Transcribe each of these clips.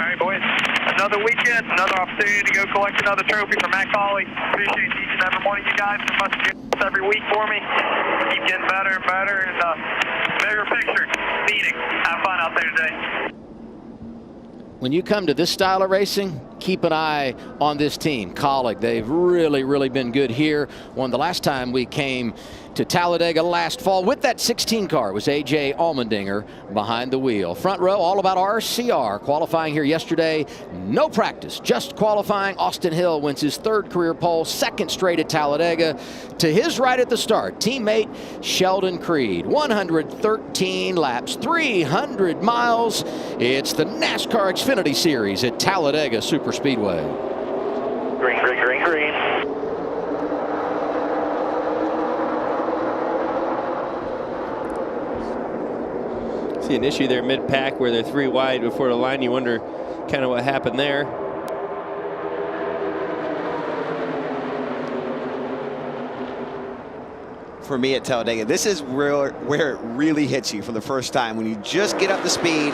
right, boys. Another weekend, another opportunity to go collect another trophy for Matt Colley. Appreciate each and every one of you guys for busting every week for me. Keep getting better and better, and bigger picture, meeting. Have fun out there today. When you come to this style of racing, keep an eye on this team. Colleague, they've really been good here. One, the last time we came to Talladega last fall with that 16 car was A.J. Allmendinger behind the wheel. Front row, all about RCR. Qualifying here yesterday, no practice, just qualifying. Austin Hill wins his third career pole, second straight at Talladega. To his right at the start, teammate Sheldon Creed. 113 laps, 300 miles. It's the NASCAR Xfinity Series at Talladega Superspeedway. Green, green, green, green. See an issue there mid-pack where they're 3 wide before the line. You wonder kind of what happened there. For me at Talladega, this is where it really hits you for the first time. When you just get up the speed,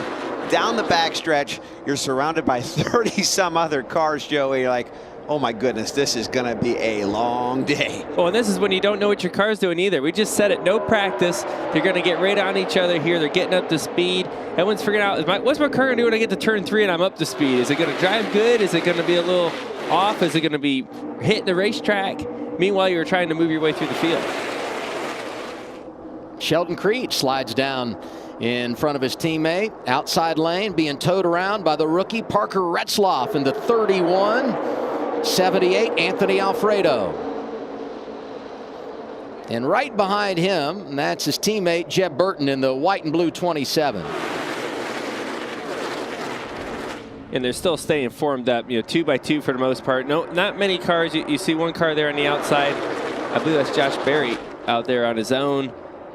down the backstretch, you're surrounded by 30 some other cars, Joey. You're like, oh my goodness, this is going to be a long day. Well, and this is when you don't know what your car's doing either. We just said it, no practice. They're going to get right on each other here. They're getting up to speed. Everyone's figuring out, what's my car going to do when I get to turn 3 and I'm up to speed? Is it going to drive good? Is it going to be a little off? Is it going to be hitting the racetrack? Meanwhile, you're trying to move your way through the field. Sheldon Creed slides down in front of his teammate. Outside lane being towed around by the rookie Parker Retzlaff in the 31. 78, Anthony Alfredo. And right behind him, that's his teammate Jeb Burton in the white and blue 27. And they're still staying formed up, 2 by 2 for the most part. No, not many cars. You see one car there on the outside. I believe that's Josh Berry out there on his own.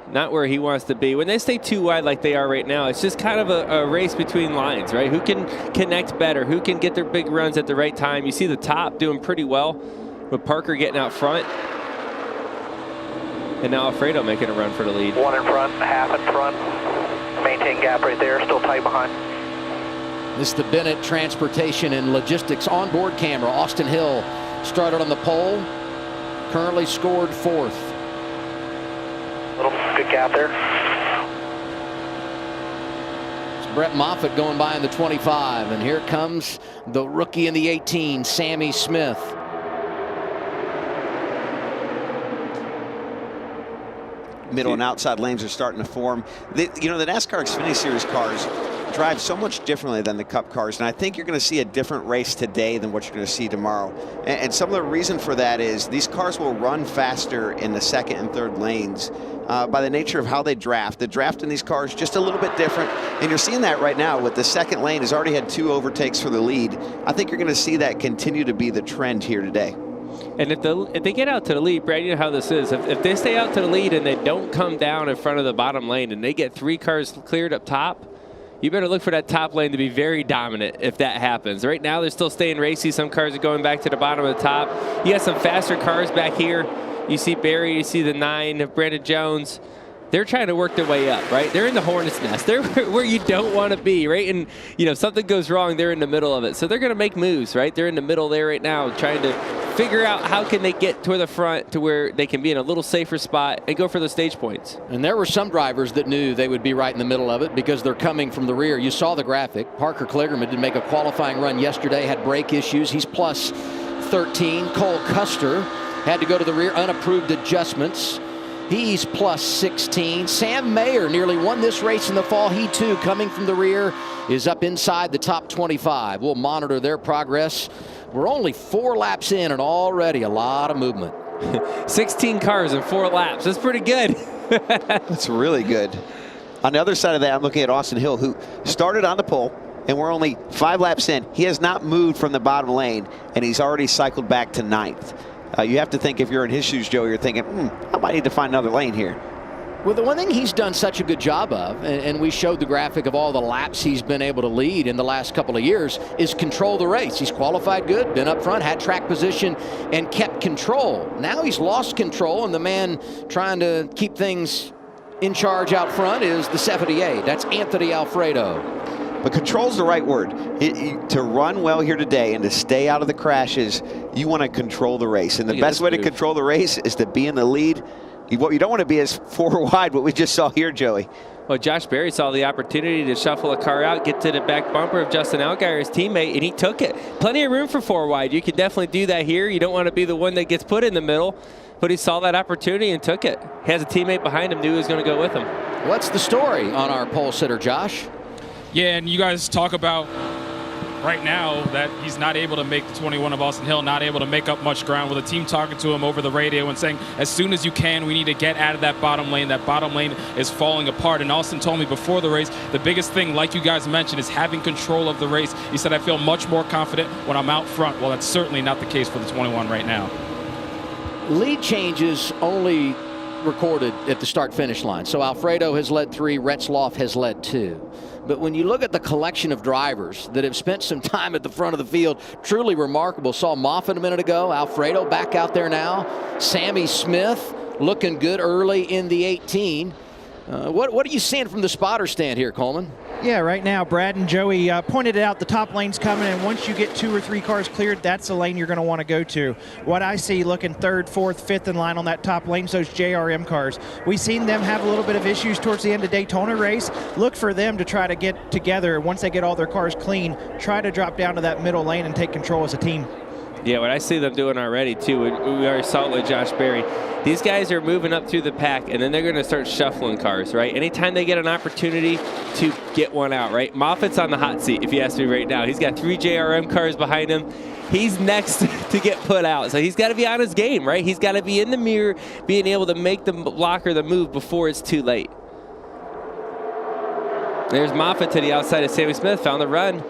Not where he wants to be. When they stay 2 wide like they are right now, it's just kind of a race between lines, right? Who can connect better? Who can get their big runs at the right time? You see the top doing pretty well with Parker getting out front. And now Alfredo making a run for the lead. 1 in front, half in front. Maintain gap right there, still tight behind. This is the Bennett Transportation and Logistics onboard camera. Austin Hill started on the pole, currently scored 4th. Little good gap there. It's Brett Moffitt going by in the 25, and here comes the rookie in the 18, Sammy Smith. Middle and outside lanes are starting to form. The NASCAR Xfinity Series cars drive so much differently than the Cup cars, and I think you're going to see a different race today than what you're going to see tomorrow. And some of the reason for that is these cars will run faster in the second and third lanes by the nature of how they draft. The draft in these cars just a little bit different, and you're seeing that right now with the second lane has already had 2 overtakes for the lead. I think you're going to see that continue to be the trend here today. And if they get out to the lead, Brad, you know how this is. If they stay out to the lead and they don't come down in front of the bottom lane and they get 3 cars cleared up top, you better look for that top lane to be very dominant if that happens. Right now, they're still staying racy. Some cars are going back to the bottom of the top. You got some faster cars back here. You see Barry, you see the 9 of Brandon Jones. They're trying to work their way up, right? They're in the hornet's nest. They're where you don't want to be, right? And, if something goes wrong, they're in the middle of it. So they're going to make moves, right? They're in the middle there right now trying to figure out how can they get to the front to where they can be in a little safer spot and go for the stage points. And there were some drivers that knew they would be right in the middle of it because they're coming from the rear. You saw the graphic. Parker Kligerman did make a qualifying run yesterday, had brake issues. He's plus 13. Cole Custer had to go to the rear, unapproved adjustments. He's plus 16. Sam Mayer nearly won this race in the fall. He too, coming from the rear, is up inside the top 25. We'll monitor their progress. We're only 4 laps in and already a lot of movement. 16 cars in 4 laps. That's pretty good. That's really good. On the other side of that, I'm looking at Austin Hill, who started on the pole, and we're only 5 laps in. He has not moved from the bottom lane, and he's already cycled back to 9th. You have to think, if you're in his shoes, Joe, you're thinking, I might need to find another lane here. Well, the one thing he's done such a good job of, and we showed the graphic of all the laps he's been able to lead in the last couple of years, is control the race. He's qualified good, been up front, had track position, and kept control. Now he's lost control, and the man trying to keep things in charge out front is the 78. That's Anthony Alfredo. But control's the right word. To run well here today and to stay out of the crashes, you want to control the race. And the best way to control the race is to be in the lead. What you don't want to be is 4 wide, what we just saw here, Joey. Well, Josh Berry saw the opportunity to shuffle a car out, get to the back bumper of Justin Allgaier, his teammate, and he took it. Plenty of room for 4 wide. You can definitely do that here. You don't want to be the one that gets put in the middle, but he saw that opportunity and took it. He has a teammate behind him, knew he was going to go with him. What's the story on our pole sitter, Josh? Yeah, and you guys talk about right now that he's not able to make the 21 of Austin Hill, not able to make up much ground, with the team talking to him over the radio and saying, as soon as you can, we need to get out of that bottom lane. That bottom lane is falling apart. And Austin told me before the race, the biggest thing, like you guys mentioned, is having control of the race. He said, I feel much more confident when I'm out front. Well, that's certainly not the case for the 21 right now. Lead changes only recorded at the start-finish line. So Alfredo has led 3, Retzloff has led 2. But when you look at the collection of drivers that have spent some time at the front of the field, truly remarkable. Saw Moffitt a minute ago, Alfredo back out there now. Sammy Smith looking good early in the 18. What are you seeing from the spotter stand here, Coleman? Yeah, right now, Brad and Joey pointed it out. The top lane's coming, and once you get 2 or 3 cars cleared, that's the lane you're going to want to go to. What I see looking 3rd, 4th, 5th in line on that top lane is those JRM cars. We've seen them have a little bit of issues towards the end of Daytona race. Look for them to try to get together. Once they get all their cars clean, try to drop down to that middle lane and take control as a team. Yeah, what I see them doing already, too, we already saw it with Josh Berry. These guys are moving up through the pack, and then they're going to start shuffling cars, right? Anytime they get an opportunity to get one out, right? Moffitt's on the hot seat, if you ask me right now. He's got 3 JRM cars behind him. He's next to get put out, so he's got to be on his game, right? He's got to be in the mirror, being able to make the blocker the move before it's too late. There's Moffitt to the outside of Sammy Smith, found the run.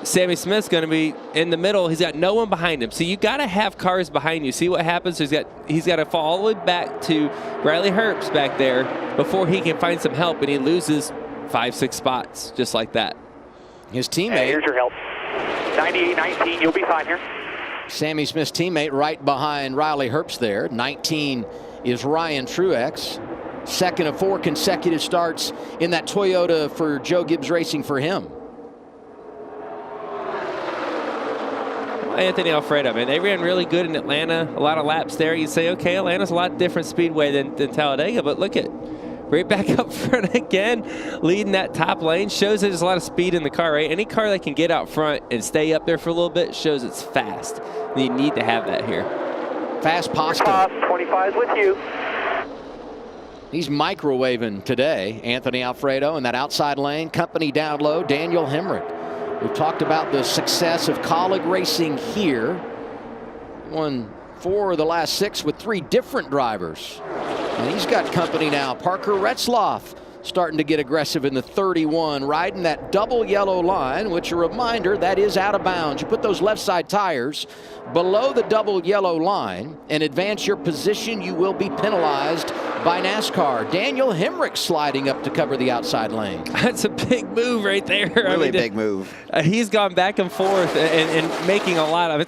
Sammy Smith's going to be in the middle. He's got no one behind him. So you got to have cars behind you. See what happens? He's got to fall all the way back to Riley Herbst back there before he can find some help, and he loses 5-6 spots just like that. His teammate. Hey, here's your help. 98-19, you'll be fine here. Sammy Smith's teammate right behind Riley Herbst there. 19 is Ryan Truex. 2nd of 4 consecutive starts in that Toyota for Joe Gibbs Racing for him. Anthony Alfredo, man, they ran really good in Atlanta. A lot of laps there. You say, okay, Atlanta's a lot different speedway than Talladega, but look at right back up front again, leading that top lane. Shows that there's a lot of speed in the car, right? Any car that can get out front and stay up there for a little bit shows it's fast. You need to have that here. Fast pasta. 25 is with you. He's microwaving today, Anthony Alfredo, in that outside lane. Company down low, Daniel Hemrick. We've talked about the success of Colleague Racing here. Won 4 of the last 6 with 3 different drivers. And he's got company now. Parker Retzloff starting to get aggressive in the 31, riding that double yellow line, which a reminder, that is out of bounds. You put those left side tires below the double yellow line and advance your position, you will be penalized by NASCAR. Daniel Hemrick sliding up to cover the outside lane. That's a big move right there. Really big move. He's gone back and forth and making a lot of,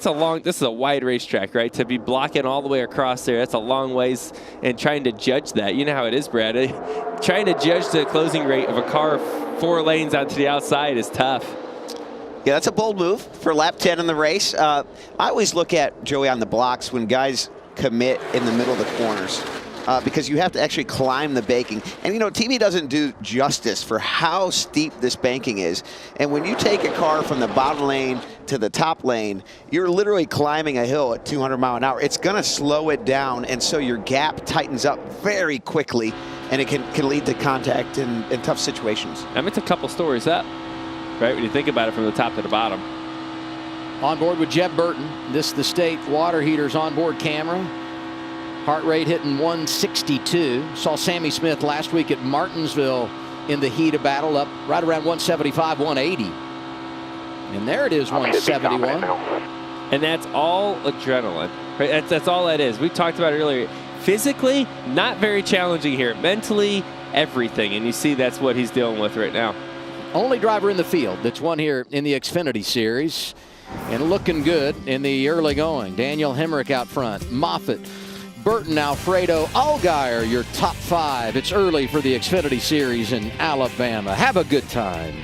this is a wide racetrack, right? To be blocking all the way across there, that's a long ways, and trying to judge that. You know how it is, Brad. Trying to judge the closing rate of a car 4 lanes out to the outside is tough. Yeah, that's a bold move for lap 10 in the race. I always look at, Joey, on the blocks when guys commit in the middle of the corners. Because you have to actually climb the banking. And, you know, TV doesn't do justice for how steep this banking is. And when you take a car from the bottom lane to the top lane, you're literally climbing a hill at 200 miles an hour. It's going to slow it down, and so your gap tightens up very quickly, and it can lead to contact in tough situations. I mean, it's a couple stories up, right, when you think about it from the top to the bottom. On board with Jeb Burton. This the state water heater's onboard camera. Heart rate hitting 162. Saw Sammy Smith last week at Martinsville in the heat of battle, up right around 175, 180. And there it is, 171. And that's all adrenaline. Right? That's all that is. We talked about it earlier. Physically, not very challenging here. Mentally, everything. And you see that's what he's dealing with right now. Only driver in the field that's won here in the Xfinity Series. And looking good in the early going. Daniel Hemrick out front. Moffitt, Burton, Alfredo, Allgaier, your top 5. It's early for the Xfinity Series in Alabama. Have a good time.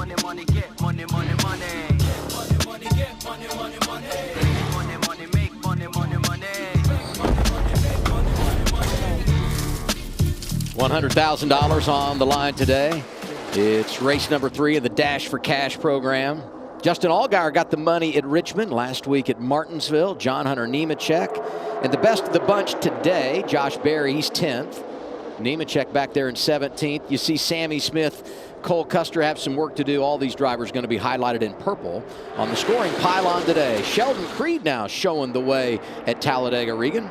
money, money, get money, money, money. Get money, money, get money, money, money. Make money, money, make money, money, money. Make money, money, make money, money, money. $100,000 on the line today. It's race number 3 of the Dash for Cash program. Justin Allgaier got the money at Richmond, last week at Martinsville. John Hunter Nemechek. And the best of the bunch today, Josh Berry, he's 10th. Nemechek back there in 17th. You see Sammy Smith, Cole Custer have some work to do. All these drivers going to be highlighted in purple on the scoring pylon today. Sheldon Creed now showing the way at Talladega. Regan.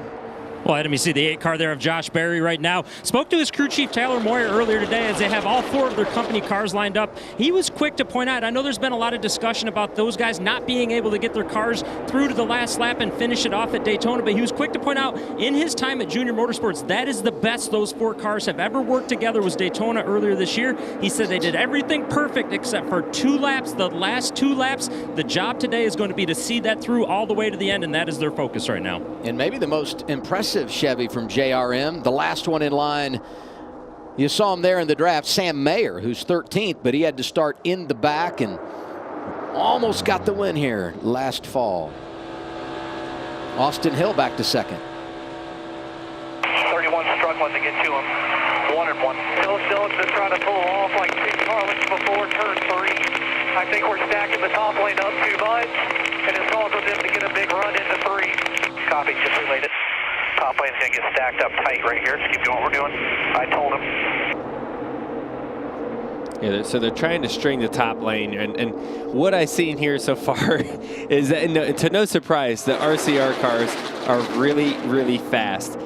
Well, Adam, you see the 8 car there of Josh Berry right now. Spoke to his crew chief, Taylor Moyer, earlier today as they have all 4 of their company cars lined up. He was quick to point out, I know there's been a lot of discussion about those guys not being able to get their cars through to the last lap and finish it off at Daytona, but he was quick to point out in his time at Junior Motorsports, that is the best those 4 cars have ever worked together was Daytona earlier this year. He said they did everything perfect except for 2 laps, the last 2 laps. The job today is going to be to see that through all the way to the end, and that is their focus right now. And maybe the most impressive Chevy from JRM, the last one in line. You saw him there in the draft, Sam Mayer, who's 13th, but he had to start in the back and almost got the win here last fall. Austin Hill back to second. 31 struggling to get to him. 1 and 1. Hill still has been trying to pull off like 2 car lengths before turn 3. I think we're stacking the top lane up too much, and it's causing them to get a big run into 3. Copy, just relayed it. Top lane's going to get stacked up tight right here. Just keep doing what we're doing. I told him. Yeah, so they're trying to string the top lane, and what I've seen here so far is that, to no surprise, the RCR cars are really, really fast.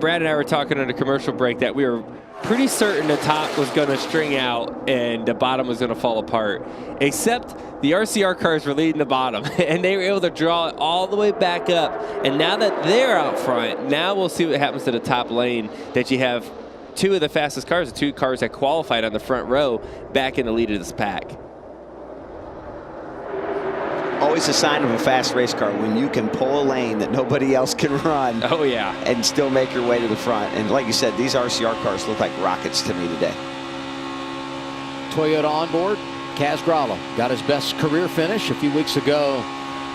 Brad and I were talking on a commercial break that we were pretty certain the top was going to string out and the bottom was going to fall apart, except the RCR cars were leading the bottom, and they were able to draw it all the way back up. And now that they're out front, now we'll see what happens to the top lane, that you have 2 of the fastest cars, the 2 cars that qualified on the front row, back in the lead of this pack. Always a sign of a fast race car when you can pull a lane that nobody else can run. Oh, yeah. And still make your way to the front. And like you said, these RCR cars look like rockets to me today. Toyota on board. Kaz Gralla got his best career finish a few weeks ago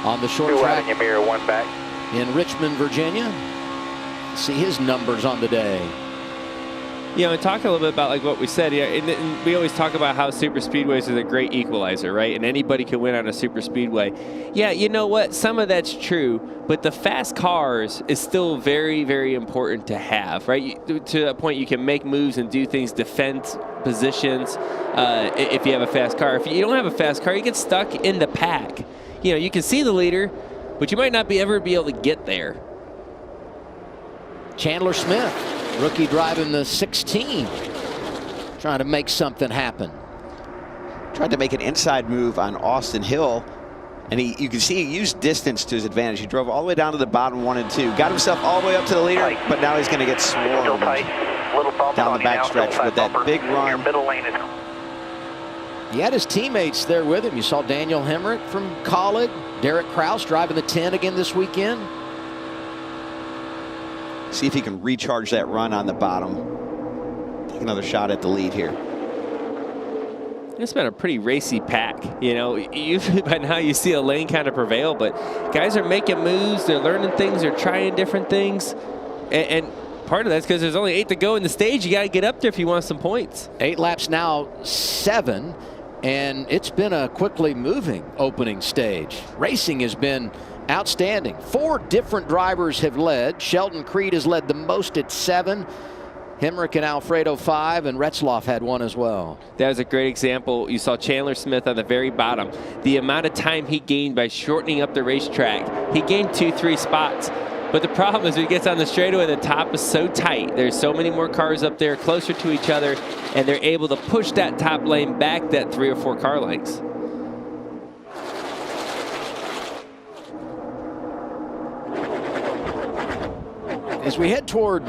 on the short 2 track out in your mirror, 1 back. in Richmond, Virginia. See his numbers on the day. You know, and talk a little bit about like what we said. Yeah, and we always talk about how super speedways is a great equalizer, right? And anybody can win on a super speedway. Yeah, you know what? Some of that's true, but the fast cars is still very, very important to have, right? To a point, you can make moves and do things, defend positions. If you have a fast car, if you don't have a fast car, you get stuck in the pack. You know, you can see the leader, but you might not ever be able to get there. Chandler Smith, rookie driving the 16, trying to make something happen. Tried to make an inside move on Austin Hill, and you can see he used distance to his advantage. He drove all the way down to the bottom 1 and 2, got himself all the way up to the leader, but now he's going to get swarmed down the backstretch with that big run. He had his teammates there with him. You saw Daniel Hemrick from Colleague, Derek Kraus driving the 10 again this weekend. See if he can recharge that run on the bottom. Take another shot at the lead here. It's been a pretty racy pack. You know, usually by now you see a lane kind of prevail, but guys are making moves, they're learning things, they're trying different things. And part of that's because there's only 8 to go in the stage. You got to get up there if you want some points. 8 laps now, 7. And it's been a quickly moving opening stage. Racing has been outstanding. 4 different drivers have led. Sheldon Creed has led the most at 7. Hemrick and Alfredo 5, and Retzloff had 1 as well. That was a great example. You saw Chandler Smith on the very bottom. The amount of time he gained by shortening up the racetrack. He gained 2-3 spots. But the problem is when he gets on the straightaway, the top is so tight. There's so many more cars up there closer to each other, and they're able to push that top lane back that 3 or 4 car lengths. As we head toward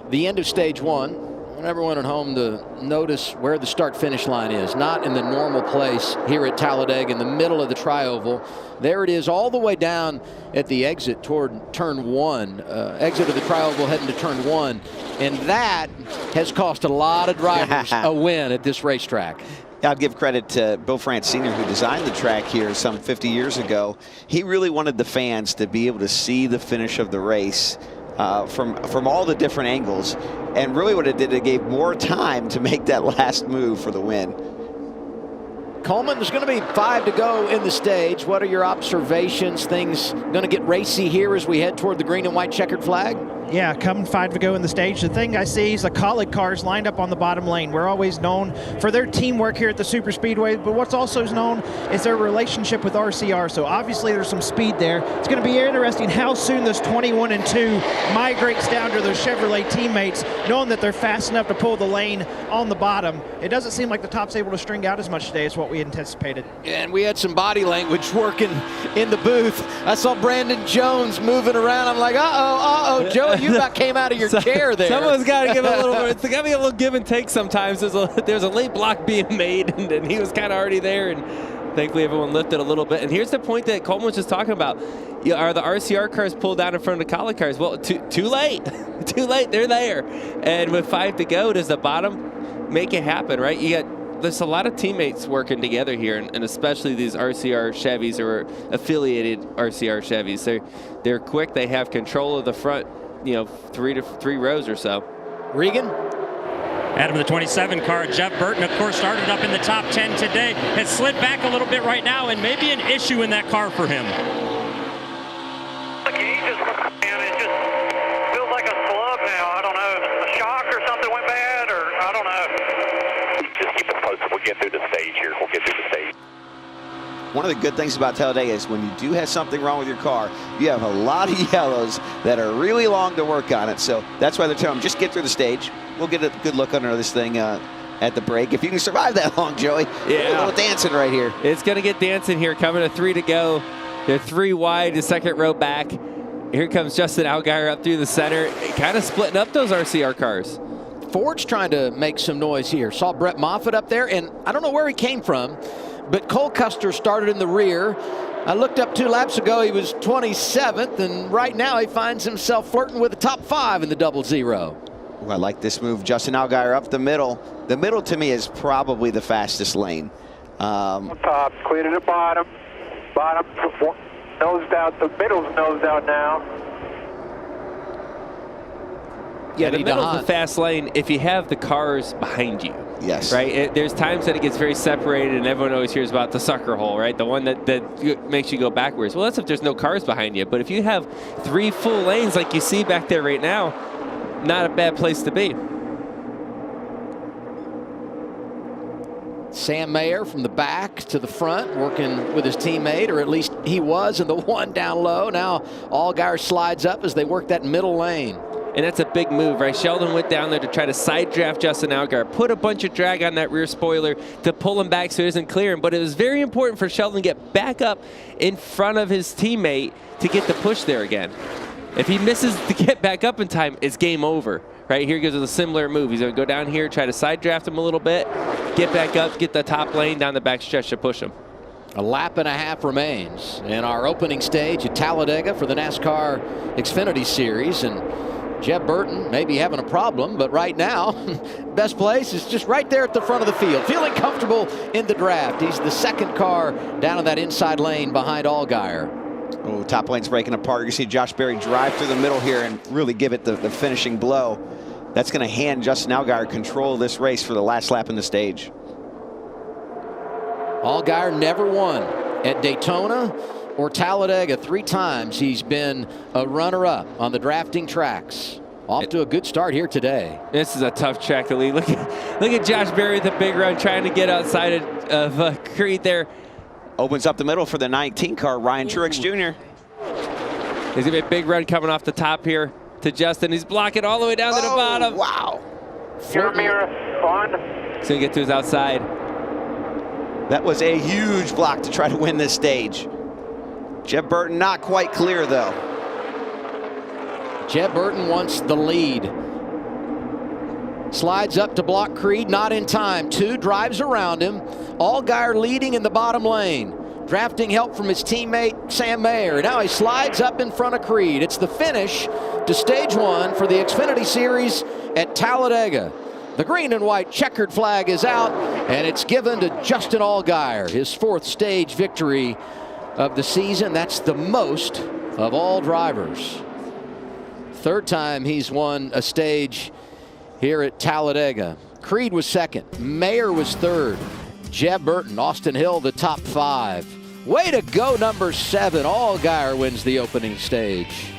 the end of stage 1, I want everyone at home to notice where the start-finish line is. Not in the normal place here at Talladega in the middle of the tri-oval. There it is all the way down at the exit toward turn 1. Exit of the tri-oval heading to turn 1. And that has cost a lot of drivers a win at this racetrack. I'll give credit to Bill France Sr., who designed the track here some 50 years ago. He really wanted the fans to be able to see the finish of the race from all the different angles. And really what it did, it gave more time to make that last move for the win. Coleman, there's going to be 5 to go in the stage. What are your observations? Things going to get racy here as we head toward the green and white checkered flag? Yeah, coming 5 to go in the stage. The thing I see is the Colleague cars lined up on the bottom lane. We're always known for their teamwork here at the Superspeedway, but what's also known is their relationship with RCR. So obviously there's some speed there. It's going to be interesting how soon this 21 and 2 migrates down to their Chevrolet teammates, knowing that they're fast enough to pull the lane on the bottom. It doesn't seem like the top's able to string out as much today as what we anticipated. And we had some body language working in the booth. I saw Brandon Jones moving around. I'm like, uh-oh, Joe, you about came out of your chair there. Someone's got to give a little. It's got to be a little give and take sometimes. There's a late block being made, and he was kind of already there, and thankfully everyone lifted a little bit. And here's the point that Coleman was just talking about. Are the RCR cars pulled down in front of the Colleague cars? Well, too late. Too late. They're there. And with 5 to go, does the bottom make it happen, right? There's a lot of teammates working together here, and especially these RCR Chevys or affiliated RCR Chevys. They're quick. They have control of the front, 3 rows or so. Regan? Adam, the 27 car, Jeff Burton, of course, started up in the top 10 today. Has slid back a little bit right now, and maybe an issue in that car for him. The gauge is, and it just feels like a slug now. I don't know, a shock or something went bad, or I don't know. Just keep us posted. We'll get through the stage here. We'll get through the stage. One of the good things about Talladega is when you do have something wrong with your car, you have a lot of yellows that are really long to work on it. So that's why they're telling them, just get through the stage. We'll get a good look under this thing at the break. If you can survive that long, Joey. Yeah. A little dancing right here. It's going to get dancing here. Coming to 3 to go. They're 3 wide, the second row back. Here comes Justin Allgaier up through the center, kind of splitting up those RCR cars. Ford's trying to make some noise here. Saw Brett Moffitt up there, and I don't know where he came from, but Cole Custer started in the rear. I looked up 2 laps ago, he was 27th, and right now he finds himself flirting with the top 5 in the 00. Ooh, I like this move. Justin Allgaier up the middle. The middle, to me, is probably the fastest lane. Top, clear to the bottom. Bottom, nosed out. The middle's nosed out now. Yeah, the middle's the fast lane if you have the cars behind you. Yes. Right? There's times that it gets very separated, and everyone always hears about the sucker hole, right? The one that makes you go backwards. Well, that's if there's no cars behind you. But if you have 3 full lanes like you see back there right now, not a bad place to be. Sam Mayer from the back to the front, working with his teammate, or at least he was in the one down low. Now Allgaier slides up as they work that middle lane. And that's a big move, right? Sheldon went down there to try to side draft Justin Allgaier, put a bunch of drag on that rear spoiler to pull him back so he doesn't clear him. But it was very important for Sheldon to get back up in front of his teammate to get the push there again. If he misses to get back up in time, it's game over. Right, here goes with a similar move. He's going to go down here, try to side draft him a little bit, get back up, get the top lane down the back stretch to push him. A lap and a half remains in our opening stage at Talladega for the NASCAR Xfinity Series. And Jeb Burton may be having a problem, but right now, best place is just right there at the front of the field, feeling comfortable in the draft. He's the second car down in that inside lane behind Allgaier. Oh, top lane's breaking apart. You see Josh Berry drive through the middle here and really give it the finishing blow. That's going to hand Justin Allgaier control of this race for the last lap in the stage. Allgaier never won at Daytona or Talladega. 3 times he's been a runner-up on the drafting tracks. Off to a good start here today. This is a tough track to lead. Look at Josh Berry with the big run trying to get outside of Creed there. Opens up the middle for the 19 car, Ryan Truex Jr. There's going to be a big run coming off the top here to Justin. He's blocking all the way down to the bottom. Wow. Mirror on. He's going to get to his outside. That was a huge block to try to win this stage. Jeb Burton not quite clear, though. Jeb Burton wants the lead. Slides up to block Creed, not in time. 2 drives around him. Allgaier leading in the bottom lane. Drafting help from his teammate, Sam Mayer. Now he slides up in front of Creed. It's the finish to stage 1 for the Xfinity Series at Talladega. The green and white checkered flag is out, and it's given to Justin Allgaier, his 4th stage victory of the season. That's the most of all drivers. 3rd time he's won a stage here at Talladega. Creed was 2nd. Mayer was 3rd. Jeb Burton, Austin Hill, the top 5. Way to go, number 7. Allgaier wins the opening stage.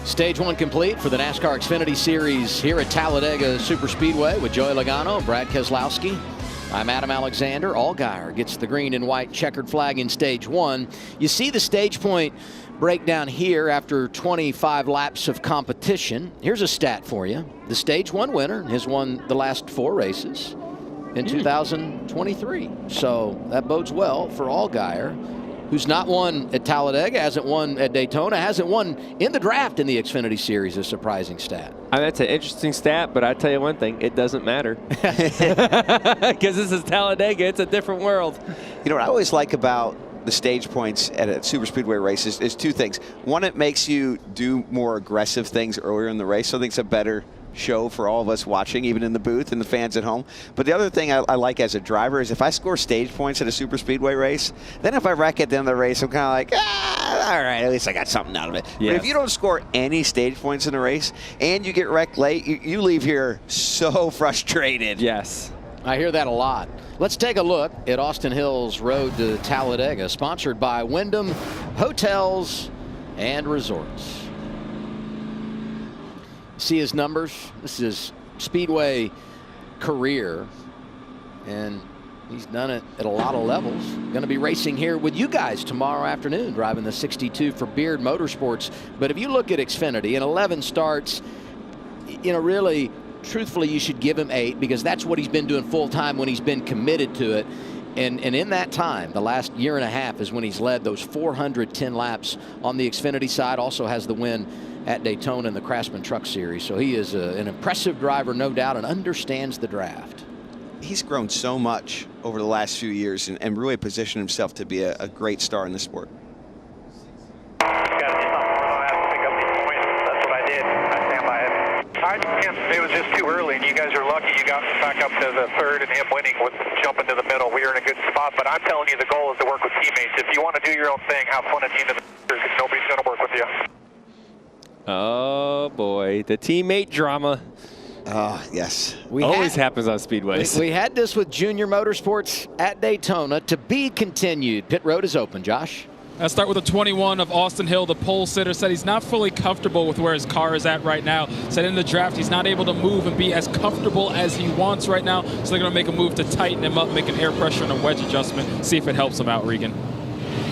Stage 1 complete for the NASCAR Xfinity Series here at Talladega Superspeedway with Joey Logano and Brad Keselowski. I'm Adam Alexander. Allgaier gets the green and white checkered flag in Stage 1. You see the stage point breakdown here after 25 laps of competition. Here's a stat for you. The Stage 1 winner has won the last 4 races in 2023. So that bodes well for Allgaier, who's not won at Talladega, hasn't won at Daytona, hasn't won in the draft in the Xfinity Series. A surprising stat. That's an interesting stat, but I tell you one thing, it doesn't matter. Because this is Talladega, it's a different world. You know what I always like about the stage points at a Superspeedway race is 2 things. One, it makes you do more aggressive things earlier in the race, so I think it's a better show for all of us watching, even in the booth and the fans at home. But the other thing I like as a driver is if I score stage points at a Superspeedway race, then if I wreck at the end of the race, I'm kind of like, all right, at least I got something out of it. Yes. But if you don't score any stage points in a race and you get wrecked late, you leave here so frustrated. Yes. I hear that a lot. Let's take a look at Austin Hill's road to Talladega, sponsored by Wyndham Hotels and Resorts. See his numbers. This is his Speedway career, and he's done it at a lot of levels. Going to be racing here with you guys tomorrow afternoon, driving the 62 for Beard Motorsports. But if you look at Xfinity, in 11 starts, you know, really, truthfully, you should give him 8 because that's what he's been doing full time when he's been committed to it. And in that time, the last year and a half is when he's led those 410 laps on the Xfinity side. Also has the win at Daytona in the Craftsman Truck Series. So he is an impressive driver, no doubt, and understands the draft. he's grown so much over the last few years and really positioned himself to be a great star in the sport. It was just too early, and you guys are lucky you got back up to the third and him winning with jumping to the middle. We were in a good spot, but I'm telling you the goal is to work with teammates. If you want to do your own thing, have fun at the end of the year, because nobody's going to work with you. Oh, boy. The teammate drama. Oh, yes. Always happens on speedways. We had this with Junior Motorsports at Daytona. To be continued. Pit road is open, Josh. Let's start with the 21 of Austin Hill. The pole sitter said he's not fully comfortable with where his car is at right now. Said in the draft he's not able to move and be as comfortable as he wants right now. So they're going to make a move to tighten him up, make an air pressure and a wedge adjustment, see if it helps him out, Regan.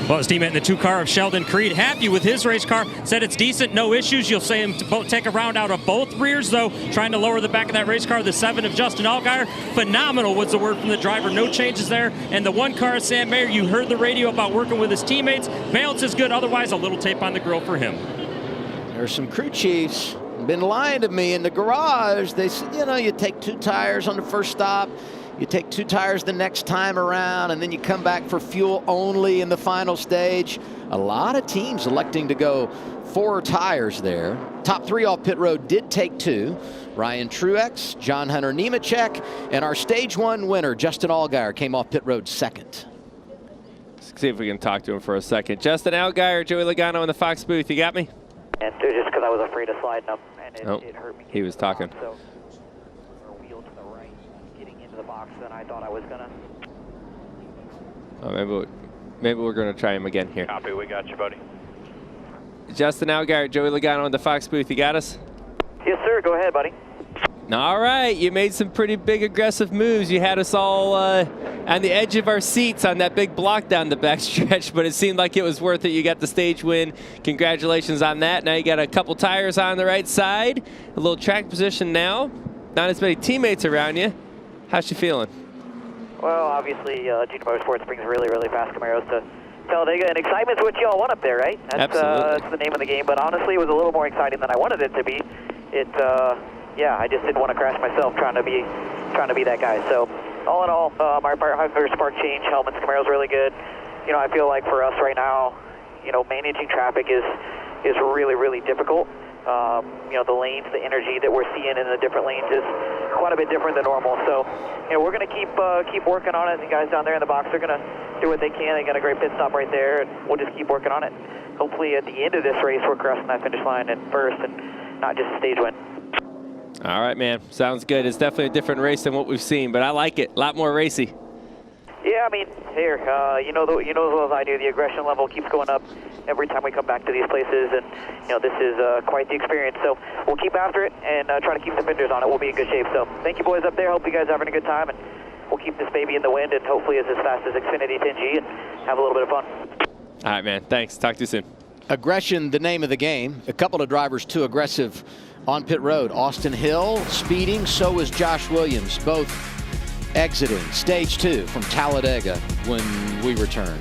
Well, his teammate in the 2 car of Sheldon Creed, happy with his race car, said it's decent, no issues. You'll see him take a round out of both rears, though, trying to lower the back of that race car. The 7 of Justin Allgaier, phenomenal was the word from the driver. No changes there. And the 1 car of Sam Mayer, you heard the radio about working with his teammates. Balance is good, otherwise a little tape on the grill for him. There's some crew chiefs been lying to me in the garage. They said, you know, you take 2 tires on the first stop. You take 2 tires the next time around, and then you come back for fuel only in the final stage. A lot of teams electing to go 4 tires there. Top 3 off pit road did take 2. Ryan Truex, John Hunter Nemechek, and our stage 1 winner, Justin Allgaier, came off pit road second. Let's see if we can talk to him for a second. Justin Allgaier, Joey Logano in the Fox booth. You got me? And just because I was afraid of sliding up, and it hurt me. He was talking. So, wheel to the right, getting into the box than I thought I was gonna. Oh, maybe we're gonna try him again here. Copy, we got you, buddy. Justin Allgaier, Joey Logano in the Fox booth. You got us? Yes, sir. Go ahead, buddy. All right, you made some pretty big aggressive moves. You had us all on the edge of our seats on that big block down the backstretch, but it seemed like it was worth it. You got the stage win. Congratulations on that. Now you got a couple tires on the right side, a little track position now. Not as many teammates around you. How's you feeling? Well, obviously, Junior Motorsports brings really, really fast Camaros to Talladega, and excitement's what y'all want up there, right? Absolutely. That's the name of the game, but honestly, it was a little more exciting than I wanted it to be. Yeah, I just didn't want to crash myself trying to be that guy. So, all in all, our first spark change, helmets, Camaro's really good. You know, I feel like for us right now, you know, managing traffic is really, really difficult. You know, the lanes, the energy that we're seeing in the different lanes is quite a bit different than normal. So, you know, we're going to keep working on it. The guys down there in the box are going to do what they can. They got a great pit stop right there, and we'll just keep working on it. Hopefully, at the end of this race, we're crossing that finish line in first and not just a stage win. All right, man. Sounds good. It's definitely a different race than what we've seen, but I like it. A lot more racy. Yeah, I mean, here, you know as well as I do, the aggression level keeps going up every time we come back to these places, and you know this is quite the experience. So we'll keep after it and try to keep the fenders on it. We'll be in good shape. So thank you, boys up there. Hope you guys are having a good time, and we'll keep this baby in the wind, and hopefully it's as fast as Xfinity 10G, and have a little bit of fun. All right, man. Thanks. Talk to you soon. Aggression, the name of the game. A couple of drivers too aggressive on pit road. Austin Hill speeding, so was Josh Williams, both exiting stage 2 from Talladega when we return.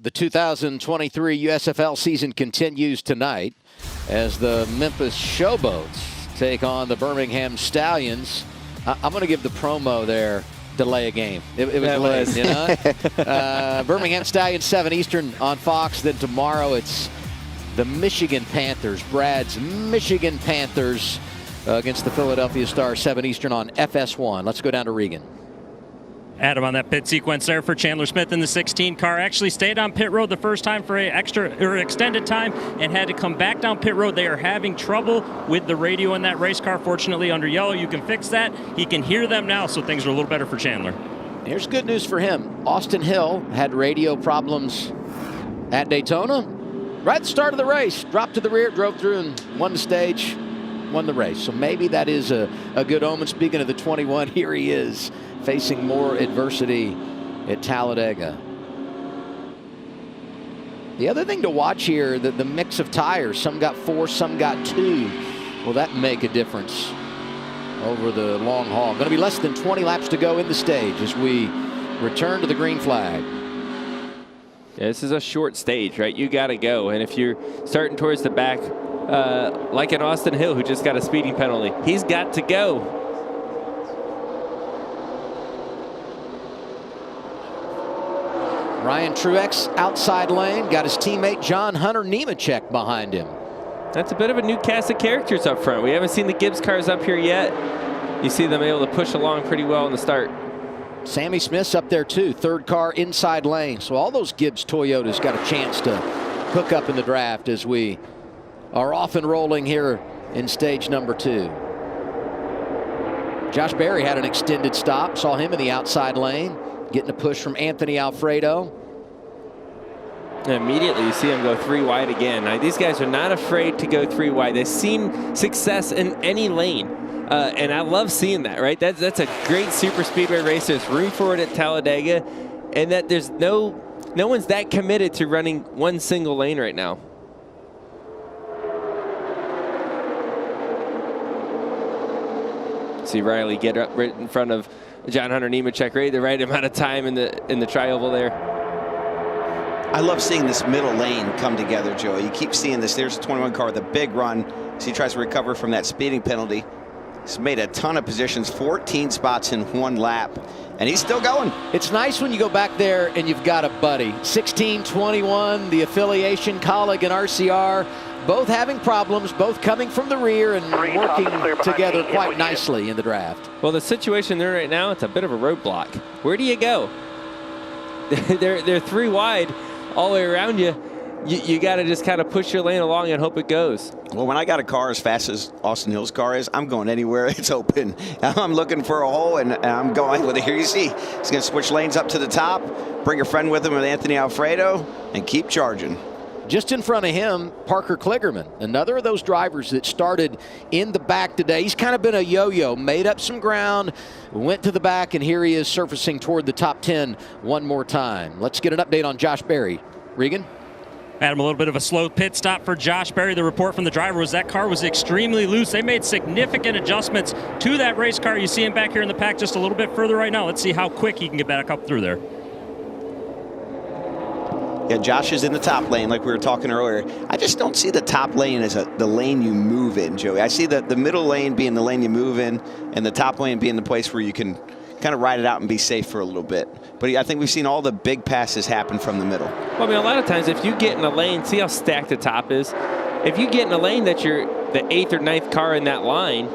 The 2023 USFL season continues tonight as the Memphis Showboats take on the Birmingham Stallions. I'm going to give the promo there, delay a game. It was delayed, you know? Birmingham Stallions, 7 Eastern on Fox. Then tomorrow it's the Michigan Panthers, Brad's Michigan Panthers against the Philadelphia Stars, 7 Eastern on FS1. Let's go down to Regan. Adam on that pit sequence there for Chandler Smith in the 16 car. Actually stayed on pit road the first time for a extended time and had to come back down pit road. They are having trouble with the radio in that race car. Fortunately, under yellow, you can fix that. He can hear them now, so things are a little better for Chandler. Here's good news for him. Austin Hill had radio problems at Daytona. Right at the start of the race, dropped to the rear, drove through and won the stage, won the race. So maybe that is a good omen. Speaking of the 21, here he is, facing more adversity at Talladega. The other thing to watch here, the mix of tires. Some got 4, some got 2. Will that make a difference over the long haul? Going to be less than 20 laps to go in the stage as we return to the green flag. Yeah, this is a short stage, right? You got to go. And if you're starting towards the back, like an Austin Hill who just got a speeding penalty, he's got to go. Ryan Truex outside lane, got his teammate Hunter Nemechek behind him. That's a bit of a new cast of characters up front. We haven't seen the Gibbs cars up here yet. You see them able to push along pretty well in the start. Sammy Smith's up there too, 3rd car inside lane. So all those Gibbs Toyotas got a chance to hook up in the draft as we are off and rolling here in stage number 2. Josh Berry had an extended stop, saw him in the outside lane, getting a push from Anthony Alfredo. And immediately you see him go 3 wide again. Now, these guys are not afraid to go 3 wide. They've seen success in any lane. And I love seeing that, right? That's a great super speedway race. There's room for it at Talladega. And that there's no one's that committed to running one single lane right now. See Riley get up right in front of Hunter Nemechek, right? The right amount of time in the tri-oval there. I love seeing this middle lane come together, Joey. You keep seeing this. There's a 21 car with a big run. So he tries to recover from that speeding penalty. He's made a ton of positions, 14 spots in 1 lap, and he's still going. It's nice when you go back there and you've got a buddy. 16-21, the affiliation, colleague, and RCR, both having problems, both coming from the rear and working together quite nicely in the draft. Well, the situation there right now, it's a bit of a roadblock. Where do you go? They're 3 wide all the way around you. You got to just kind of push your lane along and hope it goes. Well, when I got a car as fast as Austin Hill's car is, I'm going anywhere it's open. I'm looking for a hole, and I'm going with it. Here you see, he's going to switch lanes up to the top, bring a friend with him with Anthony Alfredo, and keep charging. Just in front of him, Parker Kligerman, another of those drivers that started in the back today. He's kind of been a yo-yo, made up some ground, went to the back, and here he is surfacing toward the top 10 one more time. Let's get an update on Josh Berry. Regan? Adam, a little bit of a slow pit stop for Josh Berry. The report from the driver was that car was extremely loose. They made significant adjustments to that race car. You see him back here in the pack just a little bit further right now. Let's see how quick he can get back up through there. Yeah, Josh is in the top lane like we were talking earlier. I just don't see the top lane as the lane you move in, Joey. I see the middle lane being the lane you move in and the top lane being the place where you can kind of ride it out and be safe for a little bit. But I think we've seen all the big passes happen from the middle. Well, I mean, a lot of times if you get in a lane, see how stacked the top is? If you get in a lane that you're the 8th or 9th car in that line,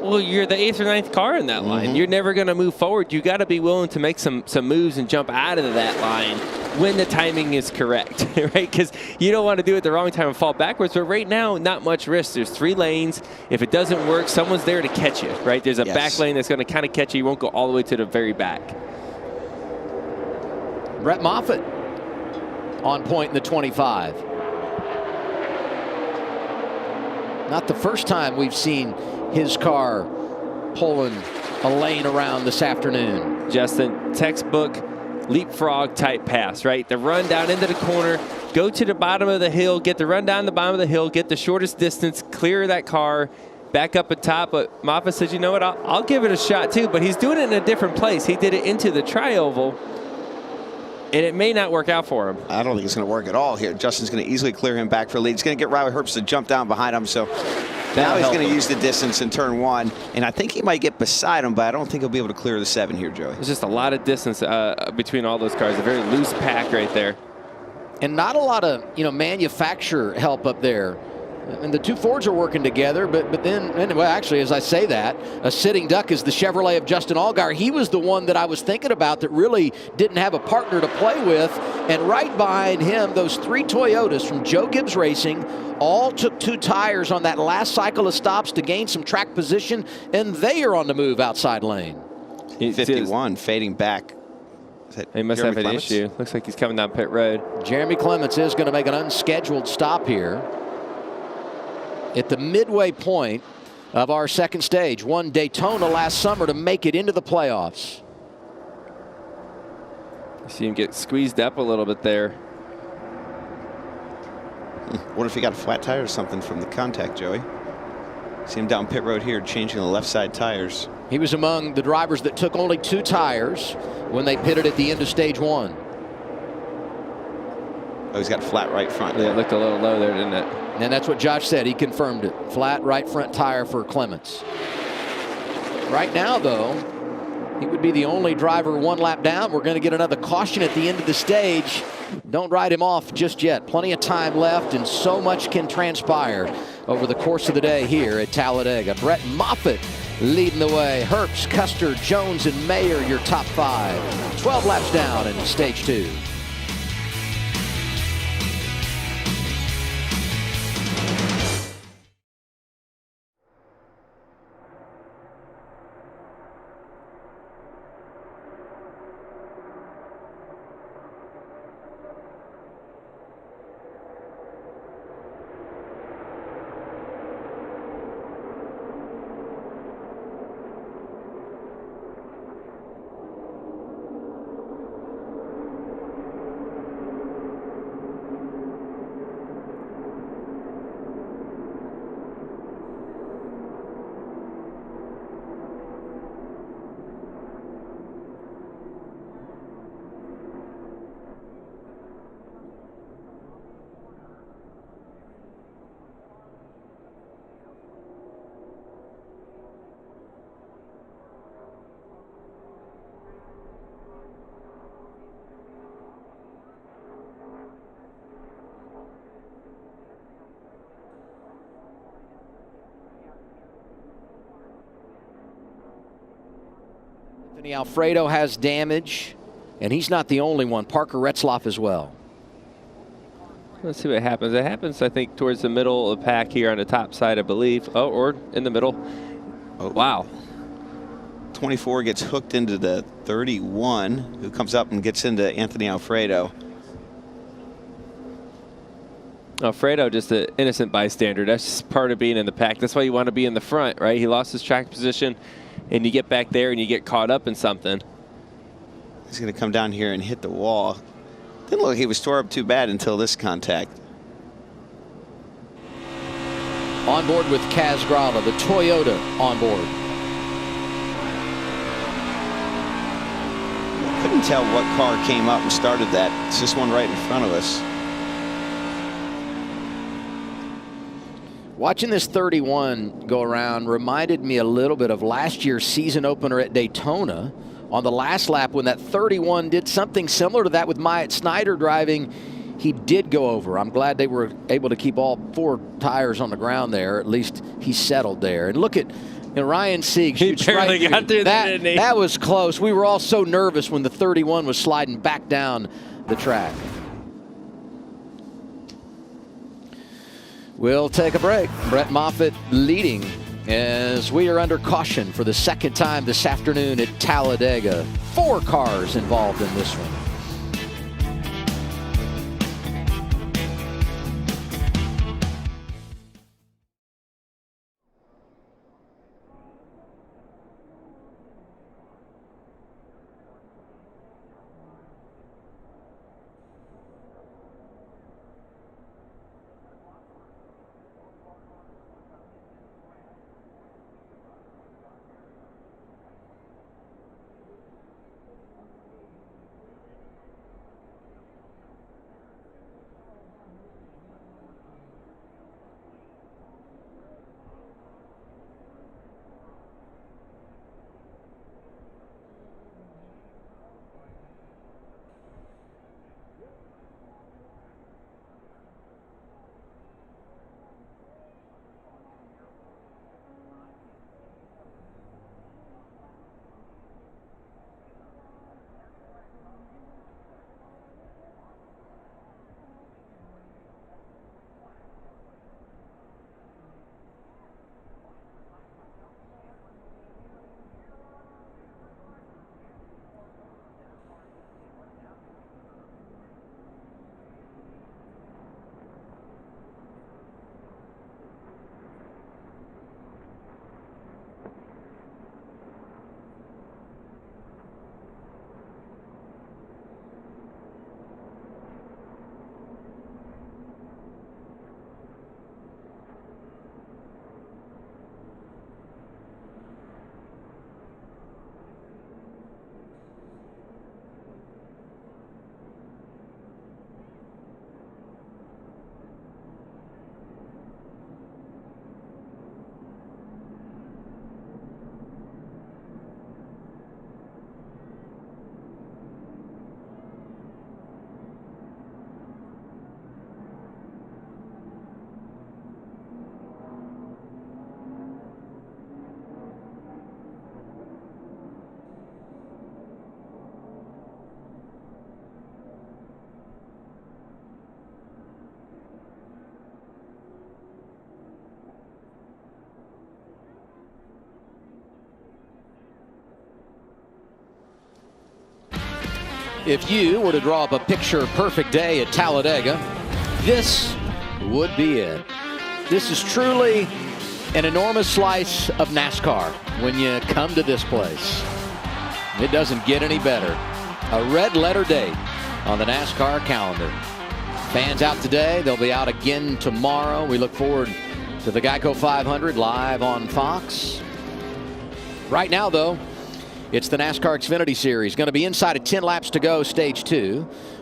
well, you're the 8th or 9th car in that line. You're never going to move forward. You got to be willing to make some moves and jump out of that line when the timing is correct, right? Because you don't want to do it the wrong time and fall backwards. But right now, not much risk. There's 3 lanes. If it doesn't work, someone's there to catch you, right? There's a back lane that's going to kind of catch you. You won't go all the way to the very back. Brett Moffitt on point in the 25. Not the first time we've seen his car pulling a lane around this afternoon. Justin, textbook leapfrog type pass, right? The run down into the corner, go to the bottom of the hill, get the run down the bottom of the hill, get the shortest distance, clear that car, back up at top. But Moffitt says, you know what, I'll give it a shot too, but he's doing it in a different place. He did it into the tri-oval. And it may not work out for him. I don't think it's going to work at all here. Justin's going to easily clear him back for lead. He's going to get Riley Herbst to jump down behind him. So now he's going to use the distance in turn 1. And I think he might get beside him, but I don't think he'll be able to clear the 7 here, Joey. There's just a lot of distance between all those cars. A very loose pack right there. And not a lot of, manufacturer help up there. And the two Fords are working together, but then, well, actually, as I say that, a sitting duck is the Chevrolet of Justin Allgaier. He was the one that I was thinking about that really didn't have a partner to play with. And right behind him, those 3 Toyotas from Joe Gibbs Racing all took 2 tires on that last cycle of stops to gain some track position, and they are on the move outside lane. 51 fading back. He must have an issue. Looks like he's coming down pit road. Jeremy Clements is going to make an unscheduled stop here at the midway point of our second stage. Won Daytona last summer to make it into the playoffs. You see him get squeezed up a little bit there. What if he got a flat tire or something from the contact, Joey? See him down pit road here, changing the left side tires. He was among the drivers that took only 2 tires when they pitted at the end of stage 1. Oh, he's got a flat right front. Yeah, it looked a little low there, didn't it? And that's what Josh said. He confirmed it. Flat right front tire for Clements. Right now, though, he would be the only driver 1 lap down. We're going to get another caution at the end of the stage. Don't ride him off just yet. Plenty of time left, and so much can transpire over the course of the day here at Talladega. Brett Moffitt leading the way. Herbst, Custer, Jones, and Mayer, your top 5. 12 laps down in stage 2. Anthony Alfredo has damage, and he's not the only one. Parker Retzlaff as well. Let's see what happens. It happens, I think, towards the middle of the pack here on the top side, I believe. Oh, or in the middle. Oh, wow. 24 gets hooked into the 31, who comes up and gets into Anthony Alfredo. Alfredo, just an innocent bystander. That's just part of being in the pack. That's why you want to be in the front, right? He lost his track position, and you get back there and you get caught up in something. He's going to come down here and hit the wall. Didn't look like he was tore up too bad until this contact. On board with Kaz Grala, the Toyota on board. Couldn't tell what car came up and started that. It's this one right in front of us. Watching this 31 go around reminded me a little bit of last year's season opener at Daytona. On the last lap, when that 31 did something similar to that with Myatt Snyder driving, he did go over. I'm glad they were able to keep all 4 tires on the ground there. At least he settled there. And look at Ryan Sieg. He barely got through that, didn't he? That was close. We were all so nervous when the 31 was sliding back down the track. We'll take a break. Brett Moffitt leading as we are under caution for the second time this afternoon at Talladega. 4 cars involved in this one. If you were to draw up a picture-perfect day at Talladega, this would be it. This is truly an enormous slice of NASCAR when you come to this place. It doesn't get any better. A red-letter date on the NASCAR calendar. Fans out today. They'll be out again tomorrow. We look forward to the Geico 500 live on Fox. Right now, though, it's the NASCAR Xfinity Series. Going to be inside of 10 laps to go, stage 2.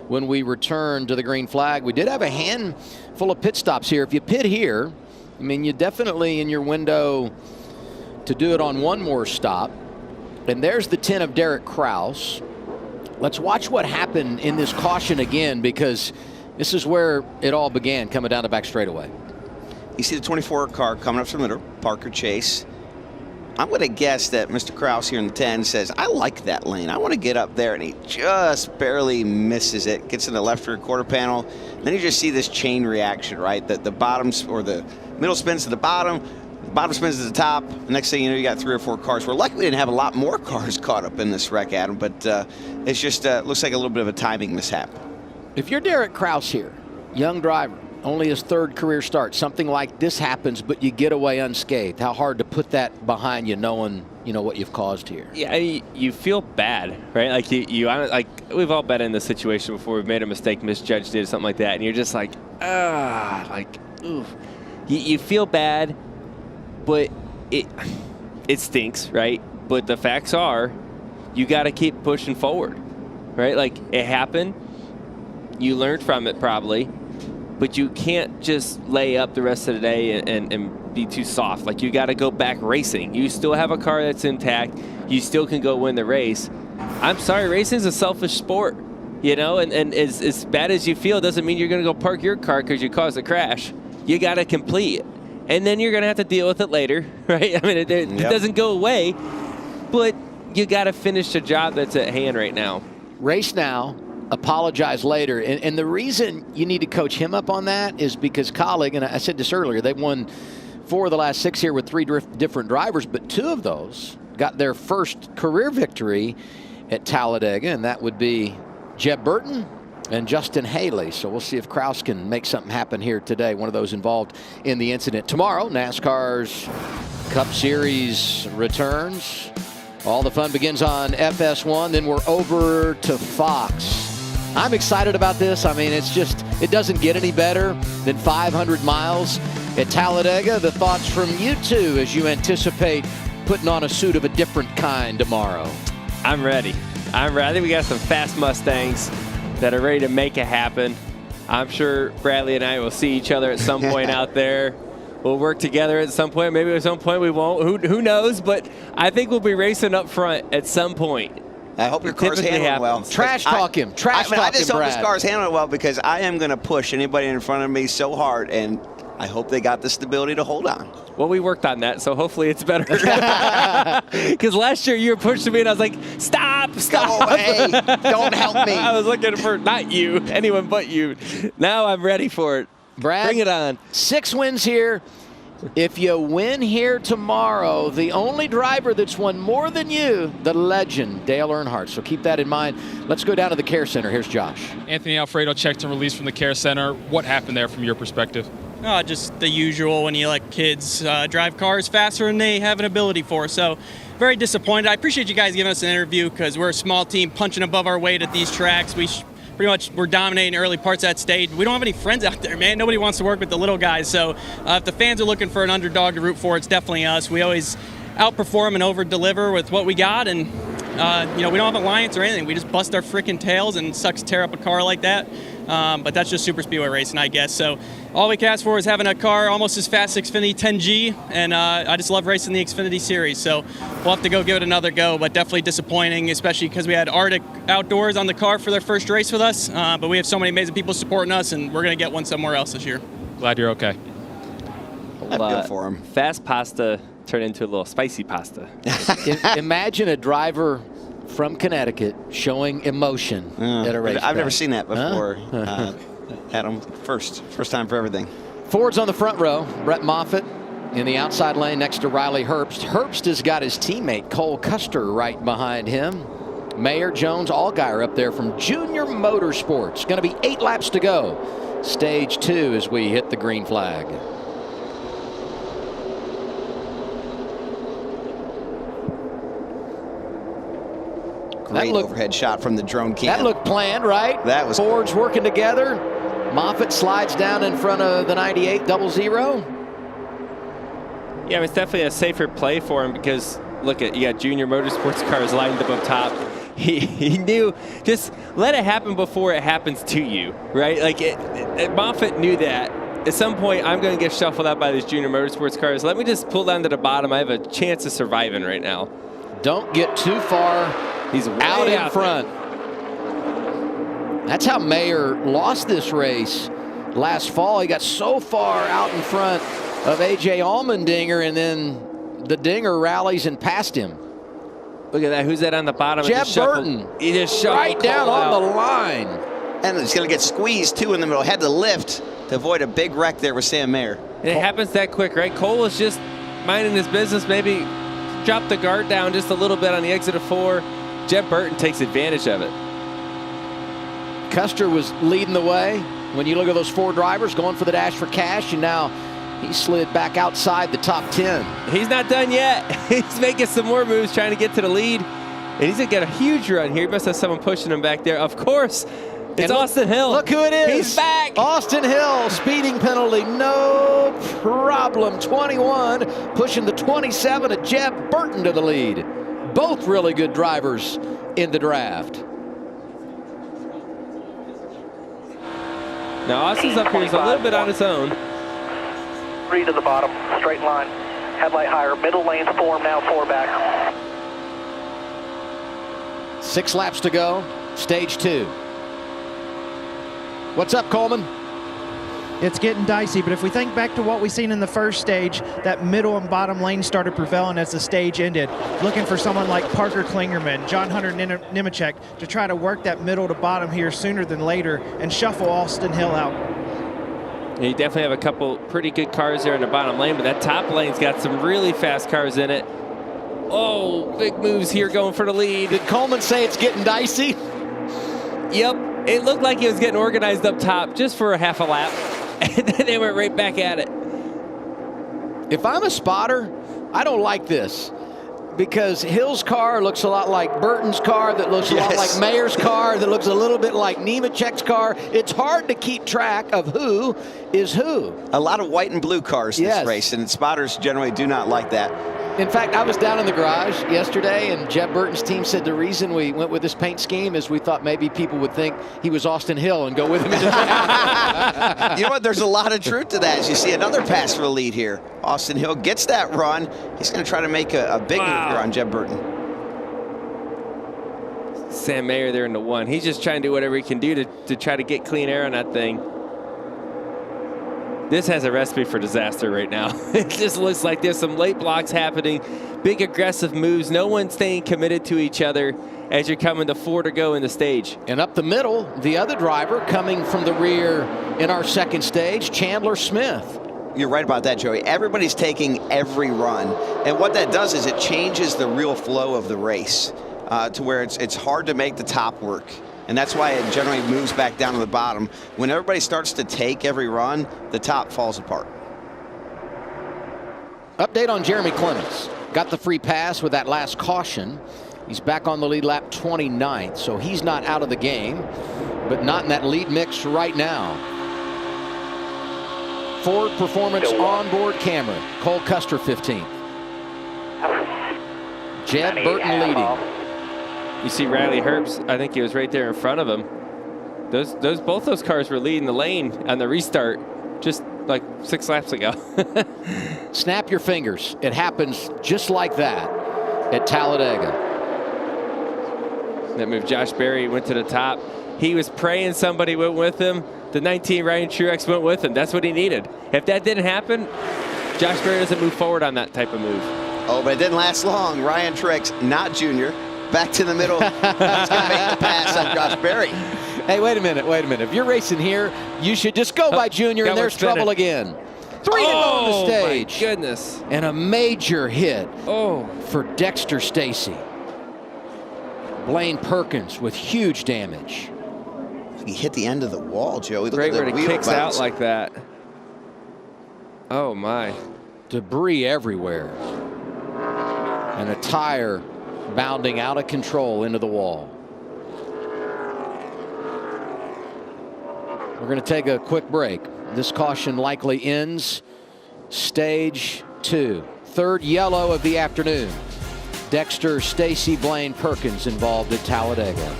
When we return to the green flag, we did have a handful of pit stops here. If you pit here, I mean, you're definitely in your window to do it on one more stop. And there's the 10 of Derek Kraus. Let's watch what happened in this caution again, because this is where it all began, coming down the back straightaway. You see the 24 car coming up from the middle, Parker Chase. I'm going to guess that Mr. Kraus here in the 10 says, I like that lane. I want to get up there, and he just barely misses it. Gets in the left rear quarter panel. Then you just see this chain reaction, right? That the bottoms or the middle spins to the bottom spins to the top. The next thing you know, you got 3 or 4 cars. We're lucky we didn't have a lot more cars caught up in this wreck, Adam, but it's just looks like a little bit of a timing mishap. If you're Derek Kraus here, young driver, only his 3rd career start, something like this happens, but you get away unscathed. How hard to put that behind you, knowing what you've caused here. Yeah, you feel bad, right? Like like we've all been in this situation before. We've made a mistake, misjudged it, something like that, and you're just like, oof. You feel bad, but it stinks, right? But the facts are, you got to keep pushing forward, right? Like, it happened. You learned from it probably. But you can't just lay up the rest of the day and be too soft. Like, you got to go back racing. You still have a car that's intact. You still can go win the race. I'm sorry, racing is a selfish sport, and as bad as you feel doesn't mean you're going to go park your car because you caused a crash. You got to complete it. And then you're going to have to deal with it later, right? I mean, it doesn't go away, but you got to finish the job that's at hand right now. Race now. Apologize later. And the reason you need to coach him up on that is because Colleague, and I said this earlier, they've won 4 of the last 6 here with 3 different drivers, but 2 of those got their first career victory at Talladega, and that would be Jeb Burton and Justin Haley. So we'll see if Kraus can make something happen here today, one of those involved in the incident. Tomorrow, NASCAR's Cup Series returns. All the fun begins on FS1, then we're over to Fox. I'm excited about this. I mean, it doesn't get any better than 500 miles at Talladega. The thoughts from you two as you anticipate putting on a suit of a different kind tomorrow. I'm ready. I think we got some fast Mustangs that are ready to make it happen. I'm sure Bradley and I will see each other at some point out there. We'll work together at some point. Maybe at some point we won't. Who knows? But I think we'll be racing up front at some point. I hope your car's handling well. Trash talk him. I just hope his car's handling well, because I am going to push anybody in front of me so hard, and I hope they got the stability to hold on. Well, we worked on that, so hopefully it's better. Because last year you were pushing me, and I was like, stop. Go away. Don't help me. I was looking for not you, anyone but you. Now I'm ready for it. Brad, bring it on. 6 wins here. If you win here tomorrow, the only driver that's won more than you, the legend, Dale Earnhardt. So keep that in mind. Let's go down to the Care Center. Here's Josh. Anthony Alfredo checked and released from the Care Center. What happened there from your perspective? Just the usual when you let kids drive cars faster than they have an ability for. So very disappointed. I appreciate you guys giving us an interview, because we're a small team punching above our weight at these tracks. Pretty much we're dominating early parts of that stage. We don't have any friends out there, man. Nobody wants to work with the little guys. So if the fans are looking for an underdog to root for, it's definitely us. We always outperform and over-deliver with what we got. And, we don't have alliance or anything. We just bust our freaking tails, and it sucks to tear up a car like that. But that's just Superspeedway racing, I guess. So all we can ask for is having a car almost as fast as Xfinity 10G, and I just love racing the Xfinity Series. So we'll have to go give it another go, but definitely disappointing, especially because we had Arctic Outdoors on the car for their first race with us. But we have so many amazing people supporting us, and we're going to get one somewhere else this year. Glad you're okay. I feel for him. Fast pasta turned into a little spicy pasta. Imagine a driver from Connecticut showing emotion at a race. I've never seen that before. Adam, first time for everything. Ford's on the front row. Brett Moffitt in the outside lane next to Riley Herbst. Herbst has got his teammate Cole Custer right behind him. Mayer, Jones, Allgaier up there from Junior Motorsports. Going to be 8 laps to go. Stage 2 as we hit the green flag. Great overhead shot from the drone cam. That looked planned, right? That was. Fords working together. Moffitt slides down in front of the 98 00. Yeah, it's definitely a safer play for him because look at, you got Junior Motorsports cars lined up top. He knew, just let it happen before it happens to you, right? Like Moffitt knew that. At some point, I'm going to get shuffled out by these Junior Motorsports cars. Let me just pull down to the bottom. I have a chance of surviving right now. Don't get too far. He's out in front. That's how Mayer lost this race last fall. He got so far out in front of A.J. Allmendinger, and then the Dinger rallies and passed him. Look at that. Who's that on the bottom? Jeb Burton. He just shuffled right down on the line. And he's going to get squeezed, too, in the middle. Had to lift to avoid a big wreck there with Sam Mayer. And it happens that quick, right? Cole was just minding his business, maybe dropped the guard down just a little bit on the exit of 4. Jeb Burton takes advantage of it. Custer was leading the way. When you look at those 4 drivers going for the dash for cash, and now he slid back outside the top 10. He's not done yet. He's making some more moves, trying to get to the lead. And he's going to get a huge run here. He must have someone pushing him back there. Of course, it's Austin Hill. Look who it is. He's back. Austin Hill, speeding penalty, no problem. 21, pushing the 27 of Jeb Burton to the lead. Both really good drivers in the draft. Now Austin's up here. He's a little bit on his own. 3 to the bottom, straight line. Headlight higher, middle lane's form now, 4 back. 6 laps to go, stage 2. What's up, Coleman? It's getting dicey, but if we think back to what we seen in the first stage, that middle and bottom lane started prevailing as the stage ended. Looking for someone like Parker Klingerman, John Hunter Nemechek to try to work that middle to bottom here sooner than later and shuffle Austin Hill out. You definitely have a couple pretty good cars there in the bottom lane, but that top lane's got some really fast cars in it. Oh, big moves here going for the lead. Did Coleman say it's getting dicey? Yep, it looked like he was getting organized up top just for a half a lap, and then they went right back at it. If I'm a spotter, I don't like this, because Hill's car looks a lot like Burton's car, that looks a lot like Mayer's car, that looks a little bit like Nemechek's car. It's hard to keep track of who is who. A lot of white and blue cars this race, and spotters generally do not like that. In fact, I was down in the garage yesterday, and Jeb Burton's team said the reason we went with this paint scheme is we thought maybe people would think he was Austin Hill and go with him. You know what? There's a lot of truth to that. As you see another pass for the lead here. Austin Hill gets that run. He's going to try to make a big move here on Jeb Burton. Sam Mayer there in the 1. He's just trying to do whatever he can do to try to get clean air on that thing. This has a recipe for disaster right now. It just looks like there's some late blocks happening, big aggressive moves, no one staying committed to each other as you're coming to 4 to go in the stage. And up the middle, the other driver coming from the rear in our second stage, Chandler Smith. You're right about that, Joey. Everybody's taking every run. And what that does is it changes the real flow of the race to where it's hard to make the top work. And that's why it generally moves back down to the bottom. When everybody starts to take every run, the top falls apart. Update on Jeremy Clements. Got the free pass with that last caution. He's back on the lead lap 29th, so he's not out of the game, but not in that lead mix right now. Ford Performance onboard camera. Cole Custer 15th. Jeb Burton leading. You see Riley Herbst, I think he was right there in front of him. Both those cars were leading the lane on the restart just like 6 laps ago. Snap your fingers. It happens just like that at Talladega. That move, Josh Berry went to the top. He was praying somebody went with him. The 19 Ryan Truex went with him. That's what he needed. If that didn't happen, Josh Berry doesn't move forward on that type of move. Oh, but it didn't last long. Ryan Truex, not Junior. Back to the middle. He's going to make the pass on Josh Berry. Hey, wait a minute. If you're racing here, you should just go by Junior, and there's trouble again. 3 to go on the stage. My goodness. And a major hit for Dexter Stacy. Blaine Perkins with huge damage. He hit the end of the wall, Joey. Look Great at the where it wheel kicks bounce. out like that. Oh, my. Debris everywhere. And a tire bounding out of control into the wall. We're going to take a quick break. This caution likely ends stage 2. Third yellow of the afternoon. Dexter, Stacy, Blaine Perkins involved at Talladega.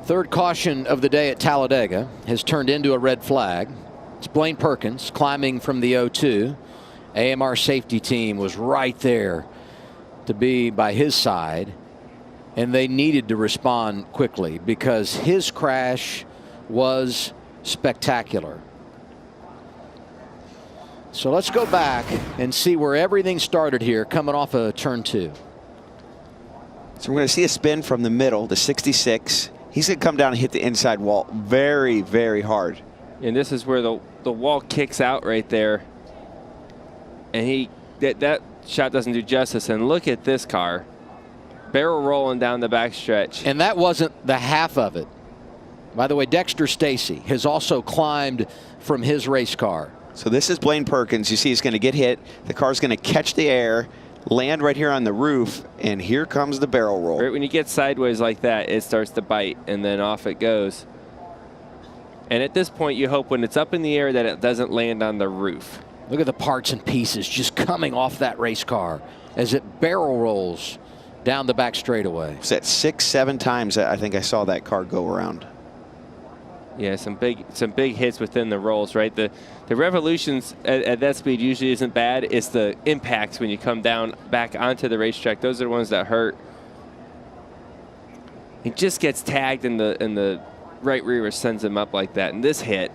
Third caution of the day at Talladega has turned into a red flag. It's Blaine Perkins climbing from the 0-2. AMR safety team was right there to be by his side, and they needed to respond quickly because his crash was spectacular. So let's go back and see where everything started here coming off of turn 2. So we're going to see a spin from the middle, the 66. He's going to come down and hit the inside wall very, very hard. And this is where the wall kicks out right there. And that shot doesn't do justice. And look at this car. Barrel rolling down the backstretch. And that wasn't the half of it. By the way, Dexter Stacy has also climbed from his race car. So this is Blaine Perkins. You see he's going to get hit. The car's going to catch the air, land right here on the roof, and here comes the barrel roll. Right when you get sideways like that, it starts to bite, and then off it goes. And at this point, you hope when it's up in the air that it doesn't land on the roof. Look at the parts and pieces just coming off that race car as it barrel rolls down the back straightaway. It's at 6-7 times I think I saw that car go around. Yeah, some big hits within the rolls, right? The revolutions at that speed usually isn't bad. It's the impacts when you come down back onto the racetrack. Those are the ones that hurt. He just gets tagged in the right rear, sends him up like that. And this hit,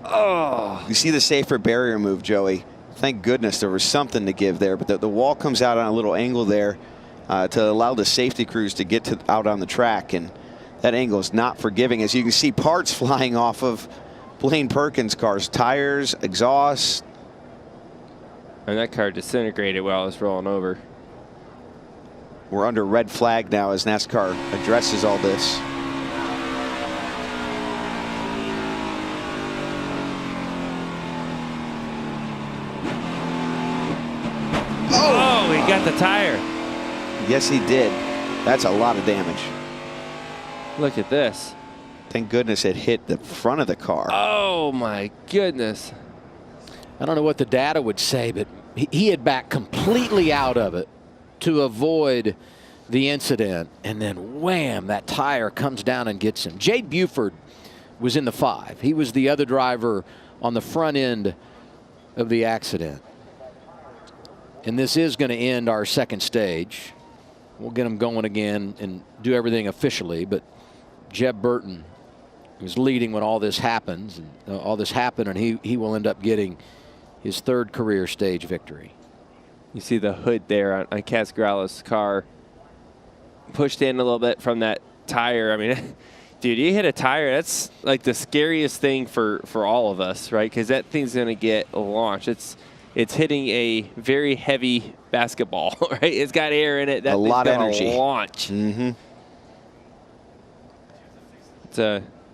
oh! You see the safer barrier move, Joey. Thank goodness there was something to give there, but the wall comes out on a little angle there to allow the safety crews to get out on the track, and that angle is not forgiving. As you can see, parts flying off of Blaine Perkins' cars, tires, exhaust. And that car disintegrated while it was rolling over. We're under red flag now as NASCAR addresses all this. Oh, he got the tire. Yes, he did. That's a lot of damage. Look at this. Thank goodness it hit the front of the car. Oh, my goodness. I don't know what the data would say, but he had backed completely out of it to avoid the incident, and then wham, that tire comes down and gets him. Jade Buford was in the 5. He was the other driver on the front end of the accident. And this is going to end our second stage. We'll get them going again and do everything officially, but Jeb Burton was leading when all this happens, and all this happened, and he will end up getting his 3rd career stage victory. You see the hood there on Cascarala's car pushed in a little bit from that tire. I mean, dude, you hit a tire, that's like the scariest thing for all of us, right? Because that thing's going to get launched. It's hitting a very heavy basketball, right? It's got air in it. That a lot of energy. Launch. Mm-hmm.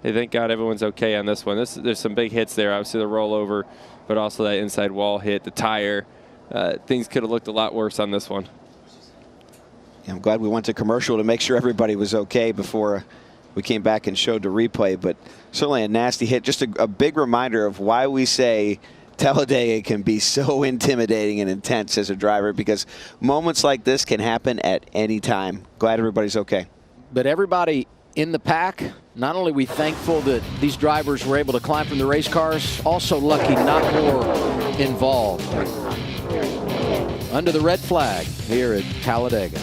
Thank God everyone's okay on this one. There's some big hits there. Obviously the rollover, but also that inside wall hit, the tire. Things could have looked a lot worse on this one. Yeah, I'm glad we went to commercial to make sure everybody was okay before we came back and showed the replay. But certainly a nasty hit. Just a big reminder of why we say Talladega can be so intimidating and intense as a driver, because moments like this can happen at any time. Glad everybody's okay. But everybody in the pack, not only are we thankful that these drivers were able to climb from the race cars, also lucky not more involved. Under the red flag here at Talladega.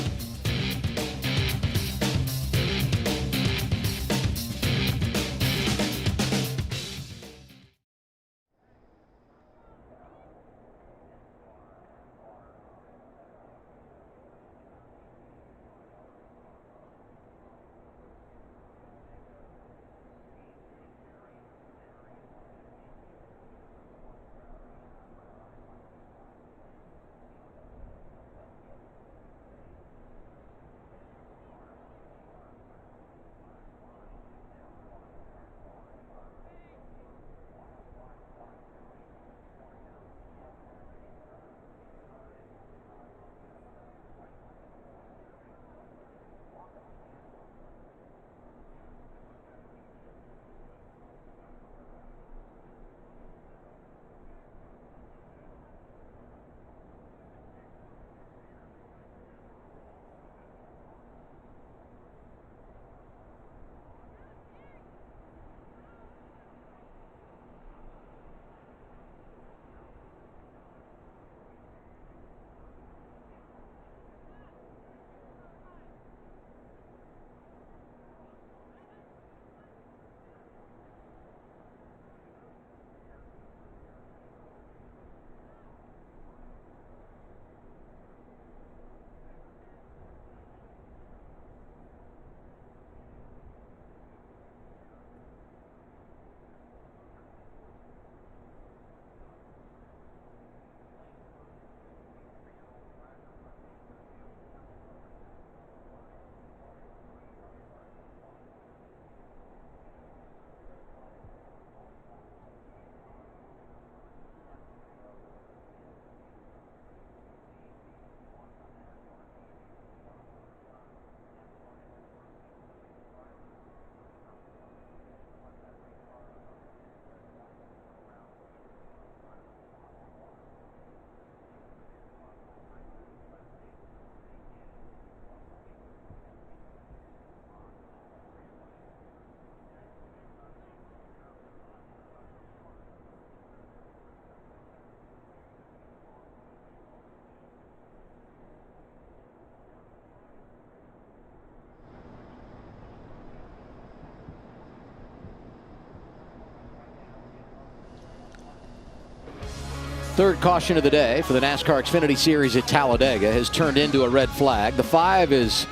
Third caution of the day for the NASCAR Xfinity Series at Talladega has turned into a red flag. The 5 is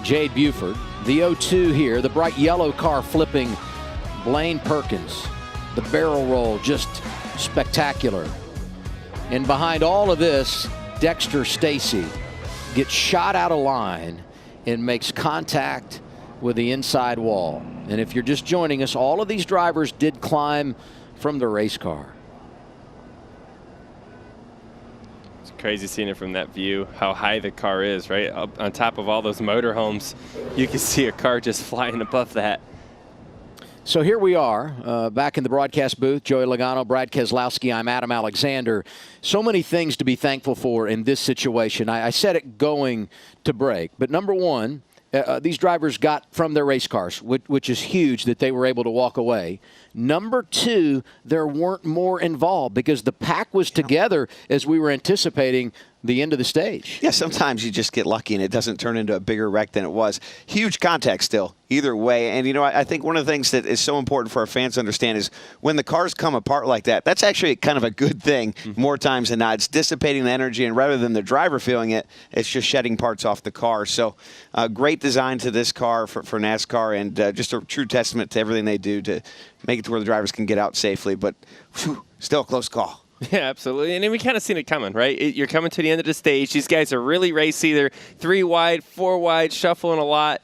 Jade Buford. The 02 here, the bright yellow car flipping Blaine Perkins. The barrel roll just spectacular. And behind all of this, Dexter Stacy gets shot out of line and makes contact with the inside wall. And if you're just joining us, all of these drivers did climb from the race car. It's crazy seeing it from that view, how high the car is, right? Up on top of all those motorhomes, you can see a car just flying above that. So here we are, back in the broadcast booth. Joey Logano, Brad Keselowski, I'm Adam Alexander. So many things to be thankful for in this situation. I said it going to break, but number one, these drivers got from their race cars, which is huge that they were able to walk away. Number two, there weren't more involved because the pack was together as we were anticipating the end of the stage. Yeah, sometimes you just get lucky and it doesn't turn into a bigger wreck than it was. Huge contact still, either way. And, you know, I think one of the things that is so important for our fans to understand is when the cars come apart like that, that's actually kind of a good thing more times than not. It's dissipating the energy, and rather than the driver feeling it, it's just shedding parts off the car. So great design to this car for NASCAR, and just a true testament to everything they do to make it to where the drivers can get out safely. But whew, still a close call. Yeah, absolutely. And we kind of seen it coming, right? You're coming to the end of the stage. These guys are really racy. They're 3 wide, 4 wide, shuffling a lot.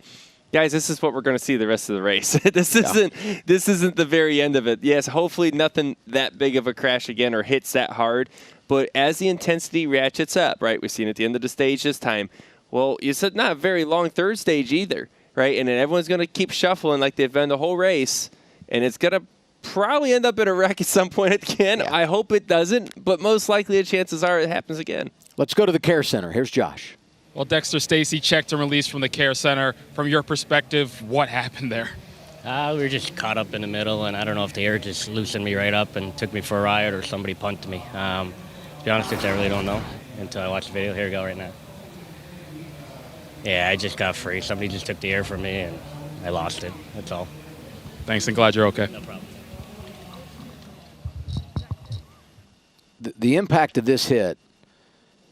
Guys, this is what we're going to see the rest of the race. This isn't the very end of it. Yes, hopefully nothing that big of a crash again or hits that hard. But as the intensity ratchets up, right, we've seen at the end of the stage this time. Well, you said not a very long third stage either, right? And then everyone's going to keep shuffling like they've been the whole race. And it's going to probably end up in a wreck at some point again. Yeah. I hope it doesn't, but most likely the chances are it happens again. Let's go to the care center. Here's Josh. Well, Dexter Stacy checked and released from the care center. From your perspective, what happened there? We were just caught up in the middle, and I don't know if the air just loosened me right up and took me for a ride or somebody punted me. To be honest with you, I really don't know until I watch the video. Here we go right now. Yeah, I just got free. Somebody just took the air from me, and I lost it. That's all. Thanks, and glad you're okay. No problem. The impact of this hit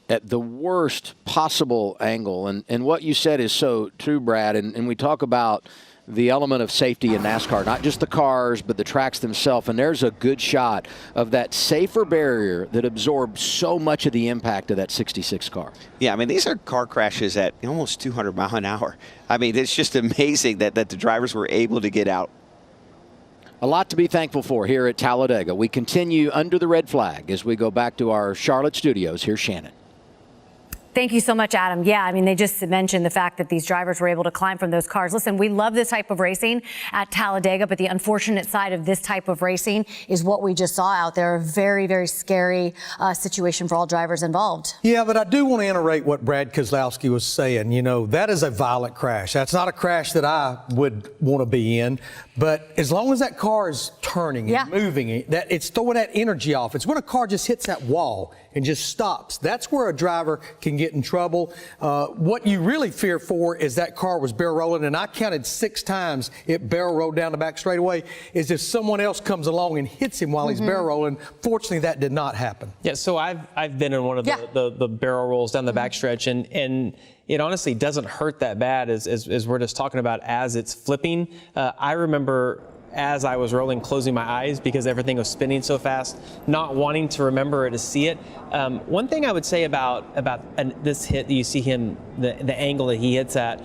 at the worst possible angle, and what you said is so true, Brad, and we talk about the element of safety in NASCAR, not just the cars, but the tracks themselves, and there's a good shot of that safer barrier that absorbed so much of the impact of that 66 car. Yeah, I mean, these are car crashes at almost 200 miles an hour. I mean, it's just amazing that the drivers were able to get out. A lot to be thankful for here at Talladega. We continue under the red flag as we go back to our Charlotte studios. Here's Shannon. Thank you so much, Adam. Yeah, I mean, they just mentioned the fact that these drivers were able to climb from those cars. Listen, we love this type of racing at Talladega, but the unfortunate side of this type of racing is what we just saw out there. A very, very scary situation for all drivers involved. Yeah, but I do want to iterate what Brad Keselowski was saying. You know, that is a violent crash. That's not a crash that I would want to be in. But as long as that car is turning and moving, that it's throwing that energy off. It's when a car just hits that wall and just stops. That's where a driver can get in trouble. What you really fear for is that car was barrel rolling, and I counted 6 times it barrel rolled down the back straightaway, is if someone else comes along and hits him while he's barrel rolling. Fortunately, that did not happen. Yeah, so I've been in one of the barrel rolls down the backstretch, and it honestly doesn't hurt that bad as we're just talking about as it's flipping. I remember as I was rolling, closing my eyes because everything was spinning so fast, not wanting to remember or to see it. One thing I would say about this hit, you see him, the angle that he hits at,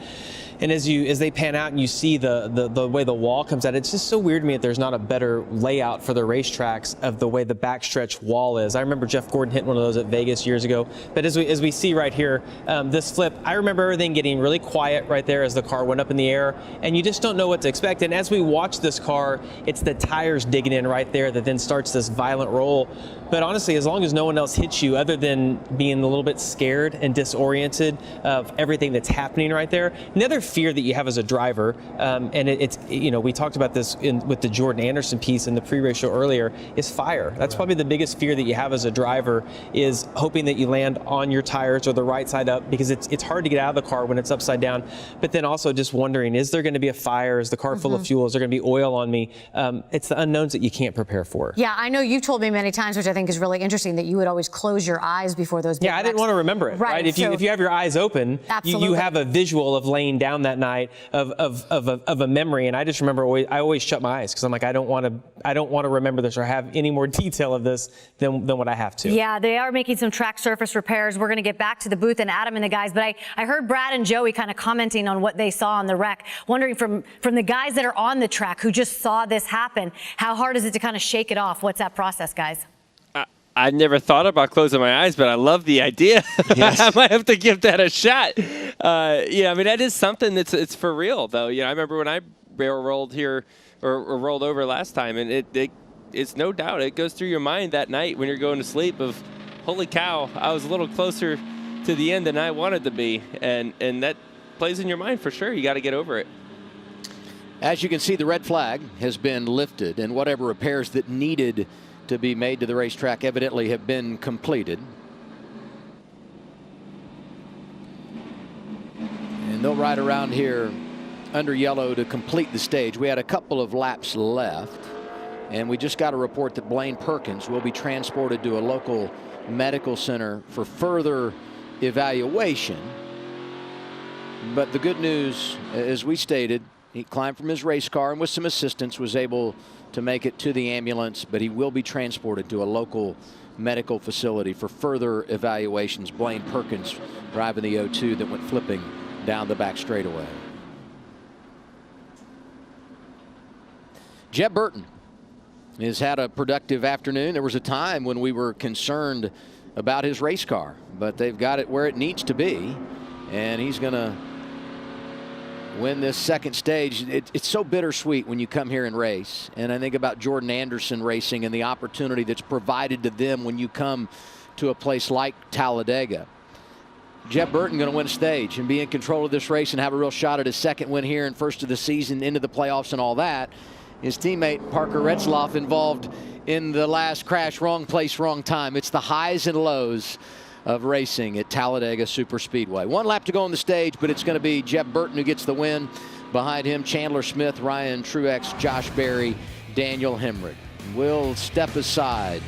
and as they pan out and you see the way the wall comes out, it's just so weird to me that there's not a better layout for the racetracks of the way the backstretch wall is. I remember Jeff Gordon hitting one of those at Vegas years ago. But as we see right here, this flip, I remember everything getting really quiet right there as the car went up in the air, and you just don't know what to expect. And as we watch this car, it's the tires digging in right there that then starts this violent roll. But honestly, as long as no one else hits you other than being a little bit scared and disoriented of everything that's happening right there, another fear that you have as a driver, and it's, you know, we talked about this with the Jordan Anderson piece in the pre-race show earlier, is fire. That's probably the biggest fear that you have as a driver, is hoping that you land on your tires or the right side up, because it's hard to get out of the car when it's upside down. But then also just wondering, is there going to be a fire? Is the car full of fuel? Is there going to be oil on me? It's the unknowns that you can't prepare for. Yeah, I know you've told me many times, which I think is really interesting, that you would always close your eyes before those big I didn't want to remember it, right? If you have your eyes open, you have a visual of laying down around that night of a memory, and I just remember I always shut my eyes because I'm like, I don't want to remember this or have any more detail of this than what I have to. Yeah, they are making some track surface repairs. We're going to get back to the booth and Adam and the guys, but I heard Brad and Joey kind of commenting on what they saw on the wreck, wondering from the guys that are on the track who just saw this happen, how hard is it to kind of shake it off? What's that process, guys? I've never thought about closing my eyes, but I love the idea. Yes. I might have to give that a shot. Yeah, I mean, that is something it's for real, though. You know, I remember when I barrel rolled here or rolled over last time, and it's no doubt. It goes through your mind that night when you're going to sleep of, holy cow, I was a little closer to the end than I wanted to be. And that plays in your mind for sure. You got to get over it. As you can see, the red flag has been lifted, and whatever repairs that needed to be made to the racetrack evidently have been completed. And they'll ride around here under yellow to complete the stage. We had a couple of laps left, and we just got a report that Blaine Perkins will be transported to a local medical center for further evaluation. But the good news, as we stated, he climbed from his race car and with some assistance was able to make it to the ambulance, but he will be transported to a local medical facility for further evaluations. Blaine Perkins driving the 02 that went flipping down the back straightaway. Jeb Burton has had a productive afternoon. There was a time when we were concerned about his race car, but they've got it where it needs to be, and he's going to win this second stage. It's so bittersweet when you come here and race, and I think about Jordan Anderson racing and the opportunity that's provided to them when you come to a place like Talladega. Jeb Burton going to win a stage and be in control of this race and have a real shot at his second win here and first of the season into the playoffs and all that. His teammate Parker Retzlaff involved in the last crash, wrong place, wrong time. It's the highs and lows of racing at Talladega Superspeedway. One lap to go on the stage, but it's going to be Jeb Burton who gets the win. Behind him, Chandler Smith, Ryan Truex, Josh Berry, Daniel Hemrick. We'll step aside.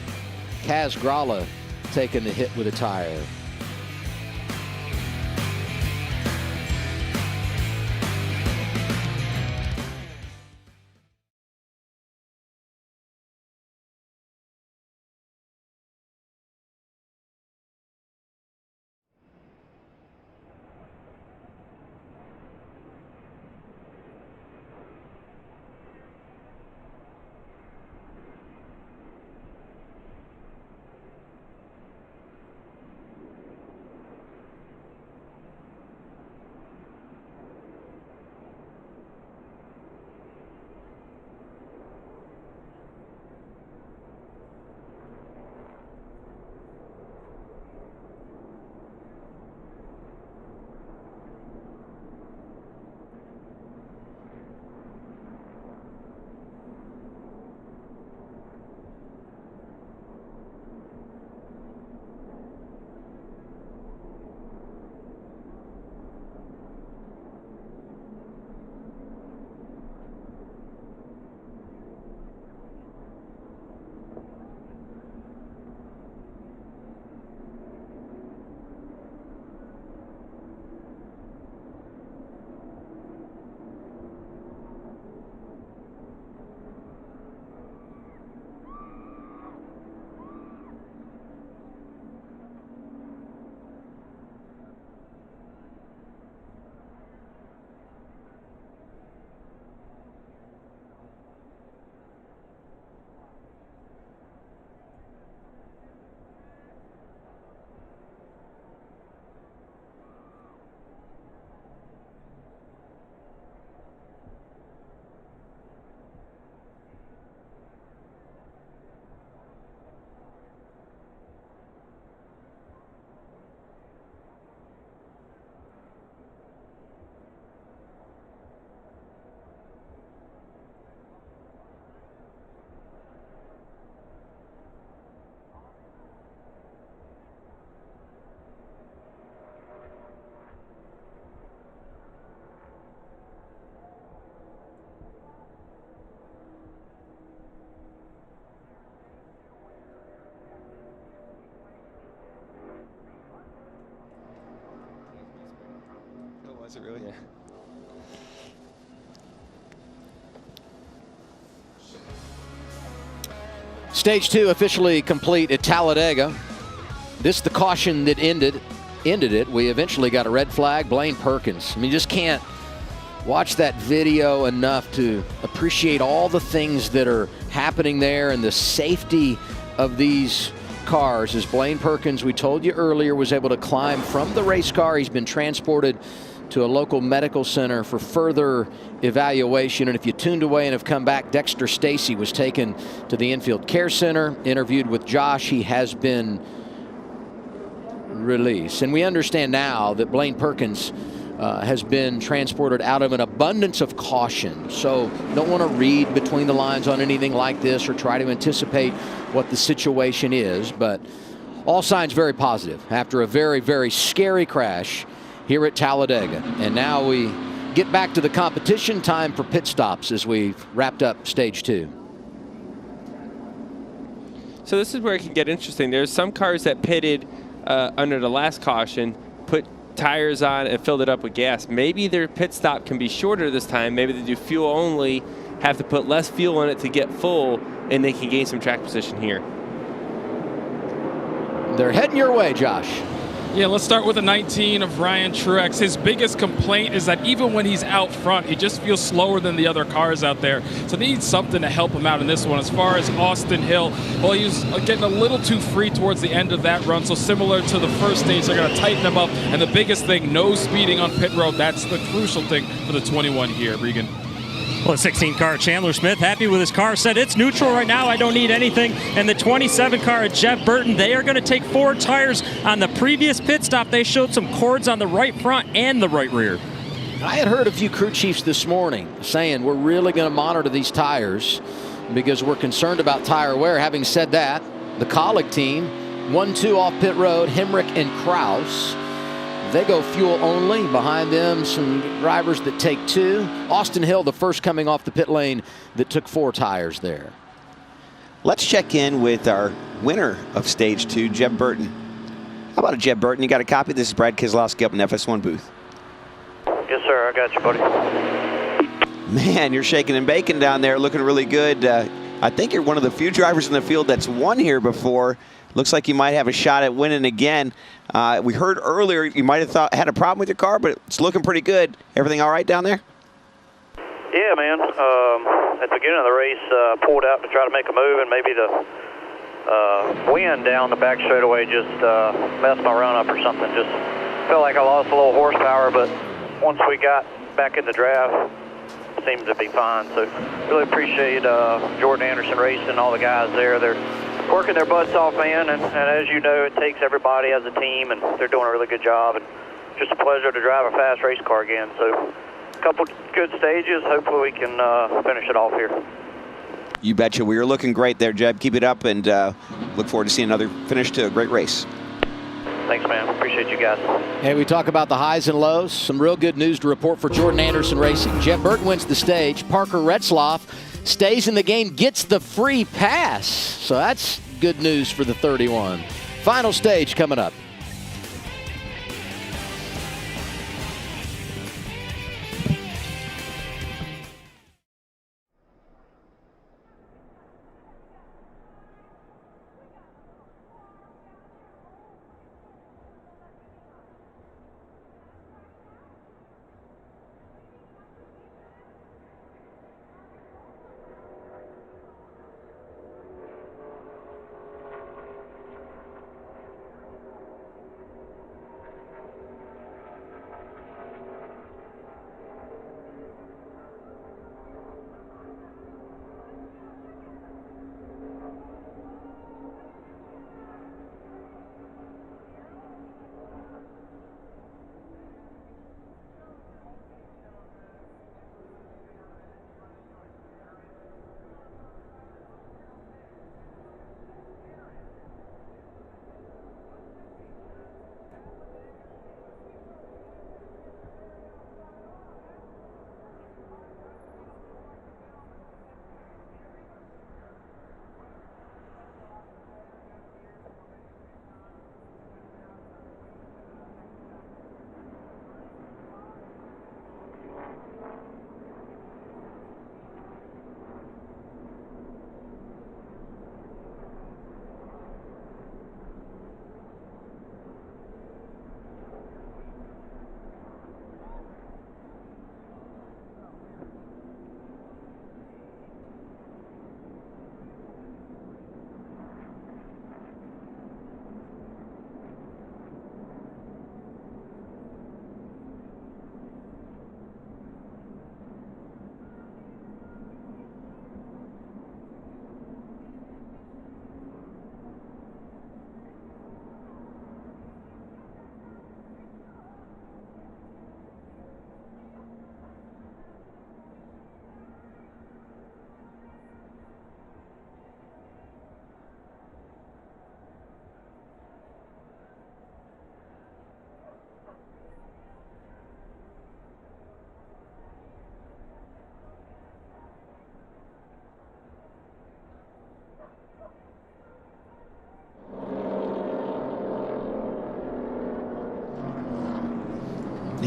Kaz Grala taking the hit with a tire. Was it really? Yeah. Stage 2 officially complete at Talladega. This the caution that ended it. We eventually got a red flag. Blaine Perkins. I mean, you just can't watch that video enough to appreciate all the things that are happening there and the safety of these cars. As Blaine Perkins, we told you earlier, was able to climb from the race car. He's been transported to a local medical center for further evaluation. And if you tuned away and have come back, Dexter Stacy was taken to the infield care center, interviewed with Josh. He has been released. And we understand now that Blaine Perkins has been transported out of an abundance of caution. So don't want to read between the lines on anything like this or try to anticipate what the situation is. But all signs very positive after a very, very scary crash here at Talladega. And now we get back to the competition. Time for pit stops as we've wrapped up stage 2. So this is where it can get interesting. There's some cars that pitted under the last caution, put tires on and filled it up with gas. Maybe their pit stop can be shorter this time. Maybe they do fuel only, have to put less fuel in it to get full, and they can gain some track position here. They're heading your way, Josh. Yeah, let's start with the 19 of Ryan Truex. His biggest complaint is that even when he's out front, he just feels slower than the other cars out there. So they need something to help him out in this one. As far as Austin Hill, well, he was getting a little too free towards the end of that run. So similar to the first stage, they're going to tighten him up. And the biggest thing, no speeding on pit road. That's the crucial thing for the 21 here, Regan. Well, the 16 car, Chandler Smith, happy with his car, said it's neutral right now, I don't need anything. And the 27 car, Jeff Burton, they are going to take 4 tires. On the previous pit stop, they showed some cords on the right front and the right rear. I had heard a few crew chiefs this morning saying we're really going to monitor these tires because we're concerned about tire wear. Having said that, the Colleague team, 1-2 off pit road, Hemrick and Kraus. They go fuel only. Behind them, some drivers that take 2. Austin Hill, the first coming off the pit lane that took 4 tires there. Let's check in with our winner of stage 2, Jeb Burton. How about it, Jeb Burton? You got a copy? This is Brad Keselowski up in FS1 booth. Yes, sir. I got you, buddy. Man, you're shaking and baking down there, looking really good. I think you're one of the few drivers in the field that's won here before. Looks like you might have a shot at winning again. We heard earlier you might have had a problem with your car, but it's looking pretty good. Everything all right down there? Yeah, man. At the beginning of the race, pulled out to try to make a move, and maybe the wind down the back straightaway just messed my run up or something. Just felt like I lost a little horsepower, but once we got back in the draft, seemed to be fine. So really appreciate Jordan Anderson Racing and all the guys there. They're working their butts off, man, and as you know, it takes everybody as a team, and they're doing a really good job, and just a pleasure to drive a fast race car again. So a couple good stages. Hopefully we can finish it off here. You betcha. We are looking great there, Jeb. Keep it up, and look forward to seeing another finish to a great race. Thanks, man. Appreciate you guys. Hey, we talk about the highs and lows. Some real good news to report for Jordan Anderson Racing. Jeb Burton wins the stage. Parker Retzlaff stays in the game, gets the free pass. So that's good news for the 31. Final stage coming up.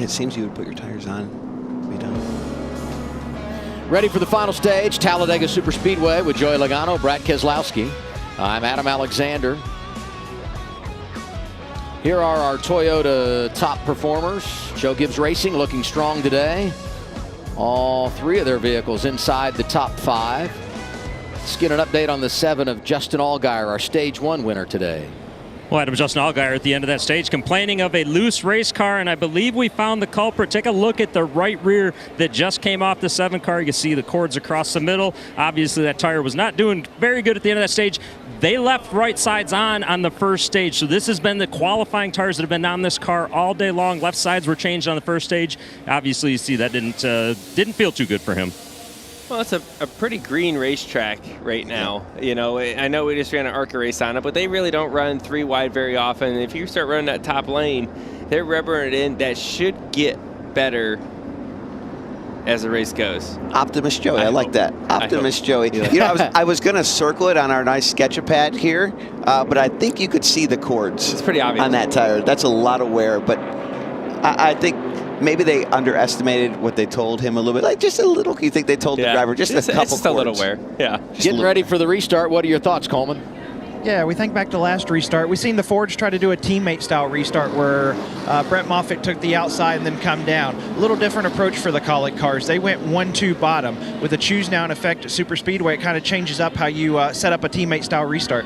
It seems you would put your tires on. We don't. Ready for the final stage, Talladega Superspeedway with Joey Logano, Brad Keselowski. I'm Adam Alexander. Here are our Toyota top performers. Joe Gibbs Racing looking strong today. All three of their vehicles inside the top 5. Let's get an update on the 7 of Justin Allgaier, our Stage 1 winner today. Well, Adam, Justin Allgaier at the end of that stage complaining of a loose race car, and I believe we found the culprit. Take a look at the right rear that just came off the 7 car. You can see the cords across the middle. Obviously, that tire was not doing very good at the end of that stage. They left right sides on the first stage, so this has been the qualifying tires that have been on this car all day long. Left sides were changed on the first stage. Obviously, you see that didn't feel too good for him. Well, it's a pretty green racetrack right now. You know, I know we just ran an ARCA race on it, but they really don't run 3 wide very often. If you start running that top lane, they're rubbering it in. That should get better as the race goes. Optimist Joey, I like that. Optimist Joey. You know, I was going to circle it on our nice sketch-a-pad here, but I think you could see the cords. It's pretty obvious on that tire. That's a lot of wear, but I think maybe they underestimated what they told him a little bit. Like just a little. You think they told the driver just a couple just a little wear. Yeah. Getting ready for the restart. What are your thoughts, Coleman? Yeah, we think back to last restart. We've seen the Fords try to do a teammate-style restart where Brett Moffitt took the outside and then come down. A little different approach for the Colic cars. They went 1-2 bottom. With a choose now in effect at Superspeedway, it kind of changes up how you set up a teammate-style restart.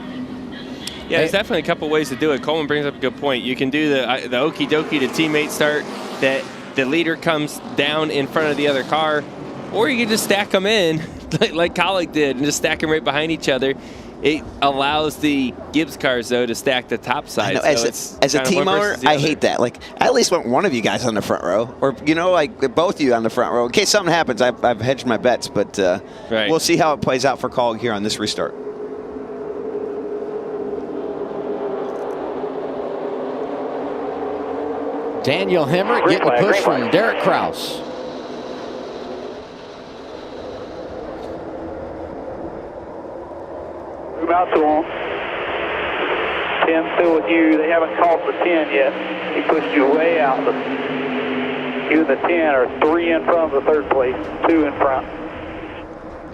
Yeah, there's definitely a couple ways to do it. Coleman brings up a good point. You can do the okie dokie to teammate start that the leader comes down in front of the other car, or you can just stack them in like Colic did and just stack them right behind each other. It allows the Gibbs cars, though, to stack the top side. As a team owner, I hate that. Like, I at least want one of you guys on the front row, or, you know, like both of you on the front row. In case something happens, I've hedged my bets, but we'll see how it plays out for Colic here on this restart. Daniel Hemrick getting a push from Derek Kraus. Move out to him. 10 still with you. They haven't caught the 10 yet. He pushed you way out. You and the 10 are 3 in front of the 3rd place, 2 in front.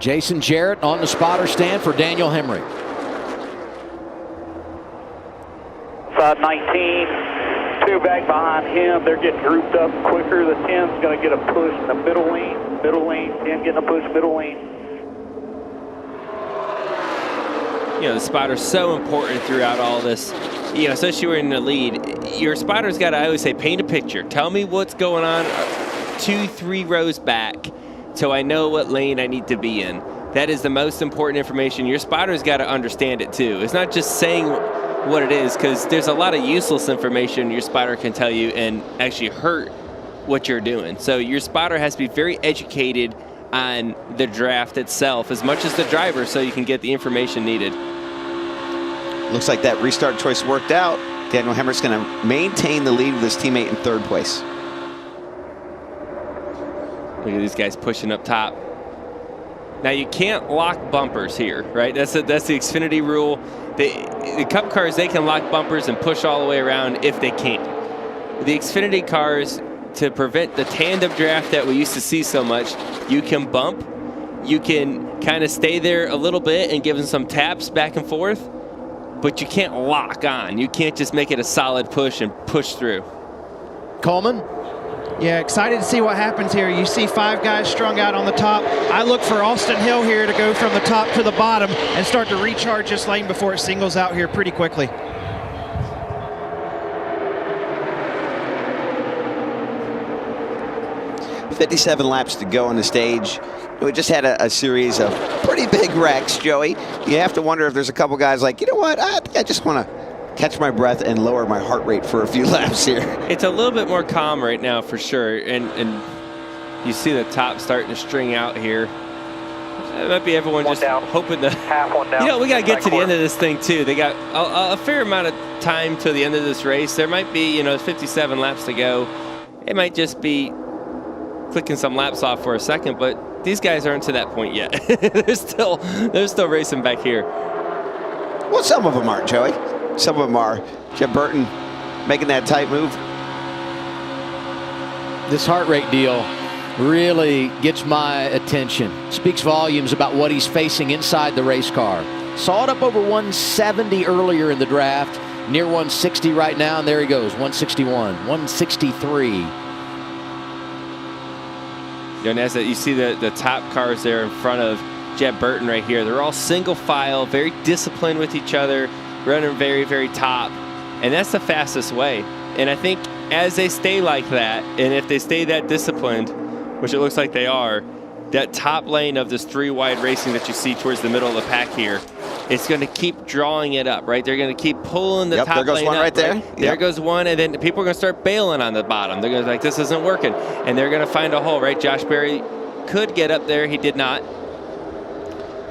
Jason Jarrett on the spotter stand for Daniel Hemrick. Side 19. 2 back behind him. They're getting grouped up quicker. The 10's going to get a push in the middle lane. Middle lane. 10 getting a push middle lane. You know, the spotter's so important throughout all this. You know, especially when you're in the lead. Your spotter's got to, I always say, paint a picture. Tell me what's going on 2-3 rows back so I know what lane I need to be in. That is the most important information. Your spotter's got to understand it, too. It's not just saying what it is, because there's a lot of useless information your spotter can tell you and actually hurt what you're doing. So your spotter has to be very educated on the draft itself as much as the driver, so you can get the information needed. Looks like that restart choice worked out. Daniel Hemrick's going to maintain the lead with his teammate in 3rd place. Look at these guys pushing up top. Now you can't lock bumpers here, right? That's the Xfinity rule. The Cup cars, they can lock bumpers and push all the way around if they can. The Xfinity cars, to prevent the tandem draft that we used to see so much, you can bump, you can kind of stay there a little bit and give them some taps back and forth, but you can't lock on. You can't just make it a solid push and push through. Coleman? Yeah, excited to see what happens here. You see 5 guys strung out on the top. I look for Austin Hill here to go from the top to the bottom and start to recharge this lane before it singles out here pretty quickly. .57 laps to go on the stage. We just had a series of pretty big wrecks, Joey. You have to wonder if there's a couple guys like, you know what, I just want to catch my breath and lower my heart rate for a few laps here. It's a little bit more calm right now for sure, and you see the top starting to string out here. It might be everyone just hoping to. Half one down. You know, we got to get to the end of this thing too. They got a fair amount of time to the end of this race. There might be, you know, 57 laps to go. It might just be clicking some laps off for a second, but these guys aren't to that point yet. they're still racing back here. Well, some of them aren't, Joey. Some of them are. Jeff Burton making that tight move. This heart rate deal really gets my attention. Speaks volumes about what he's facing inside the race car. Saw it up over 170 earlier in the draft, near 160 right now, and there he goes, 161, 163. And as you see the top cars there in front of Jeb Burton right here, they're all single file, very disciplined with each other, running very, very top. And that's the fastest way. And I think as they stay like that, and if they stay that disciplined, which it looks like they are, that top lane of this 3-wide racing that you see towards the middle of the pack here, it's going to keep drawing it up, right? They're going to keep pulling the top lane up. There goes one right there. Right? There goes one, and then people are going to start bailing on the bottom. They're going to be like, this isn't working. And they're going to find a hole, right? Josh Berry could get up there. He did not.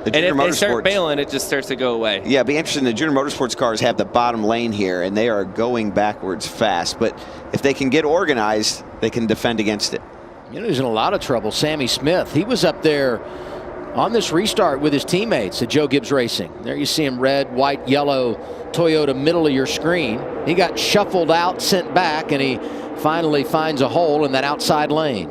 And if they start bailing, it just starts to go away. Yeah, it'd be interesting. The Junior Motorsports cars have the bottom lane here, and they are going backwards fast. But if they can get organized, they can defend against it. You know, he's in a lot of trouble. Sammy Smith, he was up there on this restart with his teammates at Joe Gibbs Racing. There you see him, red, white, yellow Toyota, middle of your screen. He got shuffled out, sent back, and he finally finds a hole in that outside lane.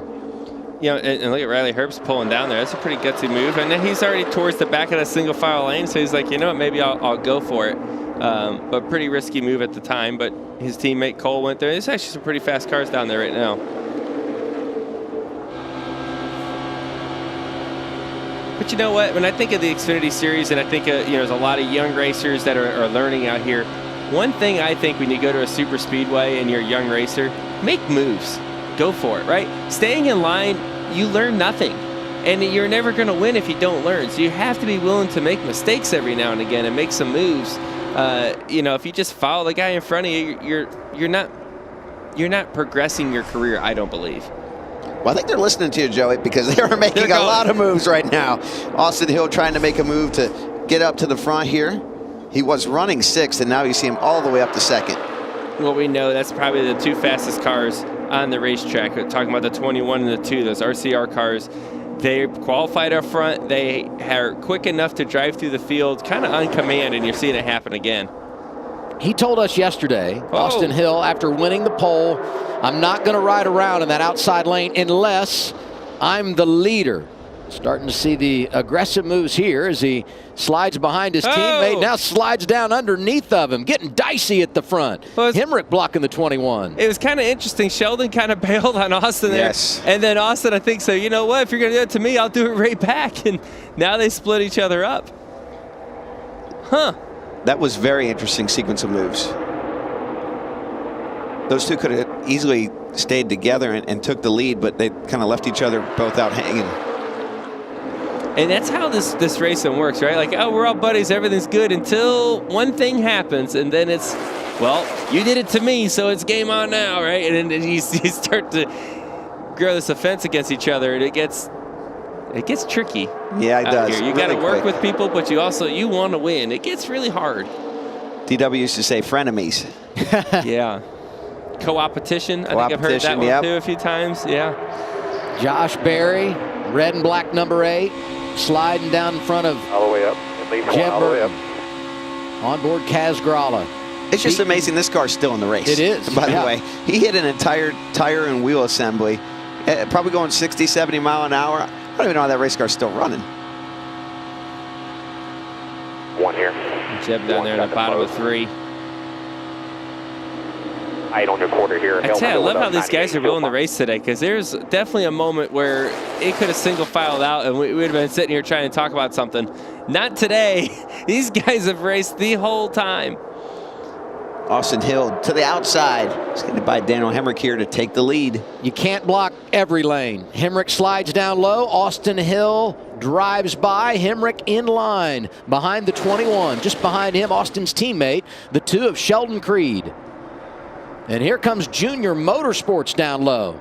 You know, and look at Riley Herbst pulling down there. That's a pretty gutsy move. And then he's already towards the back of that single file lane, so he's like, you know what, maybe I'll go for it. But pretty risky move at the time. But his teammate Cole went there. There's actually some pretty fast cars down there right now. But you know what? When I think of the Xfinity Series, and I think you know, there's a lot of young racers that are learning out here. One thing I think when you go to a super speedway and you're a young racer, make moves. Go for it, right? Staying in line, you learn nothing. And you're never going to win if you don't learn. So you have to be willing to make mistakes every now and again and make some moves. You know, if you just follow the guy in front of you, you're not progressing your career, I don't believe. Well, I think they're listening to you, Joey, because they are making a lot of moves right now. Austin Hill trying to make a move to get up to the front here. He was running 6th, and now you see him all the way up to 2nd. Well, we know that's probably the 2 fastest cars on the racetrack. We're talking about the 21 and the 2, those RCR cars. They qualified up front. They are quick enough to drive through the field kind of on command, and you're seeing it happen again. He told us yesterday, Austin Hill, after winning the pole, I'm not going to ride around in that outside lane unless I'm the leader. Starting to see the aggressive moves here as he slides behind his teammate, now slides down underneath of him, getting dicey at the front. Hemrick blocking the 21. It was kind of interesting. Sheldon kind of bailed on Austin there. Yes. And then Austin, I think, so you know what, if you're going to do it to me, I'll do it right back. And now they split each other up. Huh. That was very interesting sequence of moves. Those two could have easily stayed together and took the lead, but they kind of left each other both out hanging. And that's how this racing works, right? Like, oh, we're all buddies, everything's good until one thing happens, and then it's, well, you did it to me, so it's game on now, right? And then you start to grow this offense against each other, and it gets tricky. Yeah, it does. Here. You got to work with people, but you want to win. It gets really hard. DW used to say frenemies. Yeah. Co-opetition. I think I've heard that one too a few times. Yeah. Josh Berry, red and black number 8, sliding down in front of all the way up. Jeb Burton. On board Kaz Grala. It's just amazing this car's still in the race. It is. By the way, he hit an entire tire and wheel assembly, probably going 60, 70 mile an hour. I don't even know how that race car's still running. One here. Jeb down there in the bottom of 3. 8 on your quarter here. I tell you, I love how these guys are rolling the race today, because there's definitely a moment where it could have single filed out and we would have been sitting here trying to talk about something. Not today. These guys have raced the whole time. Austin Hill to the outside. He's going to buy Daniel Hemrick here to take the lead. You can't block every lane. Hemrick slides down low. Austin Hill drives by. Hemrick in line behind the 21. Just behind him, Austin's teammate, the 2 of Sheldon Creed. And here comes Junior Motorsports down low.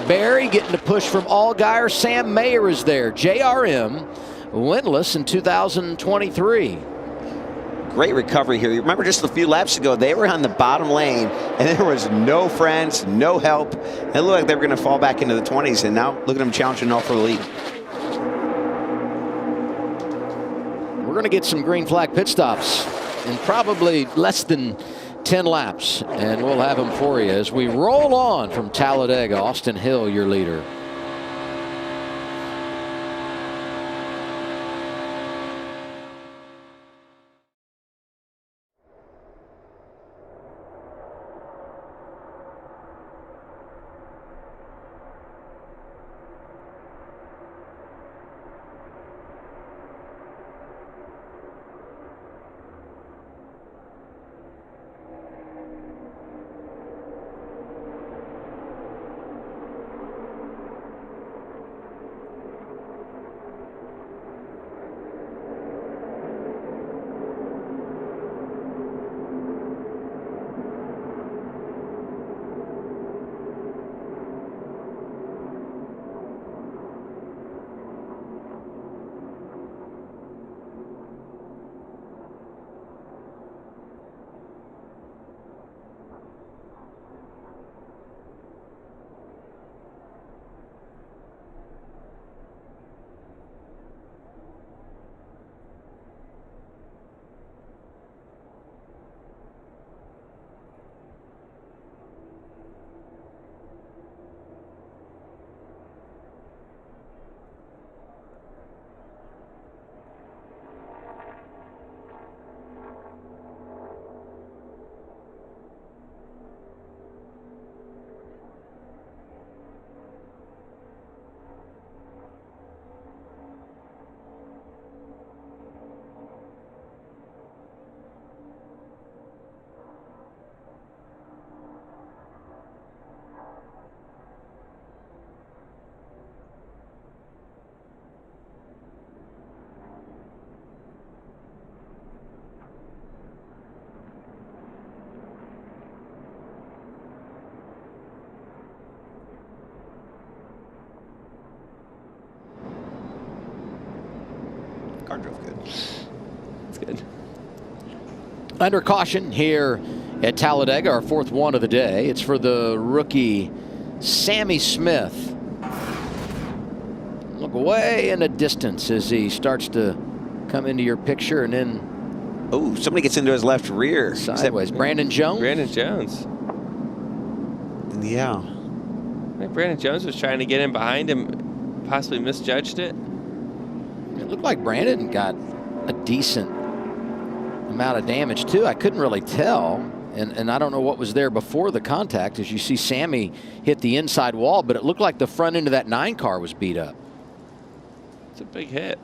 Barry getting a push from Allgaier. Sam Mayer is there. JRM winless in 2023. Great recovery here. You remember just a few laps ago, they were on the bottom lane, and there was no friends, no help. It looked like they were going to fall back into the 20s, and now look at them challenging all for the lead. We're going to get some green flag pit stops in probably less than 10 laps, and we'll have them for you as we roll on from Talladega. Austin Hill, your leader. Car drove good. It's good. Under caution here at Talladega, our fourth one of the day. It's for the rookie Sammy Smith. Look way in the distance as he starts to come into your picture, and then oh, somebody gets into his left rear. Sideways. Brandon Jones? Brandon Jones. Yeah. I think Brandon Jones was trying to get in behind him, possibly misjudged it. It looked like Brandon got a decent amount of damage too. I couldn't really tell, and I don't know what was there before the contact, as you see Sammy hit the inside wall, but it looked like the front end of that 9 car was beat up. It's a big hit.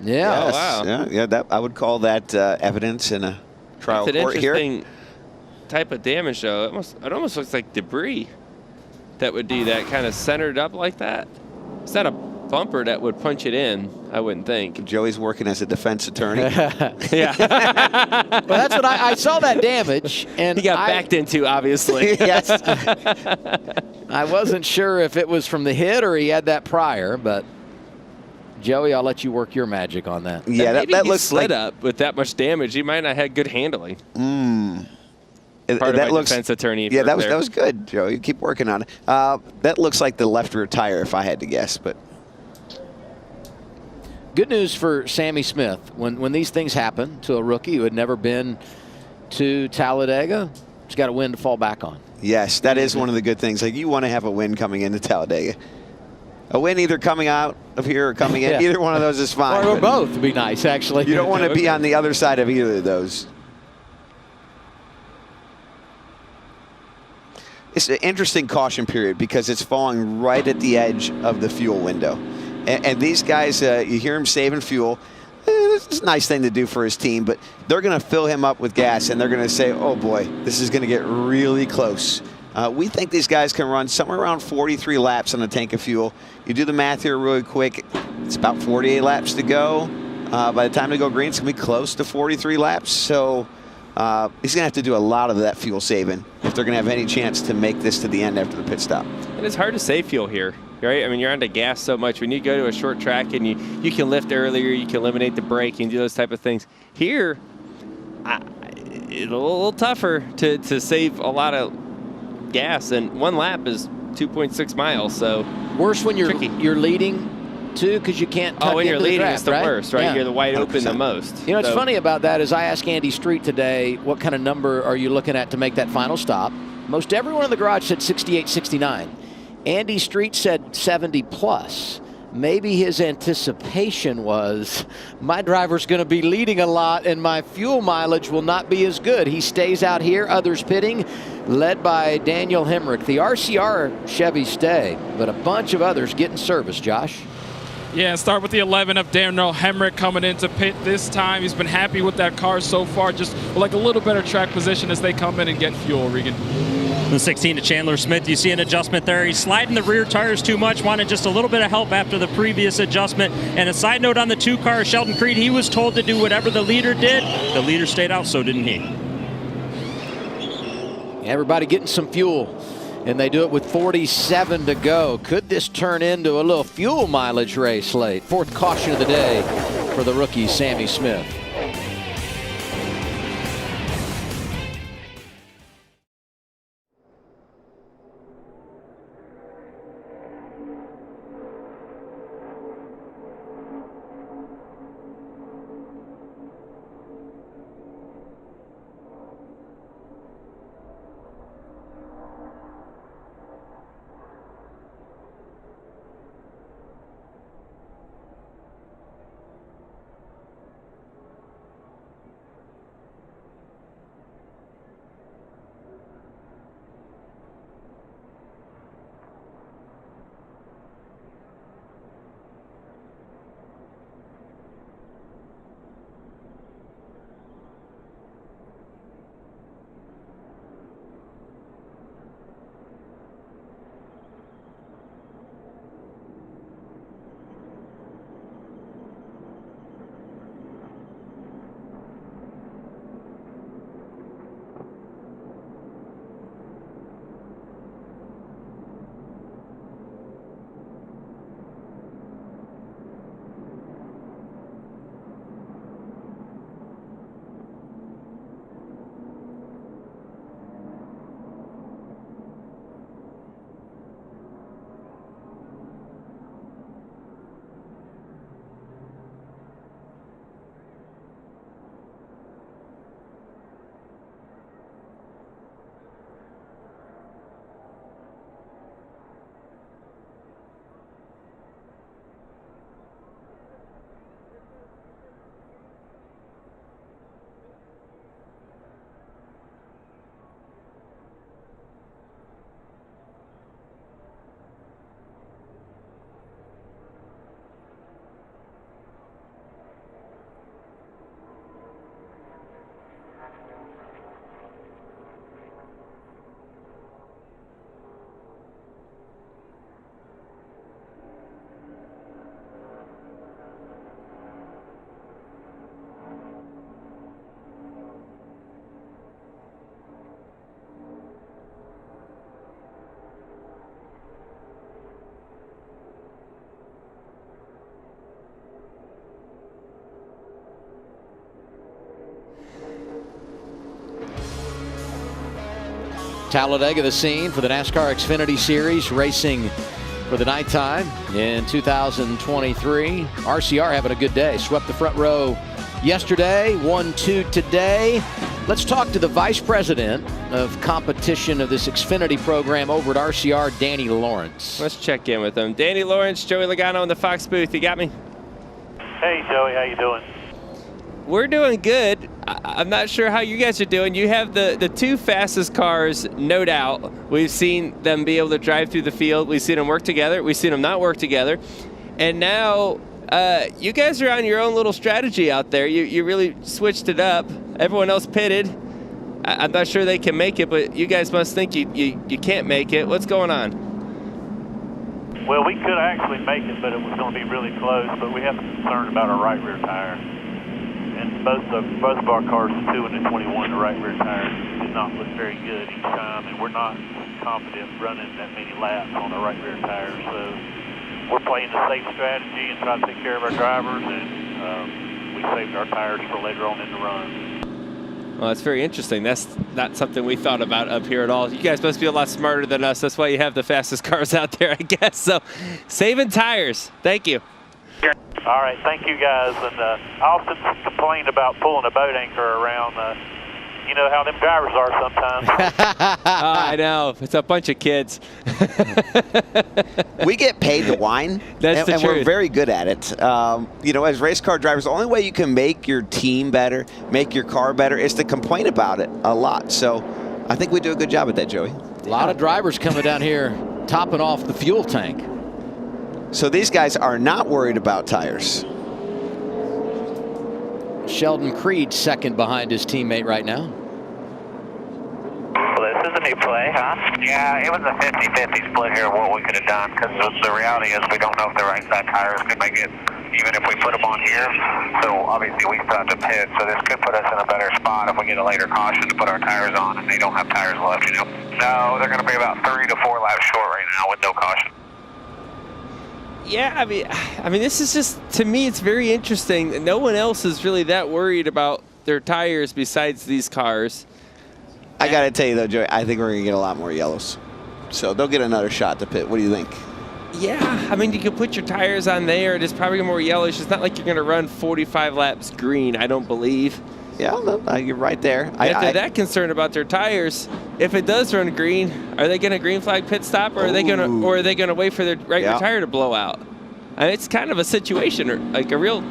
Yeah. Yes. Oh, wow. Yeah, that I would call that evidence in a trial It's an court here. interesting type of damage, though. It almost looks like debris that would do that, kind of centered up like that. It's not a bumper that would punch it in, I wouldn't think. Joey's working as a defense attorney. Yeah. Well, that's what I saw that damage, and he got backed into, obviously. Yes. I wasn't sure if it was from the hit or he had that prior, but Joey, I'll let you work your magic on that. Yeah, maybe that he looks slid like up with that much damage. He might not have had good handling. Part of my defense attorney. Yeah, that was good, Joe. You keep working on it. That looks like the left rear tire, if I had to guess, but. Good news for Sammy Smith. When these things happen to a rookie who had never been to Talladega, he's got a win to fall back on. Yes, that is one of the good things. Like, you want to have a win coming into Talladega. A win either coming out of here or coming in. Yeah. Either one of those is fine. Or both would be nice, actually. You don't want to be on the other side of either of those. It's an interesting caution period because it's falling right at the edge of the fuel window. And these guys, you hear him saving fuel. It's a nice thing to do for his team, but they're going to fill him up with gas, and they're going to say, oh, boy, this is going to get really close. We think these guys can run somewhere around 43 laps on a tank of fuel. You do the math here really quick. It's about 48 laps to go. By the time they go green, it's going to be close to 43 laps. So he's going to have to do a lot of that fuel saving if they're going to have any chance to make this to the end after the pit stop. And it's hard to save fuel here, right? I mean, you're on the gas so much. When you go to a short track and you can lift earlier, you can eliminate the braking, do those type of things. Here, it's a little tougher to save a lot of gas, and one lap is 2.6 miles, so worse when you're tricky. You're leading that too, because you can't tuck when into you're leading, the draft, it's the right? worst, right? Yeah. You're the wide open the most. You know, what's funny about that is I asked Andy Street today, what kind of number are you looking at to make that final stop? Most everyone in the garage said 68, 69. Andy Street said 70 plus. Maybe his anticipation was my driver's going to be leading a lot and my fuel mileage will not be as good. He stays out here, others pitting, led by Daniel Hemrick. The RCR Chevy stay, but a bunch of others getting service, Josh. Yeah, start with the 11 of Daniel Hemrick coming into pit this time. He's been happy with that car so far, just like a little better track position as they come in and get fuel, Regan. The 16 to Chandler Smith, you see an adjustment there. He's sliding the rear tires too much, wanted just a little bit of help after the previous adjustment. And a side note on the 2 car, Sheldon Creed, he was told to do whatever the leader did. The leader stayed out, so didn't he. Everybody getting some fuel, and they do it with 47 to go. Could this turn into a little fuel mileage race late? 4th caution of the day for the rookie, Sammy Smith. Talladega, the scene for the NASCAR Xfinity Series, racing for the nighttime in 2023. RCR having a good day. Swept the front row yesterday, 1-2 today. Let's talk to the Vice President of Competition of this Xfinity program over at RCR, Danny Lawrence. Let's check in with him. Danny Lawrence, Joey Logano in the Fox booth. You got me? Hey, Joey. How you doing? We're doing good. I'm not sure how you guys are doing. You have the 2 fastest cars, no doubt. We've seen them be able to drive through the field. We've seen them work together. We've seen them not work together. And now you guys are on your own little strategy out there. You really switched it up. Everyone else pitted. I'm not sure they can make it, but you guys must think you can't make it. What's going on? Well, we could actually make it, but it was going to be really close. But we have some concern about our right rear tire. And both of our cars, the 2 and the 21, the right rear tires did not look very good each time, and we're not confident running that many laps on the right rear tires. So we're playing the safe strategy and trying to take care of our drivers, and we saved our tires for later on in the run. Well, that's very interesting. That's not something we thought about up here at all. You guys must be a lot smarter than us. That's why you have the fastest cars out there, I guess. So saving tires. Thank you. All right, thank you guys. And Austin complained about pulling a boat anchor around. You know how them drivers are sometimes. I know. It's a bunch of kids. We get paid to whine, That's the and truth. we're very good at it. You know, as race car drivers, the only way you can make your team better, make your car better, is to complain about it a lot. So I think we do a good job at that, Joey. A lot of drivers coming down here topping off the fuel tank. So these guys are not worried about tires. Sheldon Creed second behind his teammate right now. Well, this is a new play, huh? Yeah, it was a 50-50 split here of what we could have done, because the reality is we don't know if the right side tires could make it, even if we put them on here. So obviously we still have to pit, so this could put us in a better spot if we get a later caution to put our tires on and they don't have tires left, you know? No, they're going to be about 3 to 4 laps short right now with no caution. Yeah, I mean, this is just, to me, it's very interesting. No one else is really that worried about their tires besides these cars. I got to tell you, though, Joey, I think we're going to get a lot more yellows. So they'll get another shot to pit. What do you think? Yeah, I mean, you can put your tires on there. It's probably more yellowish. It's not like you're going to run 45 laps green, I don't believe. Yeah, no, you're right there. If they're that concerned about their tires, if it does run green, are they going to green flag pit stop, or are they going to wait for their right rear tire to blow out? And it's kind of a situation, like a real.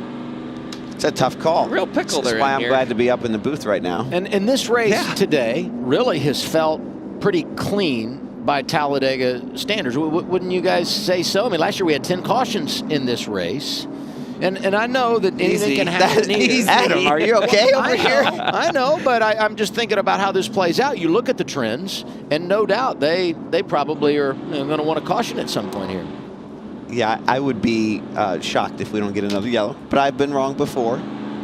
It's a tough call. Real pickle there. That's why I'm glad to be up in the booth right now. And this race today really has felt pretty clean by Talladega standards. Wouldn't you guys say so? I mean, last year we had 10 cautions in this race. And I know that anything can happen. Adam, are you okay over here? I know, but I'm just thinking about how this plays out. You look at the trends, and no doubt they probably are going to want to caution at some point here. Yeah, I would be shocked if we don't get another yellow. But I've been wrong before.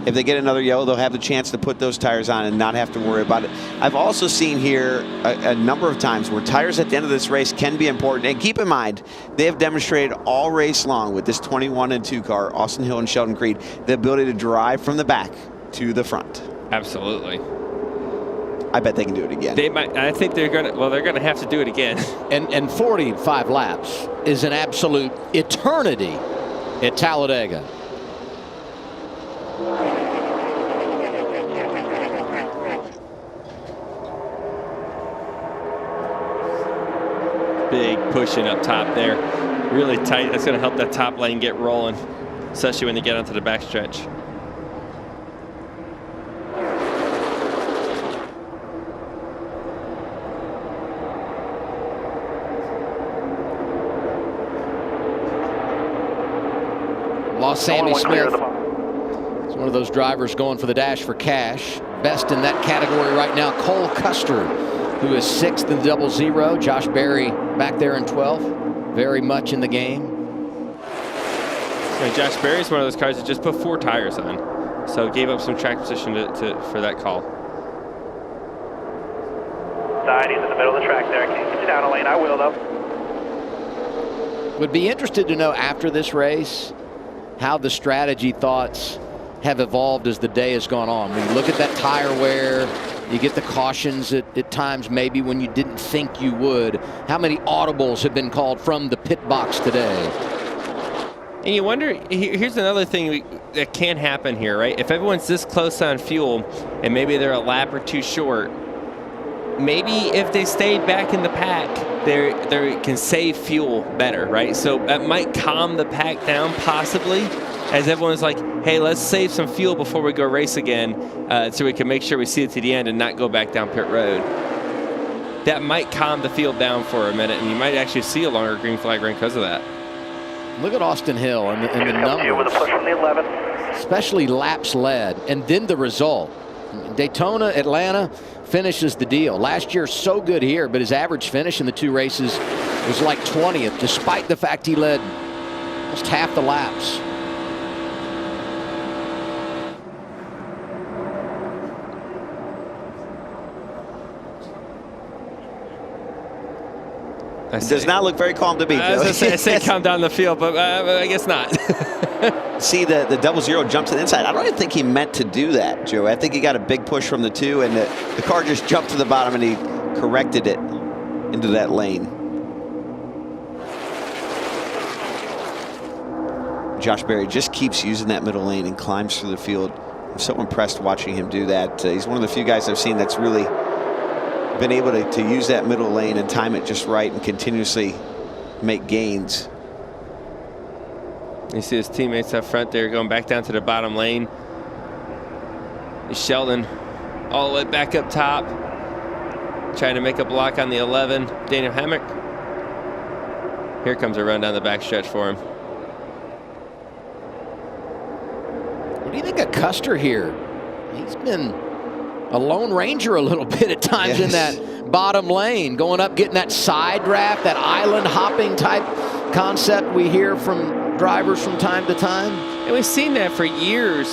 If they get another yellow, they'll have the chance to put those tires on and not have to worry about it. I've also seen here a number of times where tires at the end of this race can be important. And keep in mind, they have demonstrated all race long with this 21 and 2 car, Austin Hill and Sheldon Creed, the ability to drive from the back to the front. Absolutely. I bet they can do it again. They might. I think they're gonna. Well, they're gonna have to do it again. And 45 laps is an absolute eternity at Talladega. Big pushing up top there. Really tight. That's going to help that top lane get rolling, especially when you get onto the backstretch. Lost Sammy Smith. It's one of those drivers going for the dash for cash. Best in that category right now, Cole Custer, who is 6th in the 0-0. Josh Berry back there in 12th, very much in the game. Yeah, Josh Berry's one of those cars that just put 4 tires on, so gave up some track position for that call. He's in the middle of the track there. I can't get you down a lane. I will, though. Would be interested to know after this race how the strategy thoughts have evolved as the day has gone on. When you look at that tire wear, you get the cautions at times maybe when you didn't think you would. How many audibles have been called from the pit box today? And you wonder, here's another thing that can happen here, right? If everyone's this close on fuel and maybe they're a lap or 2 short, maybe if they stayed back in the pack, they can save fuel better, right? So that might calm the pack down possibly, as everyone's like, hey, let's save some fuel before we go race again, so we can make sure we see it to the end and not go back down pit road. That might calm the field down for a minute, and you might actually see a longer green flag run because of that. Look at Austin Hill and the numbers, with a push from the 11. especially laps led, and then the result. Daytona, Atlanta finishes the deal. Last year, so good here, but his average finish in the 2 races was like 20th, despite the fact he led almost half the laps. It does not look very calm to me. I was going to say calm down the field, but I guess not. See, the 0-0 jumped to the inside. I don't even think he meant to do that, Joe. I think he got a big push from the 2, and the car just jumped to the bottom, and he corrected it into that lane. Josh Berry just keeps using that middle lane and climbs through the field. I'm so impressed watching him do that. He's one of the few guys I've seen that's really been able to use that middle lane and time it just right and continuously make gains. You see his teammates up front there going back down to the bottom lane. Sheldon all the way back up top, trying to make a block on the 11. Daniel Hammock. Here comes a run down the backstretch for him. What do you think of Custer here? He's been a lone ranger a little bit at times in that bottom lane, going up, getting that side draft, that island hopping type concept we hear from drivers from time to time. And we've seen that for years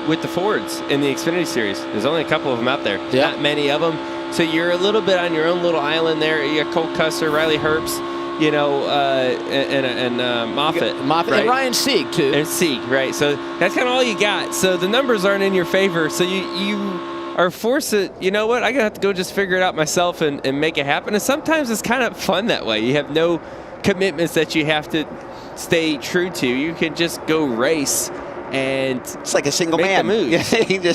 with the Fords in the Xfinity Series. There's only a couple of them out there, not many of them. So you're a little bit on your own little island there. You got Cole Custer, Riley Herbst, you know, and Moffitt. Moffitt, right? and Ryan Sieg, too. And Sieg, right. So that's kind of all you got. So the numbers aren't in your favor. So you are forced to, you know what, I'm going to have to go just figure it out myself and make it happen. And sometimes it's kind of fun that way. You have no commitments that you have to stay true to. You can just go race. And it's like a single make man. The move.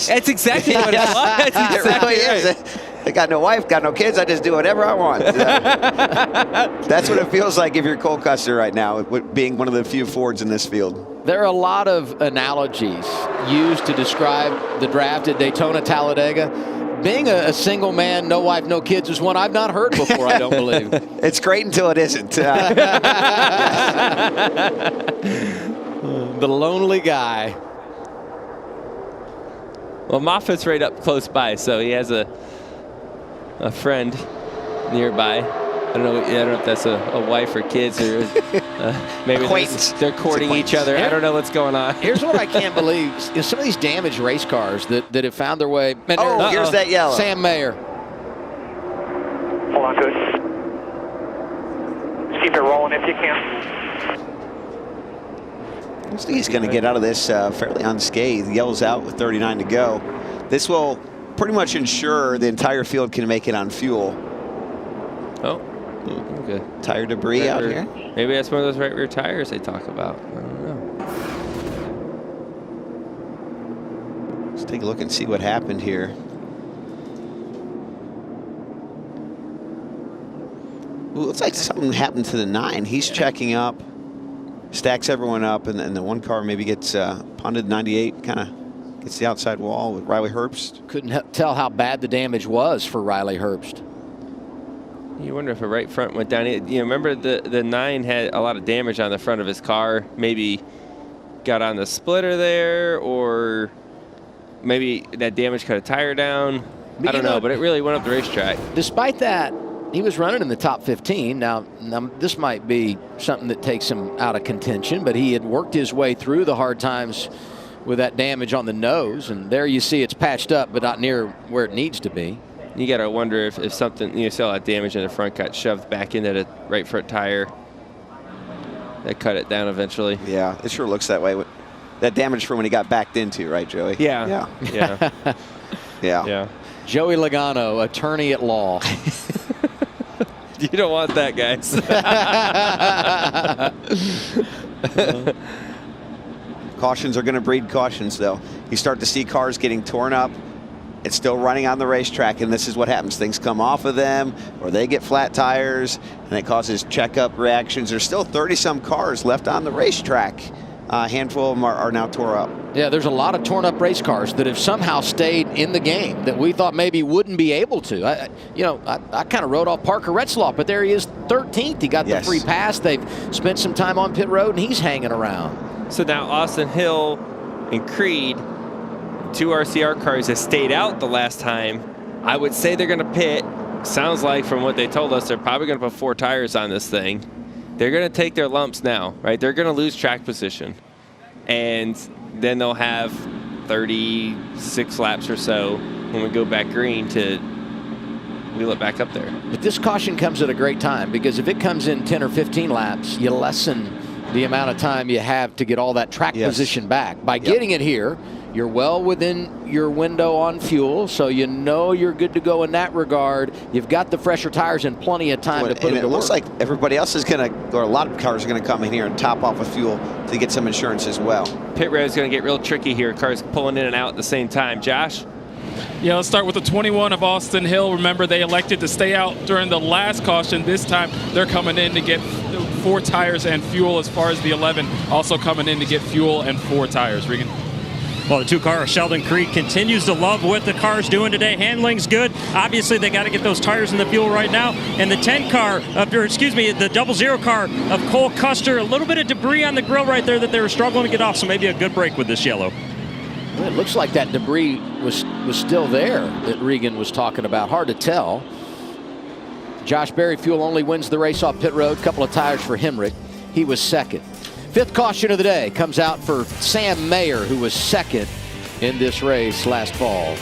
That's exactly what it's like. That's exactly it really is. I got no wife, got no kids. I just do whatever I want. That's what it feels like if you're Cole Custer right now, being one of the few Fords in this field. There are a lot of analogies used to describe the draft at Daytona, Talladega. Being a single man, no wife, no kids is one I've not heard before, I don't believe. It's great until it isn't. The lonely guy. Well, Moffitt's right up close by, so he has a friend nearby. I don't know if that's a wife or kids, or maybe they're courting each other. I don't know what's going on. Here's what I can't believe is some of these damaged race cars that have found their way. Here's that yellow. Sam Mayer. Hold on to it. Just keep it rolling if you can. I think he's going to get out of this fairly unscathed. Yells out with 39 to go. This will pretty much ensure the entire field can make it on fuel. Oh, okay. Tire debris out here. Maybe that's one of those right rear tires they talk about. I don't know. Let's take a look and see what happened here. Ooh, looks like something happened to the 9. He's checking up. Stacks everyone up, and the one car maybe gets punted. 98 kind of gets the outside wall with Riley Herbst. Couldn't tell how bad the damage was for Riley Herbst. You wonder if a right front went down. You know, remember the 9 had a lot of damage on the front of his car. Maybe got on the splitter there, or maybe that damage cut a tire down. I don't know, but it really went up the racetrack. Despite that, he was running in the top 15. Now, this might be something that takes him out of contention, but he had worked his way through the hard times with that damage on the nose. And there you see it's patched up, but not near where it needs to be. You got to wonder if something, you saw that damage in the front got shoved back into the right front tire. That cut it down eventually. Yeah, it sure looks that way. That damage from when he got backed into, right, Joey? Yeah. Yeah. Yeah. Joey Logano, attorney at law. You don't want that, guys. Cautions are going to breed cautions, though. You start to see cars getting torn up. It's still running on the racetrack, and this is what happens. Things come off of them, or they get flat tires, and it causes checkup reactions. There's still 30-some cars left on the racetrack. A handful of them are now tore up. Yeah, there's a lot of torn up race cars that have somehow stayed in the game that we thought maybe wouldn't be able to. I kind of wrote off Parker Retzlaff, but there he is, 13th. He got the free pass. They've spent some time on pit road, and he's hanging around. So now Austin Hill and Creed, 2 RCR cars that stayed out the last time. I would say they're going to pit. Sounds like from what they told us, they're probably going to put 4 tires on this thing. They're going to take their lumps now, right? They're going to lose track position. And then they'll have 36 laps or so when we go back green to wheel it back up there. But this caution comes at a great time, because if it comes in 10 or 15 laps, you lessen the amount of time you have to get all that track position back. By getting it here, you're well within your window on fuel, so you know you're good to go in that regard. You've got the fresher tires and plenty of time to put it to work. It looks like everybody else is going to, or a lot of cars are going to come in here and top off with fuel to get some insurance as well. Pit road is going to get real tricky here. Cars pulling in and out at the same time. Josh? Yeah, let's start with the 21 of Austin Hill. Remember, they elected to stay out during the last caution. This time, they're coming in to get 4 tires and fuel, as far as the 11 also coming in to get fuel and 4 tires. Regan? Well, the 2-car Sheldon Creek continues to love what the car's doing today. Handling's good. Obviously, they got to get those tires in the fuel right now. And the 10-car, the 00 car of Cole Custer, a little bit of debris on the grill right there that they were struggling to get off, so maybe a good break with this yellow. Well, it looks like that debris was still there that Regan was talking about. Hard to tell. Josh Berry, fuel only, wins the race off pit road. Couple of tires for Hemrick. He was second. 5th caution of the day comes out for Sam Mayer, who was second in this race last fall.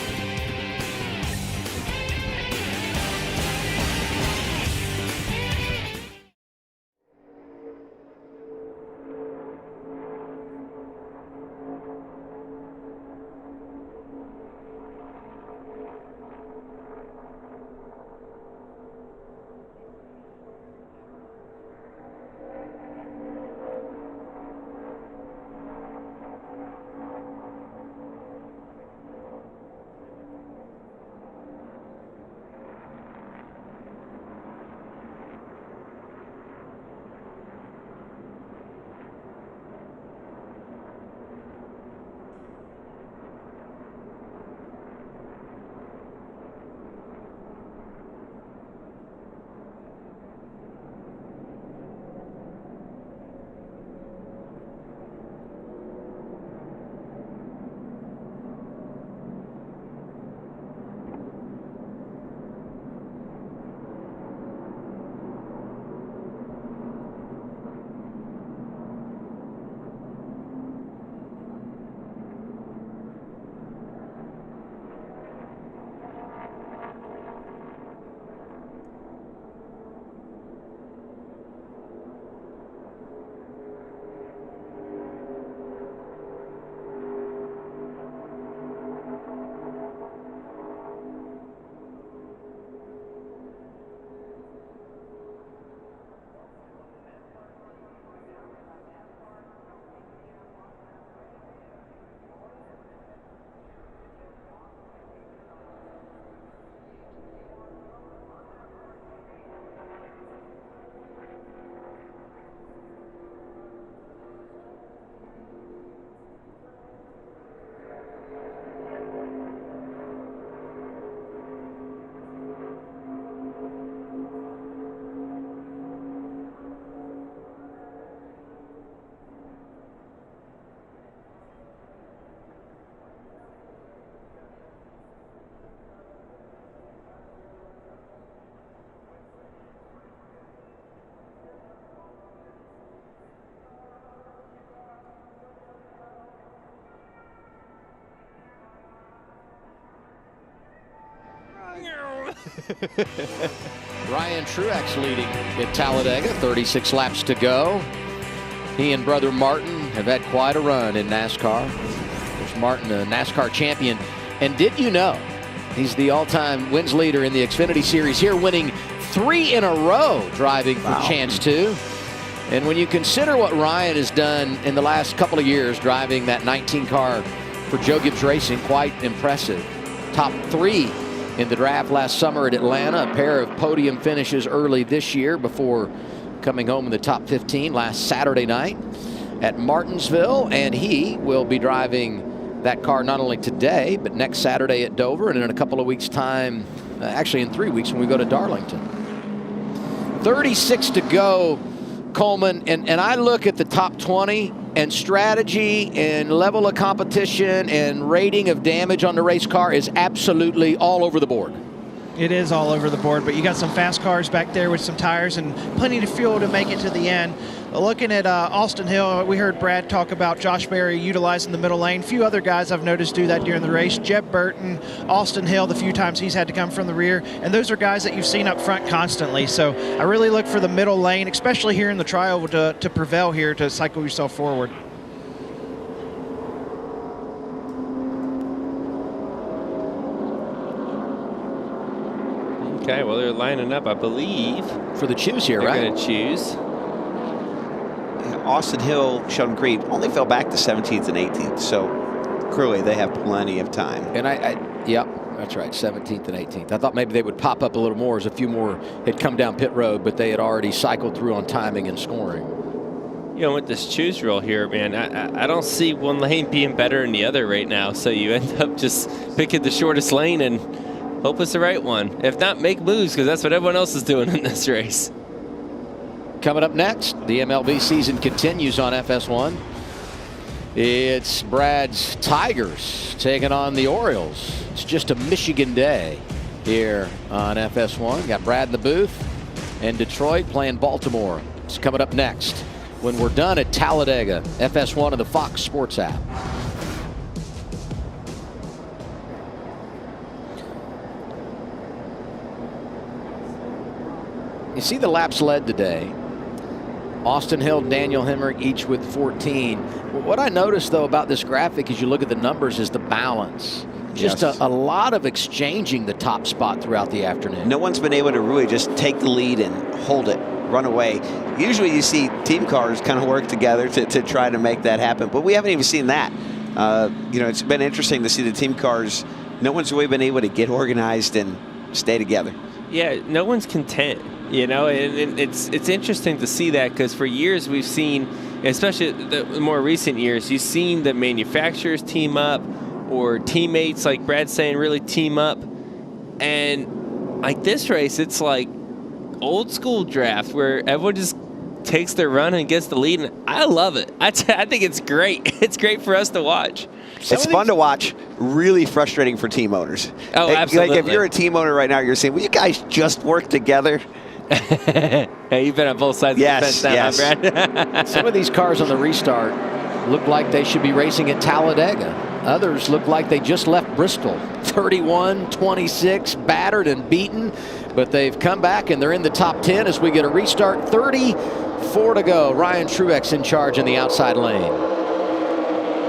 Ryan Truex leading at Talladega, 36 laps to go. He and brother Martin have had quite a run in NASCAR. There's Martin, a NASCAR champion. And did you know he's the all-time wins leader in the Xfinity Series here, winning 3 in a row driving for Chance 2. And when you consider what Ryan has done in the last couple of years driving that 19 car for Joe Gibbs Racing, quite impressive. Top 3 in the draft last summer at Atlanta, a pair of podium finishes early this year before coming home in the top 15 last Saturday night at Martinsville. And he will be driving that car not only today, but next Saturday at Dover, and in a couple of weeks' time, actually in 3 weeks when we go to Darlington. 36 to go, Coleman, and I look at the top 20 and strategy and level of competition and rating of damage on the race car is absolutely all over the board. It is all over the board, but you got some fast cars back there with some tires and plenty of fuel to make it to the end. Looking at Austin Hill, we heard Brad talk about Josh Berry utilizing the middle lane. A few other guys I've noticed do that during the race. Jeb Burton, Austin Hill, the few times he's had to come from the rear, and those are guys that you've seen up front constantly. So I really look for the middle lane, especially here in the trial, to prevail here, to cycle yourself forward. Okay, well, they're lining up, I believe. For the choose here, right? They're going to choose. Austin Hill, Sheldon Creed only fell back to 17th and 18th, so clearly they have plenty of time. And yep, that's right, 17th and 18th. I thought maybe they would pop up a little more as a few more had come down pit road, but they had already cycled through on timing and scoring. You know, with this choose rule here, man, I don't see one lane being better than the other right now, so you end up just picking the shortest lane and hope it's the right one. If not, make moves, because that's what everyone else is doing in this race. Coming up next, the MLB season continues on FS1. It's Brad's Tigers taking on the Orioles. It's just a Michigan day here on FS1. Got Brad in the booth and Detroit playing Baltimore. It's coming up next when we're done at Talladega, FS1 of the Fox Sports app. You see the laps led today. Austin Hill, Daniel Hemrick, each with 14. What I noticed, though, about this graphic as you look at the numbers is the balance. Just a lot of exchanging the top spot throughout the afternoon. No one's been able to really just take the lead and hold it, run away. Usually you see team cars kind of work together to try to make that happen, but we haven't even seen that. You know, it's been interesting to see the team cars. No one's really been able to get organized and stay together. Yeah, no one's content. You know, and it's interesting to see that, because for years we've seen, especially the more recent years, you've seen the manufacturers team up or teammates, like Brad's saying, really team up. And like this race, it's like old school draft where everyone just takes their run and gets the lead. And I love it. I think it's great. It's great for us to watch. It's fun to watch, really frustrating for team owners. Oh, absolutely. Like if you're a team owner right now, you're saying, will you guys just work together? Hey, you've been on both sides of the fence now, huh, Brad? Some of these cars on the restart look like they should be racing at Talladega. Others look like they just left Bristol. 31, 26, battered and beaten, but they've come back and they're in the top 10 as we get a restart. 34 to go. Ryan Truex in charge in the outside lane.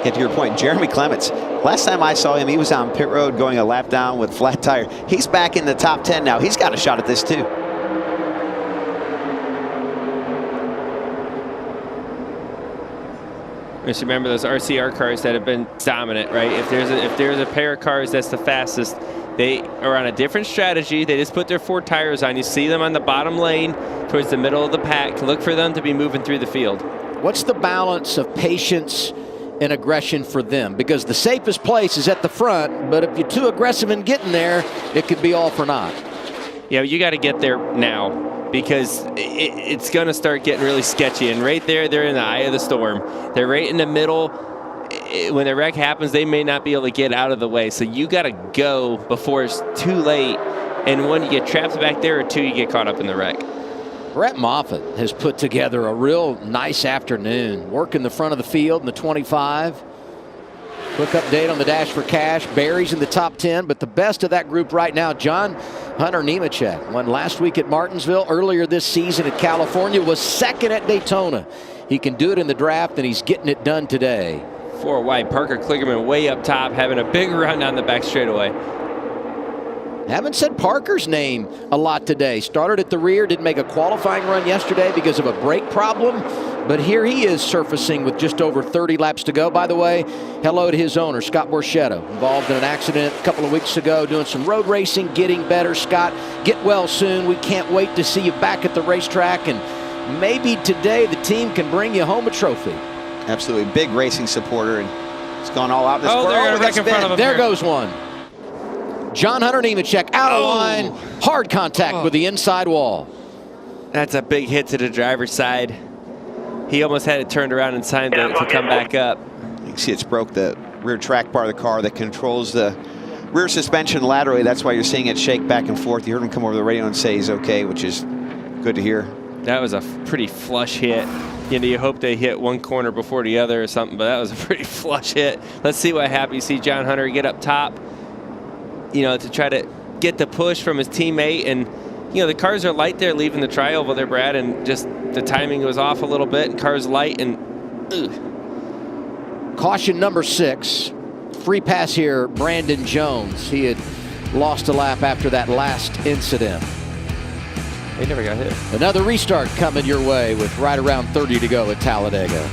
Get to your point, Jeremy Clements. Last time I saw him, he was on pit road going a lap down with flat tire. He's back in the top 10 now. He's got a shot at this too. Just remember those RCR cars that have been dominant, right? If there's a pair of cars that's the fastest, they are on a different strategy. They just put their 4 tires on. You see them on the bottom lane towards the middle of the pack. Look for them to be moving through the field. What's the balance of patience and aggression for them? Because the safest place is at the front, but if you're too aggressive in getting there, it could be all for naught. Yeah, you got to get there now, because it's going to start getting really sketchy. And right there, they're in the eye of the storm. They're right in the middle. When the wreck happens, they may not be able to get out of the way. So you got to go before it's too late. And when you get trapped back there, or 2, you get caught up in the wreck. Brett Moffitt has put together a real nice afternoon, working the front of the field in the 25. Quick update on the Dash for Cash. Barry's in the top 10, but the best of that group right now, Hunter Nemechek, won last week at Martinsville, earlier this season at California, was second at Daytona. He can do it in the draft, and he's getting it done today. 4 wide, Parker Kligerman way up top, having a big run down the back straightaway. Haven't said Parker's name a lot today. Started at the rear, didn't make a qualifying run yesterday because of a brake problem. But here he is surfacing with just over 30 laps to go. By the way, hello to his owner, Scott Borchetto, involved in an accident a couple of weeks ago, doing some road racing, getting better. Scott, get well soon. We can't wait to see you back at the racetrack. And maybe today the team can bring you home a trophy. Absolutely. Big racing supporter. And it's gone all out this they're going to wreck in front of him. There goes one. John Hunter Nemechek out of line. Hard contact with the inside wall. That's a big hit to the driver's side. He almost had it turned around in time to come back up. You can see it's broke the rear track bar of the car that controls the rear suspension laterally. That's why you're seeing it shake back and forth. You heard him come over the radio and say he's okay, which is good to hear. That was a pretty flush hit. You know, you hope they hit one corner before the other or something, but that was a pretty flush hit. Let's see what happens. You see John Hunter get up top, you know, to try to get the push from his teammate. And, you know, the cars are light there leaving the tri-oval there, Brad, and just the timing was off a little bit. And cars light and, Caution number 6. Free pass here, Brandon Jones. He had lost a lap after that last incident. He never got hit. Another restart coming your way with right around 30 to go at Talladega.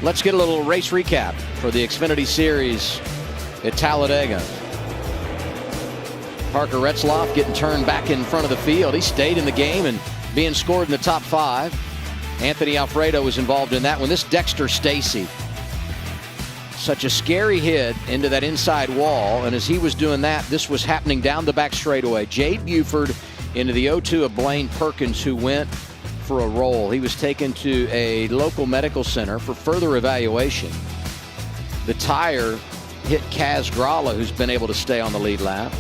Let's get a little race recap for the Xfinity Series at Talladega. Parker Retzlaff getting turned back in front of the field. He stayed in the game and being scored in the top 5. Anthony Alfredo was involved in that one. This Dexter Stacy, such a scary hit into that inside wall, and as he was doing that, this was happening down the back straightaway. Jade Buford into the 0-2 of Blaine Perkins, who went for a roll. He was taken to a local medical center for further evaluation. The tire hit Kaz Gralla, who's been able to stay on the lead lap.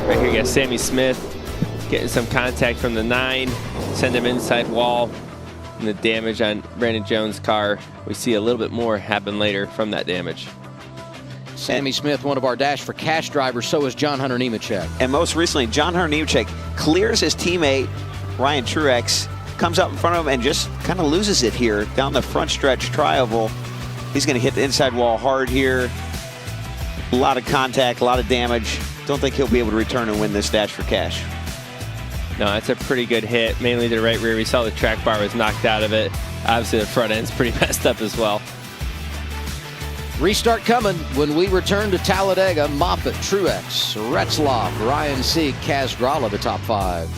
Right here you got Sammy Smith getting some contact from the 9, send him inside wall, and the damage on Brandon Jones' car. We see a little bit more happen later from that damage. Sammy Smith, one of our Dash for Cash drivers, so is John Hunter Nemechek. And most recently, John Hunter Nemechek clears his teammate, Ryan Truex, comes up in front of him and just kind of loses it here down the front stretch tri-oval. He's going to hit the inside wall hard here. A lot of contact, a lot of damage. Don't think he'll be able to return and win this Dash for Cash. No, that's a pretty good hit, mainly to the right rear. We saw the track bar was knocked out of it. Obviously, the front end's pretty messed up as well. Restart coming when we return to Talladega. Moffitt, Truex, Retzlaff, Ryan Sieg, Kaz Gralla, the top 5.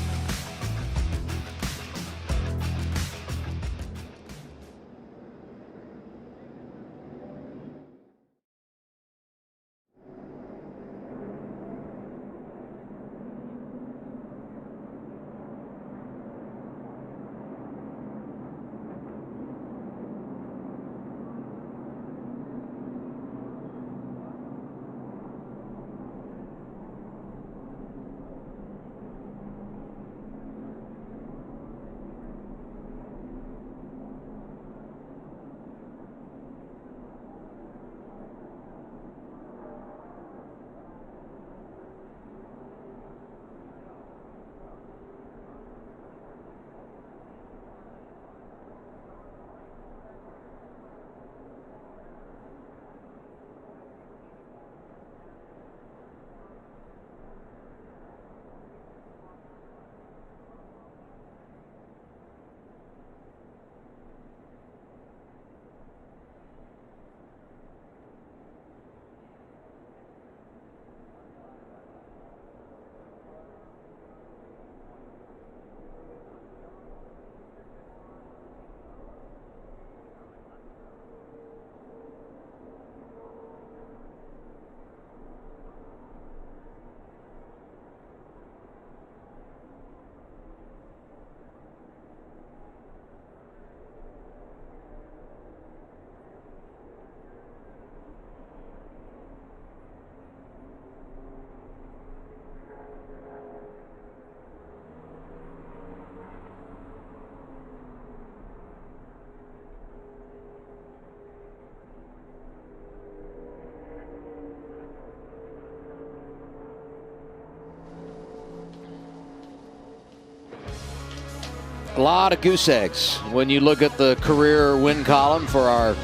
A lot of goose eggs when you look at the career win column for our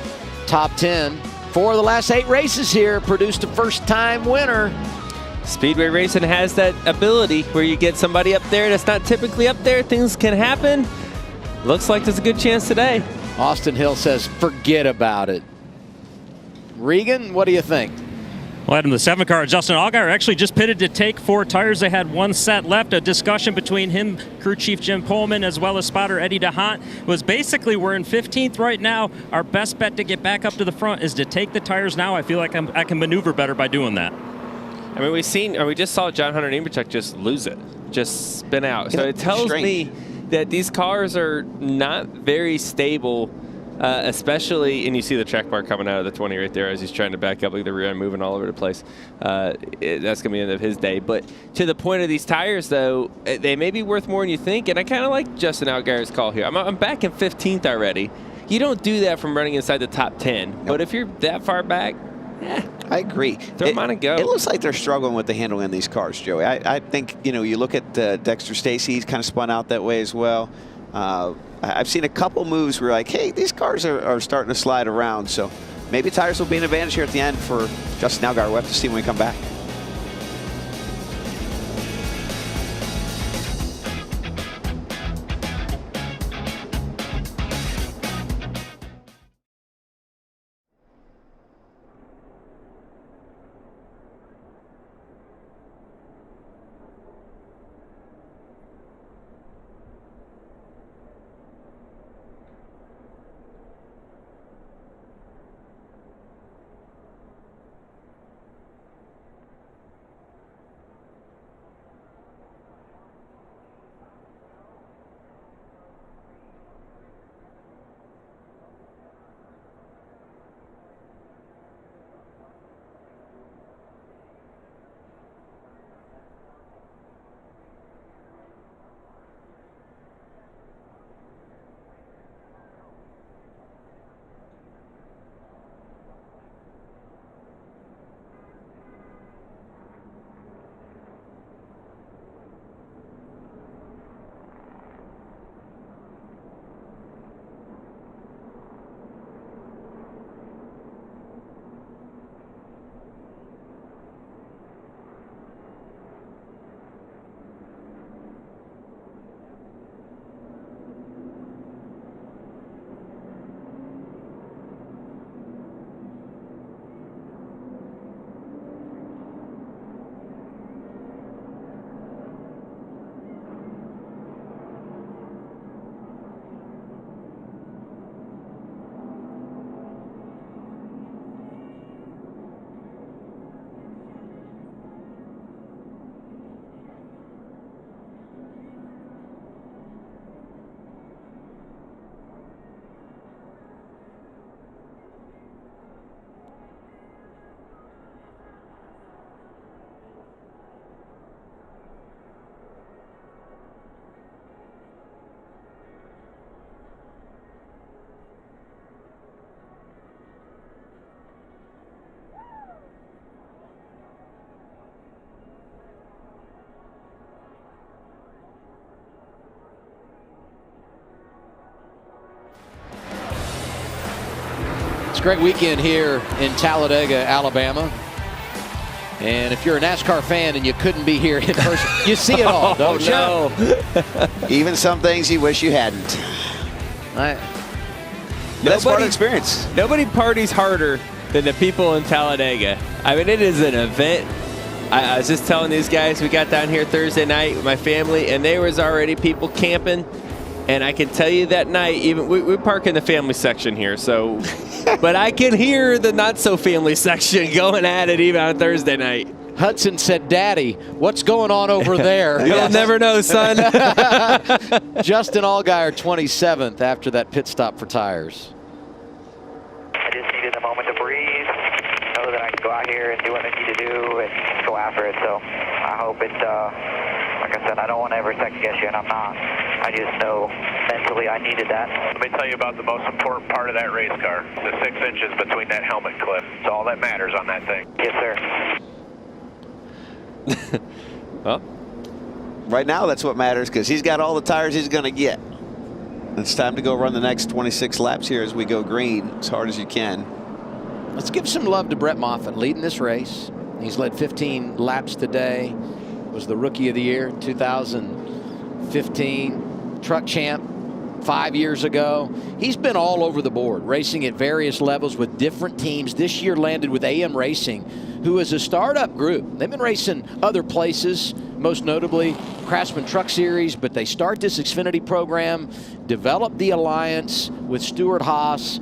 top 10. 4 of the last 8 races here produced a first-time winner. Speedway racing has that ability where you get somebody up there that's not typically up there. Things can happen. Looks like there's a good chance today. Austin Hill says, forget about it. Regan, what do you think? Well, Adam, the 7 car, Justin Allgaier, actually just pitted to take 4 tires. They had 1 set left. A discussion between him, crew chief Jim Pullman, as well as spotter Eddie DeHaan was basically, we're in 15th right now. Our best bet to get back up to the front is to take the tires now. I feel like I can maneuver better by doing that. I mean, we just saw Hunter Nemechek just lose it, just spin out. So it tells me that these cars are not very stable. Especially, and you see the track bar coming out of the 20 right there as he's trying to back up, like the rear end moving all over the place. That's going to be the end of his day. But to the point of these tires, though, they may be worth more than you think. And I kind of like Justin Allgaier's call here. I'm back in 15th already. You don't do that from running inside the top 10. Nope. But if you're that far back, I agree. Throw them on and go. It looks like they're struggling with the handling of these cars, Joey. I think, you look at Dexter Stacy, he's kind of spun out that way as well. I've seen a couple moves where like, hey, these cars are starting to slide around. So maybe tires will be an advantage here at the end for Justin Allgaier. We'll have to see when we come back. It's a great weekend here in Talladega, Alabama. And if you're a NASCAR fan and you couldn't be here in person, you see it all, don't you? No. Even some things you wish you hadn't. That's part of the experience. Nobody parties harder than the people in Talladega. I mean, it is an event. I was just telling these guys, we got down here Thursday night with my family, and there was already people camping. And I can tell you that night, even we park in the family section here, so, but I can hear the not-so-family section going at it even on Thursday night. Hudson said, Daddy, what's going on over there? You'll never know, son. Justin Allgaier, 27th after that pit stop for tires. I just needed a moment to breathe, know that I can go out here and do what I need to do and go after it. So I hope it, like I said, I don't want to ever second guess you, and I'm not. I just know mentally I needed that. Let me tell you about the most important part of that race car, the 6 inches between that helmet clip. It's all that matters on that thing. Yes, sir. Well, right now that's what matters because he's got all the tires he's going to get. It's time to go run the next 26 laps here as we go green as hard as you can. Let's give some love to Brett Moffitt leading this race. He's led 15 laps today. Was the Rookie of the Year in 2015. Truck champ 5 years ago. He's been all over the board, racing at various levels with different teams. This year landed with AM Racing, who is a startup group. They've been racing other places, most notably Craftsman Truck Series, but they start this Xfinity program, develop the alliance with Stuart Haas.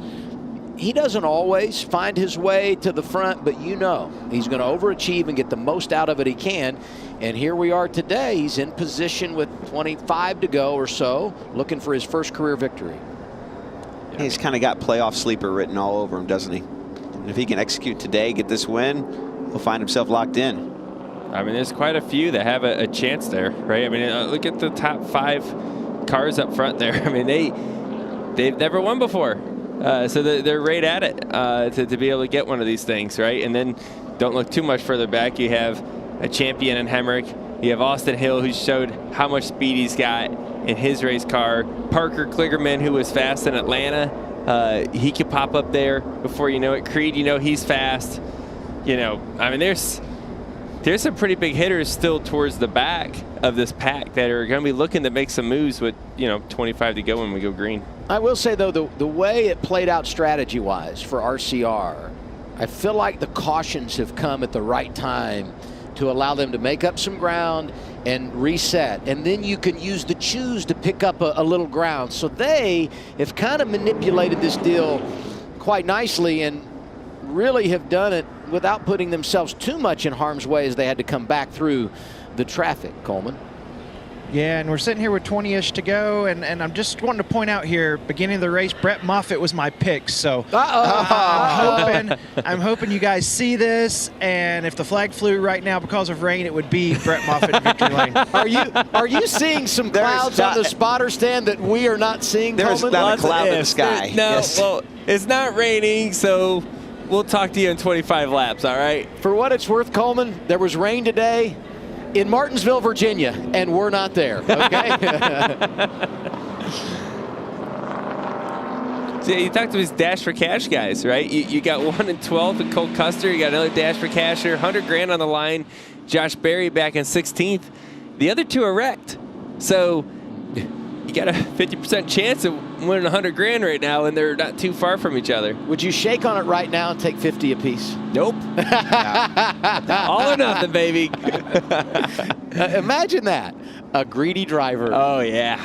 He doesn't always find his way to the front, but you know he's going to overachieve and get the most out of it he can. And here we are today. He's in position with 25 to go or so, looking for his first career victory. He's kind of got playoff sleeper written all over him, doesn't he? And if he can execute today, get this win, he'll find himself locked in. I mean, there's quite a few that have a chance there, right? I mean, look at the top 5 cars up front there. I mean, they've never won before. So they're right at it to be able to get one of these things, right? And then don't look too much further back. You have a champion in Hemrick. You have Austin Hill, who showed how much speed he's got in his race car. Parker Kligerman, who was fast in Atlanta. He could pop up there before you know it. Creed, you know, he's fast. You know, I mean, there's some pretty big hitters still towards the back of this pack that are going to be looking to make some moves with, 25 to go when we go green. I will say, though, the way it played out strategy-wise for RCR, I feel like the cautions have come at the right time to allow them to make up some ground and reset. And then you can use the choose to pick up a little ground. So they have kind of manipulated this deal quite nicely and really have done it without putting themselves too much in harm's way as they had to come back through the traffic, Coleman. Yeah, and we're sitting here with 20-ish to go, and I'm just wanting to point out here, beginning of the race, Brett Moffitt was my pick, so I'm hoping you guys see this, and if the flag flew right now because of rain, it would be Brett Moffitt in victory lane. Are you seeing some clouds on the spotter stand that we are not seeing, There's Coleman? not a cloud in the sky. No, yes. well, it's not raining, so we'll talk to you in 25 laps, all right? For what it's worth, Coleman, there was rain today in Martinsville, Virginia, and we're not there, okay? So you talked to these Dash for Cash guys, right? You got 1 in 12 in Cole Custer. You got another Dash for Cash here. $100,000 on the line. Josh Berry back in 16th. The other two are wrecked. So you got a 50% chance of winning $100,000 right now, and they're not too far from each other. Would you shake on it right now and take 50 apiece? Nope. All or nothing, baby. Imagine that. A greedy driver. Oh, yeah.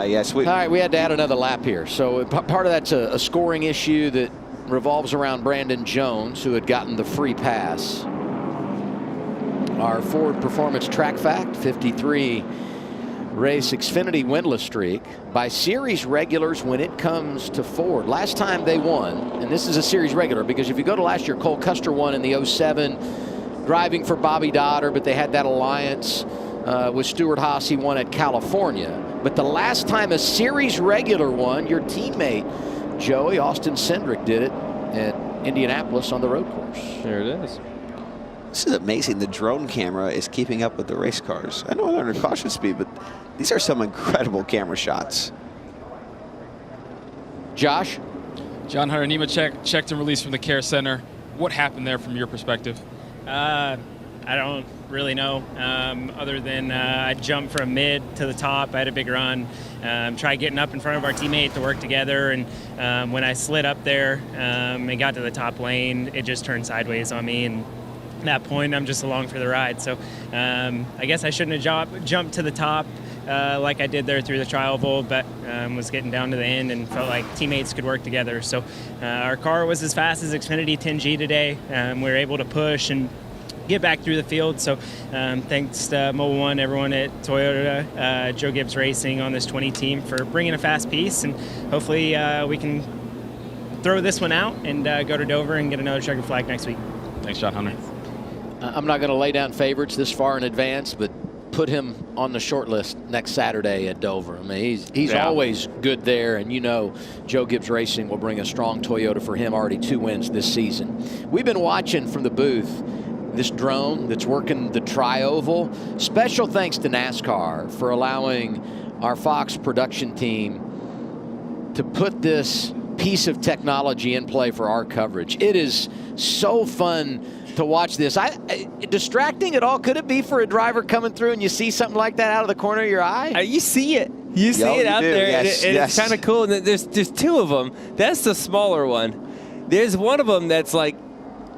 Yes. All right, we had to add another lap here. So part of that's a scoring issue that revolves around Brandon Jones, who had gotten the free pass. Our Ford Performance Track Fact, 53 race Xfinity winless streak by series regulars when it comes to Ford. Last time they won, and this is a series regular because if you go to last year, Cole Custer won in the 07, driving for Bobby Dotter, but they had that alliance with Stuart Haas. He won at California. But the last time a series regular won, your teammate Joey Austin Cindric did it at Indianapolis on the road course. There it is. This is amazing. The drone camera is keeping up with the race cars. I know they're under caution speed, but these are some incredible camera shots. Josh? John Hunter Nemechek checked and released from the care center. What happened there from your perspective? I don't really know, other than I jumped from mid to the top. I had a big run, tried getting up in front of our teammate to work together, and when I slid up there and got to the top lane, it just turned sideways on me, and at that point I'm just along for the ride. So I guess I shouldn't have jumped to the top like I did there through the trial oval, but was getting down to the end and felt like teammates could work together. So our car was as fast as Xfinity 10G today. We were able to push and get back through the field. So thanks to Mobile One, everyone at Toyota, Joe Gibbs Racing on this 20 team for bringing a fast piece, and hopefully we can throw this one out and go to Dover and get another checkered flag next week. Thanks, John Hunter. I'm not going to lay down favorites this far in advance, but put him on the short list next Saturday at Dover. I mean, he's always good there, and Joe Gibbs Racing will bring a strong Toyota for him, already 2 wins this season. We've been watching from the booth this drone that's working the tri-oval. Special thanks to NASCAR for allowing our Fox production team to put this piece of technology in play for our coverage. It is so fun to watch this. Distracting at all could it be for a driver coming through and you see something like that out of the corner of your eye? You see it. You see it out there, yes, and yes. it's kind of cool. And there's two of them. That's the smaller one. There's one of them that's like,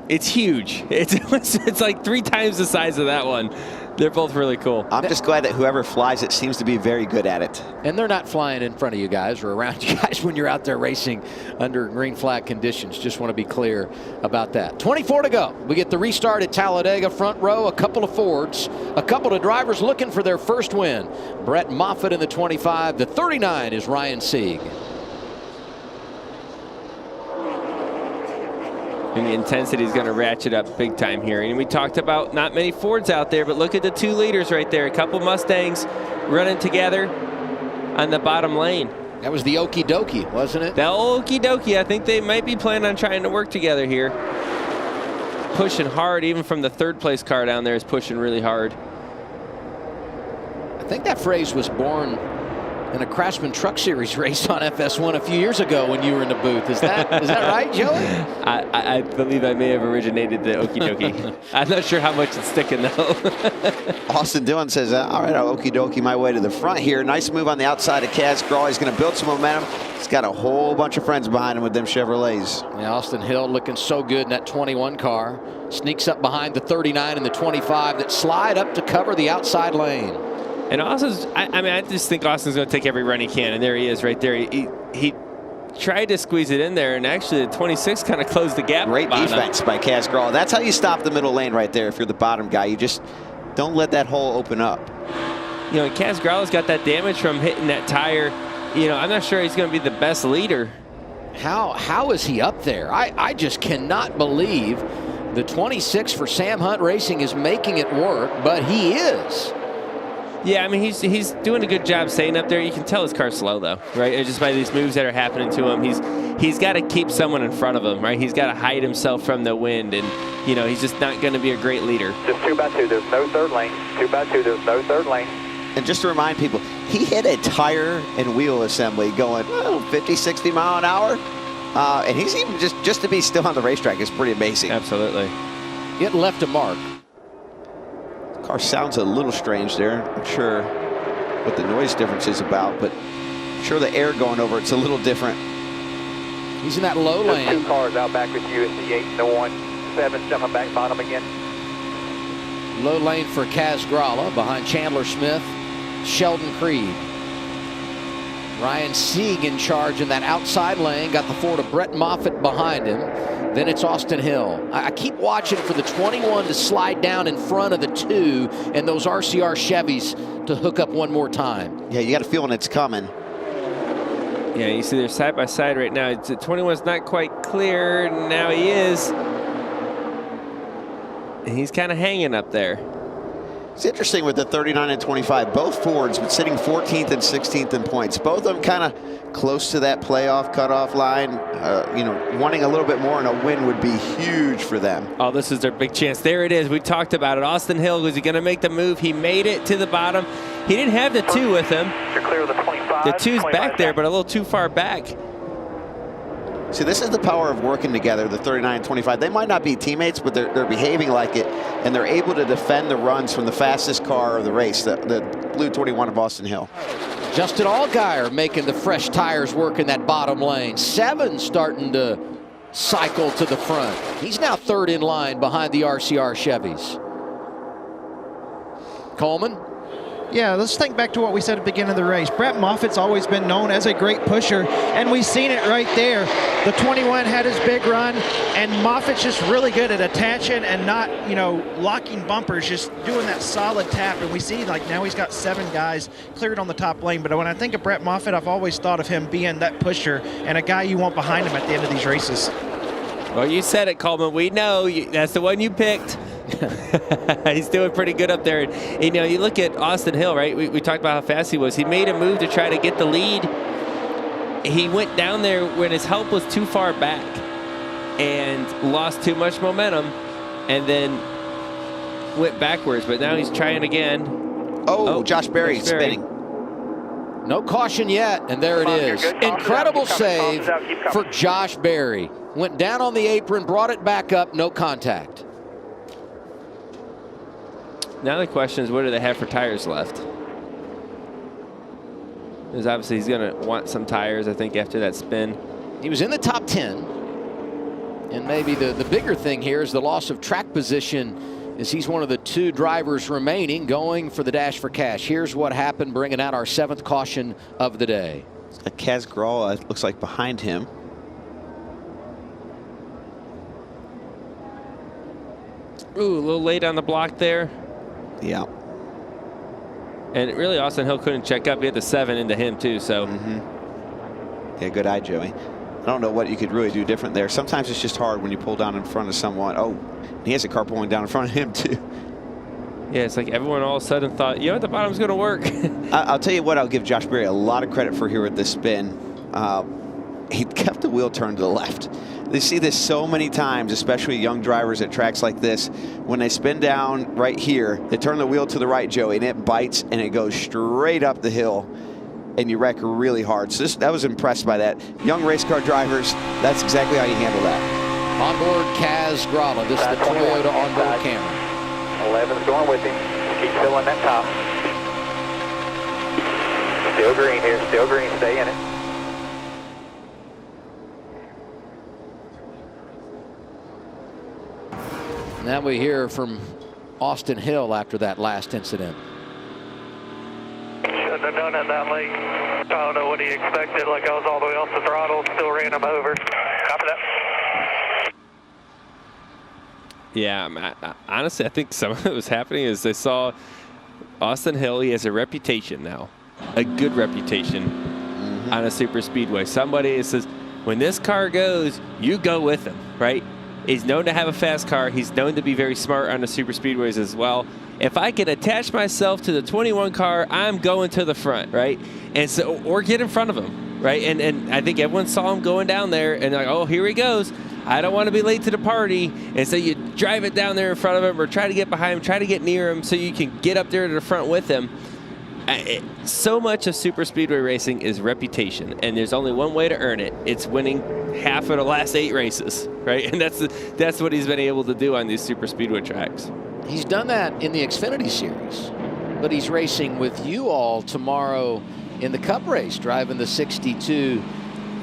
it's huge. It's like 3 times the size of that one. They're both really cool. I'm just glad that whoever flies it seems to be very good at it. And they're not flying in front of you guys or around you guys when you're out there racing under green flag conditions. Just want to be clear about that. 24 to go. We get the restart at Talladega. Front row, a couple of Fords, a couple of drivers looking for their first win. Brett Moffitt in the 25. The 39 is Ryan Sieg. And the intensity is going to ratchet up big time here. And we talked about not many Fords out there, but look at the 2 leaders right there. A couple Mustangs running together on the bottom lane. That was the okie dokie, wasn't it? The okie dokie. I think they might be planning on trying to work together here. Pushing hard, even from the 3rd place car down there is pushing really hard. I think that phrase was born in a Craftsman Truck Series race on FS1 a few years ago when you were in the booth. Is that right, Joey? I believe I may have originated the okie dokie. I'm not sure how much it's sticking though. Austin Dillon says, all right, I'll okie dokie my way to the front here. Nice move on the outside of Kaz Grau. He's going to build some momentum. He's got a whole bunch of friends behind him with them Chevrolets. Yeah, Austin Hill looking so good in that 21 car. Sneaks up behind the 39 and the 25 that slide up to cover the outside lane. And Austin's, I just think Austin's going to take every run he can, and there he is right there. He tried to squeeze it in there, and actually the 26 kind of closed the gap. Great defense by Kaz Grau. That's how you stop the middle lane right there if you're the bottom guy. You just don't let that hole open up. You know, Kaz Grau's got that damage from hitting that tire. You know, I'm not sure he's going to be the best leader. How is he up there? I just cannot believe the 26 for Sam Hunt Racing is making it work, but he is. Yeah, I mean, he's doing a good job staying up there. You can tell his car's slow, though, right? It's just by these moves that are happening to him. He's got to keep someone in front of him, right? He's got to hide himself from the wind, and, you know, he's just not going to be a great leader. Just 2x2. There's no 3rd lane. 2x2. There's no 3rd lane. And just to remind people, he hit a tire and wheel assembly going 50, 60 mile an hour. And he's even just to be still on the racetrack is pretty amazing. Absolutely. It left a mark. Car sounds a little strange there. I'm not sure what the noise difference is about, but I'm sure the air going over it's a little different. He's in that low lane. There's 2 cars out back with you. It's the 8 and the 1-7 jumping back bottom again. Low lane for Kaz Grau behind Chandler Smith, Sheldon Creed. Ryan Sieg in charge in that outside lane. Got the Ford of Brett Moffitt behind him. Then it's Austin Hill. I keep watching for the 21 to slide down in front of the 2 and those RCR Chevys to hook up one more time. Yeah, you got a feeling it's coming. Yeah, you see they're side by side right now. 21's not quite clear. Now he is. And he's kind of hanging up there. It's interesting with the 39 and 25, both Fords, but sitting 14th and 16th in points. Both of them kind of close to that playoff cutoff line. You know, wanting a little bit more and a win would be huge for them. Oh, this is their big chance. There it is. We talked about it. Austin Hill, was he going to make the move? He made it to the bottom. He didn't have the 2 with him. You're clear of the 25. The 2's back there, but a little too far back. See, this is the power of working together, the 39 and 25. They might not be teammates, but they're behaving like it, and they're able to defend the runs from the fastest car of the race, the blue 21 of Austin Hill. Justin Allgaier making the fresh tires work in that bottom lane. 7 starting to cycle to the front. He's now 3rd in line behind the RCR Chevys. Coleman? Yeah, let's think back to what we said at the beginning of the race. Brett Moffitt's always been known as a great pusher, and we've seen it right there. The 21 had his big run, and Moffitt's just really good at attaching and not, you know, locking bumpers, just doing that solid tap. And we see, like, now he's got 7 guys cleared on the top lane. But when I think of Brett Moffitt, I've always thought of him being that pusher and a guy you want behind him at the end of these races. Well, you said it, Coleman. We know. That's the one you picked. He's doing pretty good up there. And, you know, you look at Austin Hill, right? We talked about how fast he was. He made a move to try to get the lead. He went down there when his help was too far back and lost too much momentum and then went backwards. But now he's trying again. Oh, Josh Berry spinning. No caution yet, and there it is. Incredible save for Josh Berry. Went down on the apron, brought it back up, no contact. Now the question is, what do they have for tires left? Because obviously he's going to want some tires, I think, after that spin. He was in the top 10. And maybe the bigger thing here is the loss of track position, as he's one of the 2 drivers remaining going for the Dash for Cash. Here's what happened, bringing out our 7th caution of the day. Kaz Gralla looks like behind him. Ooh, a little late on the block there. Yeah. And really, Austin Hill couldn't check up. He had the 7 into him, too, so. Yeah, good eye, Joey. I don't know what you could really do different there. Sometimes it's just hard when you pull down in front of someone. Oh, he has a car pulling down in front of him, too. Yeah, it's like everyone all of a sudden thought, you know what, the bottom's going to work. I'll tell you what, I'll give Josh Berry a lot of credit for here with this spin. He kept the wheel turned to the left. They see this so many times, especially young drivers at tracks like this. When they spin down right here, they turn the wheel to the right, Joey, and it bites and it goes straight up the hill. And you wreck really hard. So I was impressed by that. Young race car drivers, that's exactly how you handle that. Onboard Kaz Gralla. This is the Toyota onboard camera. 11's going with him. Keep filling that top. Still green here. Still green. Stay in it. Now we hear from Austin Hill after that last incident. Shouldn't have done it that late. I don't know what he expected. Like, I was all the way off the throttle, still ran him over. Copy that. Yeah, honestly, I think some of what was happening is they saw Austin Hill. He has a reputation now, a good reputation on a super speedway. Somebody says, when this car goes, you go with him, right? He's known to have a fast car. He's known to be very smart on the super speedways as well. If I can attach myself to the 21 car, I'm going to the front, right? And so, or get in front of him, right? And I think everyone saw him going down there and like, oh, here he goes. I don't want to be late to the party. And so you drive it down there in front of him or try to get behind him, try to get near him so you can get up there to the front with him. So much of super speedway racing is reputation, and there's only one way to earn it. It's winning half of the last 8 races, right? And that's what he's been able to do on these super speedway tracks. He's done that in the Xfinity series, but he's racing with you all tomorrow in the Cup race, driving the 62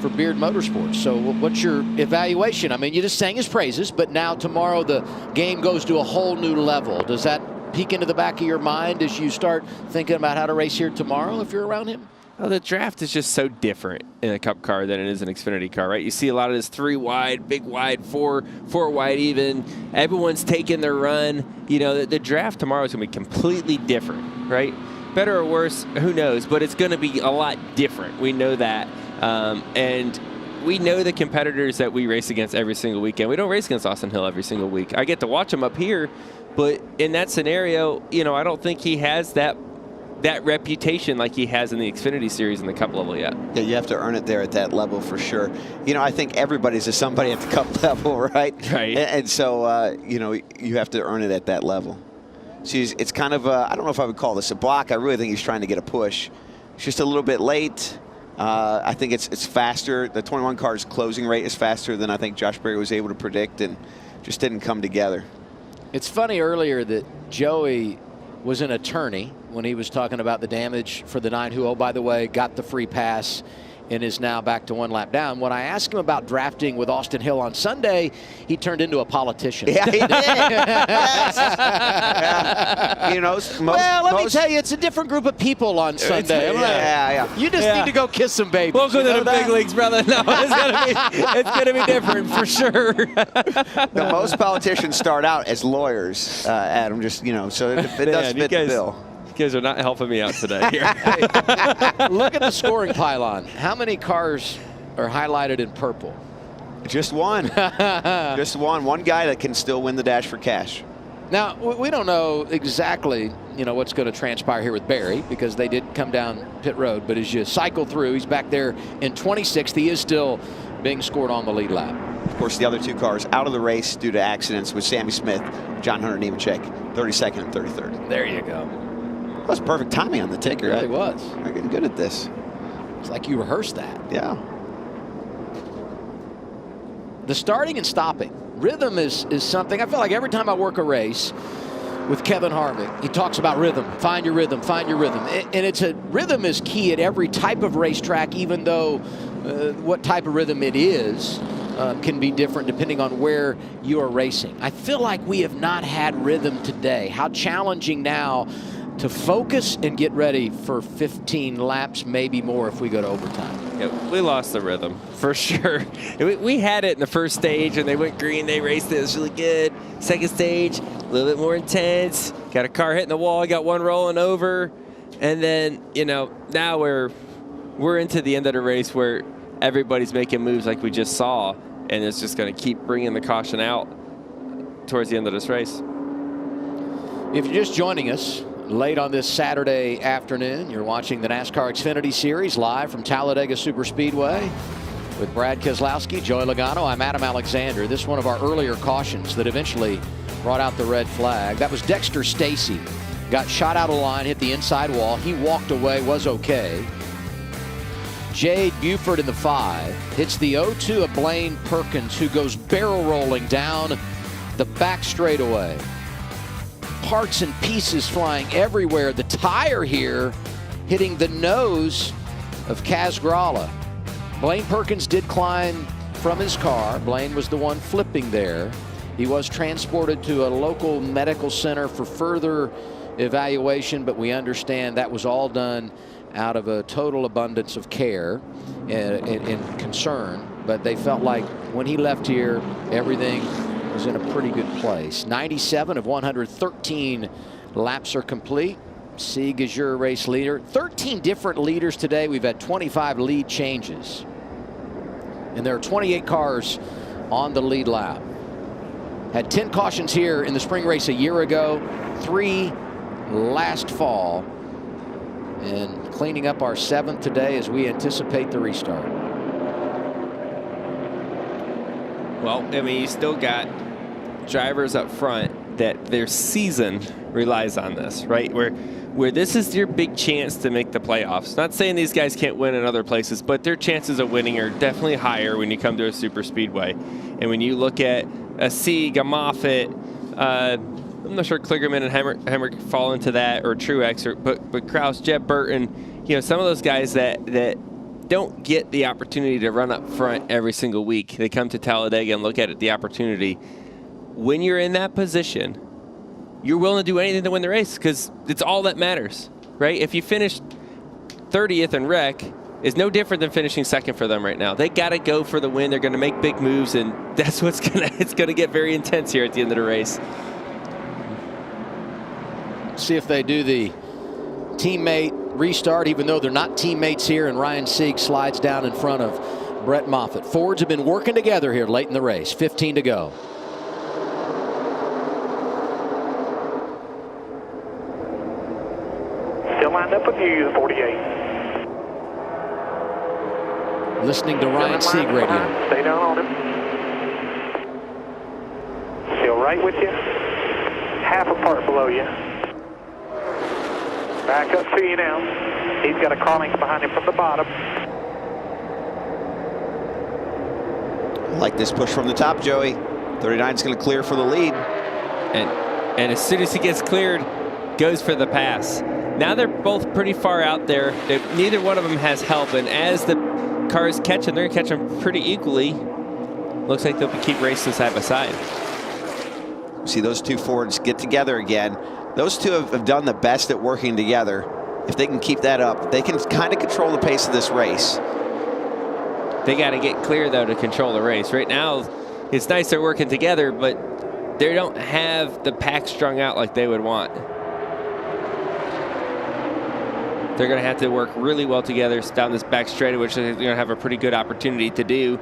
for Beard Motorsports. So what's your evaluation? I mean, you just sang his praises, but now tomorrow the game goes to a whole new level. Does that peek into the back of your mind as you start thinking about how to race here tomorrow if you're around him? Well, the draft is just so different in a Cup car than it is an Xfinity car, right? You see a lot of this 3 wide, big wide, 4 wide even. Everyone's taking their run. You know, the draft tomorrow is going to be completely different, right? Better or worse, who knows? But it's going to be a lot different. We know that. And we know the competitors that we race against every single weekend. We don't race against Austin Hill every single week. I get to watch him up here, but in that scenario, you know, I don't think he has that reputation like he has in the Xfinity series in the Cup level yet. Yeah, you have to earn it there at that level for sure. You know, I think everybody's a somebody at the Cup level, right? Right. And so, you know, you have to earn it at that level. So it's kind of, I don't know if I would call this a block. I really think he's trying to get a push. It's just a little bit late. I think it's faster. The 21 car's closing rate is faster than I think Josh Berry was able to predict, and just didn't come together. It's funny earlier that Joey was an attorney when he was talking about the damage for the 9, who, oh, by the way, got the free pass and is now back to 1 lap down. When I asked him about drafting with Austin Hill on Sunday, he turned into a politician. Yeah, he did. Yes. Yeah. You know, let me tell you, it's a different group of people on Sunday. Yeah. You just need to go kiss some babies. Welcome to the big leagues, brother. No, it's gonna be different for sure. The most politicians start out as lawyers, Adam. Just, you know, so it does fit the bill. You guys are not helping me out today here. Look at the scoring pylon. How many cars are highlighted in purple? Just one. Just one. One guy that can still win the Dash for Cash. Now, we don't know exactly, you know, what's going to transpire here with Berry, because they did come down pit road. But as you cycle through, he's back there in 26th. He is still being scored on the lead lap. Of course, the other 2 cars out of the race due to accidents with Sammy Smith, John Hunter Nemechek, 32nd and 33rd. There you go. That was perfect timing on the ticker. It really was. You're getting good at this. It's like you rehearsed that. Yeah. The starting and stopping. Rhythm is something. I feel like every time I work a race with Kevin Harvick, he talks about rhythm. Find your rhythm, find your rhythm. And rhythm is key at every type of racetrack, even though what type of rhythm it is can be different depending on where you are racing. I feel like we have not had rhythm today. How challenging now to focus and get ready for 15 laps, maybe more if we go to overtime. Yeah, we lost the rhythm, for sure. We had it in the first stage, and they went green. They raced it. It was really good. Second stage, a little bit more intense. Got a car hitting the wall. Got one rolling over. And then, now we're into the end of the race where everybody's making moves like we just saw, and it's just going to keep bringing the caution out towards the end of this race. If you're just joining us late on this Saturday afternoon, you're watching the NASCAR Xfinity Series live from Talladega Superspeedway with Brad Keselowski, Joey Logano. I'm Adam Alexander. This is one of our earlier cautions that eventually brought out the red flag. That was Dexter Stacy. Got shot out of line, hit the inside wall. He walked away, was okay. Jade Buford in the 5 hits the 0-2 of Blaine Perkins, who goes barrel rolling down the back straightaway. Parts and pieces flying everywhere. The tire here hitting the nose of Kaz Grala. Blaine Perkins did climb from his car. Blaine was the one flipping there. He was transported to a local medical center for further evaluation, but we understand that was all done out of a total abundance of care and concern. But they felt like when he left here, everything was in a pretty good place. 97 of 113 laps are complete. Sieg is your race leader. 13 different leaders today. We've had 25 lead changes. And there are 28 cars on the lead lap. Had 10 cautions here in the spring race a year ago, 3 last fall. And cleaning up our 7th today as we anticipate the restart. Well, I mean, you still got drivers up front that their season relies on this, right? Where this is your big chance to make the playoffs. Not saying these guys can't win in other places, but their chances of winning are definitely higher when you come to a super speedway. And when you look at a Sieg, a Moffitt, I'm not sure Kligerman and Hemrick fall into that, or Truex, but Kraus, Jeb Burton, some of those guys that don't get the opportunity to run up front every single week. They come to Talladega and look at it, the opportunity. When you're in that position, you're willing to do anything to win the race because it's all that matters, right? If you finish 30th and wreck, is no different than finishing second for them right now. They got to go for the win. They're going to make big moves, and that's it's going to get very intense here at the end of the race. See if they do the teammate restart, even though they're not teammates here, and Ryan Sieg slides down in front of Brett Moffitt. Fords have been working together here late in the race. 15 to go. Still lined up with you, the 48. Listening to Ryan Sieg radio. Stay down on him. Still right with you. Half a part below you. Back up to you now. He's got a car length behind him from the bottom. I like this push from the top, Joey. 39 is going to clear for the lead. And as soon as he gets cleared, goes for the pass. Now they're both pretty far out there. Neither one of them has help, and as the cars catch them, they're going to catch them pretty equally. Looks like they'll keep racing side by side. See those two Fords get together again. Those two have done the best at working together. If they can keep that up, they can kind of control the pace of this race. They got to get clear, though, to control the race. Right now, it's nice they're working together, but they don't have the pack strung out like they would want. They're going to have to work really well together down this back straightaway, which they're going to have a pretty good opportunity to do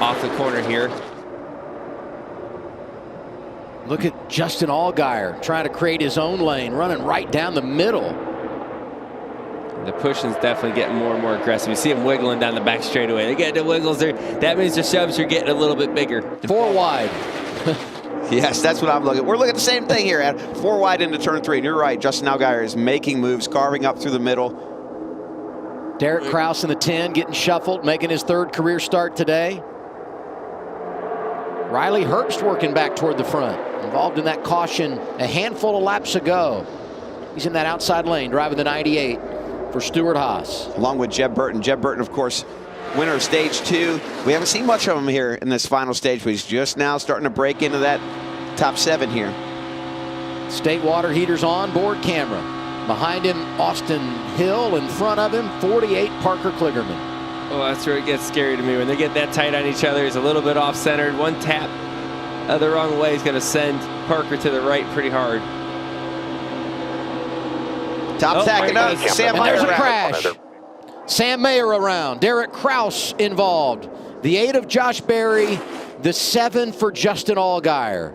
off the corner here. Look at Justin Allgaier trying to create his own lane, running right down the middle. The pushing's definitely getting more and more aggressive. You see him wiggling down the back straightaway. They get the wiggles there. That means the shoves are getting a little bit bigger. 4 wide. Yes, that's what I'm looking at. We're looking at the same thing here, Ed. 4 wide into turn 3, and you're right. Justin Allgaier is making moves, carving up through the middle. Derek Kraus in the 10, getting shuffled, making his 3rd career start today. Riley Herbst working back toward the front, involved in that caution a handful of laps ago. He's in that outside lane, driving the 98 for Stewart Haas. Along with Jeb Burton. Jeb Burton, of course, winner of stage 2. We haven't seen much of him here in this final stage, but he's just now starting to break into that top 7 here. State water heaters on, board camera. Behind him, Austin Hill. In front of him, 48, Parker Kligerman. Oh, that's where it gets scary to me. When they get that tight on each other, he's a little bit off-centered. One tap the wrong way is going to send Parker to the right pretty hard. Top tacking up. Sam and there's Mayer a crash. Sam Mayer around. Derek Kraus involved. The 8 of Josh Berry. The 7 for Justin Allgaier.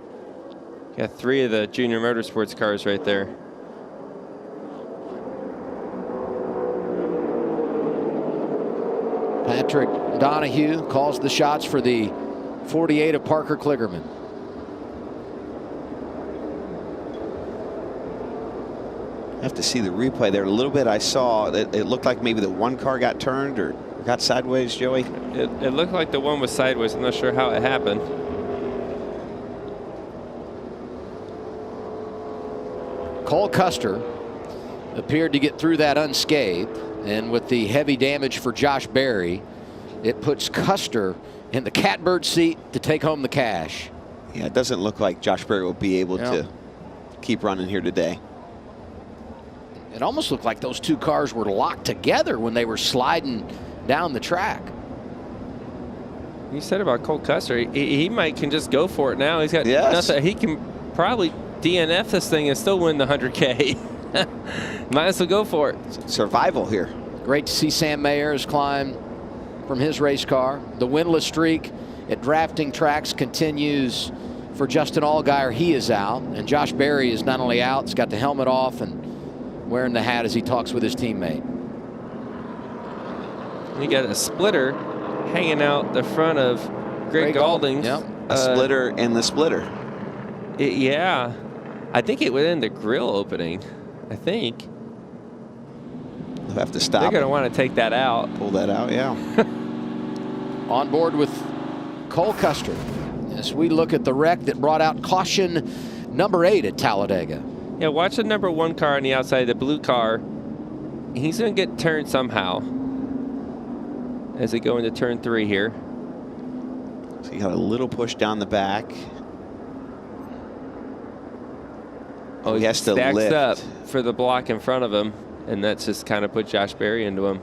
Got 3 of the junior motorsports cars right there. Patrick Donahue calls the shots for the 48 of Parker Kligerman. I have to see the replay there a little bit. I saw that it looked like maybe the one car got turned or got sideways, Joey. It looked like the one was sideways. I'm not sure how it happened. Cole Custer appeared to get through that unscathed, and with the heavy damage for Josh Berry, it puts Custer in the catbird seat to take home the cash. Yeah, it doesn't look like Josh Berry will be able to keep running here today. It almost looked like those 2 cars were locked together when they were sliding down the track. You said about Cole Custer, he might can just go for it now. He's got nothing. He can probably DNF this thing and still win the 100K. Might as well go for it. Survival here. Great to see Sam Mayer's climb from his race car. The winless streak at drafting tracks continues for Justin Allgaier. He is out, and Josh Berry is not only out, he's got the helmet off and wearing the hat as he talks with his teammate. We got a splitter hanging out the front of Greg Galding's. Yep. A splitter in the splitter. Yeah. I think it went in the grill opening. I think. They'll have to stop. They're going to want to take that out. Pull that out, yeah. On board with Cole Custer as we look at the wreck that brought out caution number 8 at Talladega. Yeah, watch the number 1 car on the outside, the blue car. He's going to get turned somehow as they go into turn 3 here. So you got a little push down the back. Oh, he has to stacks lift up for the block in front of him, and that's just kind of put Josh Berry into him.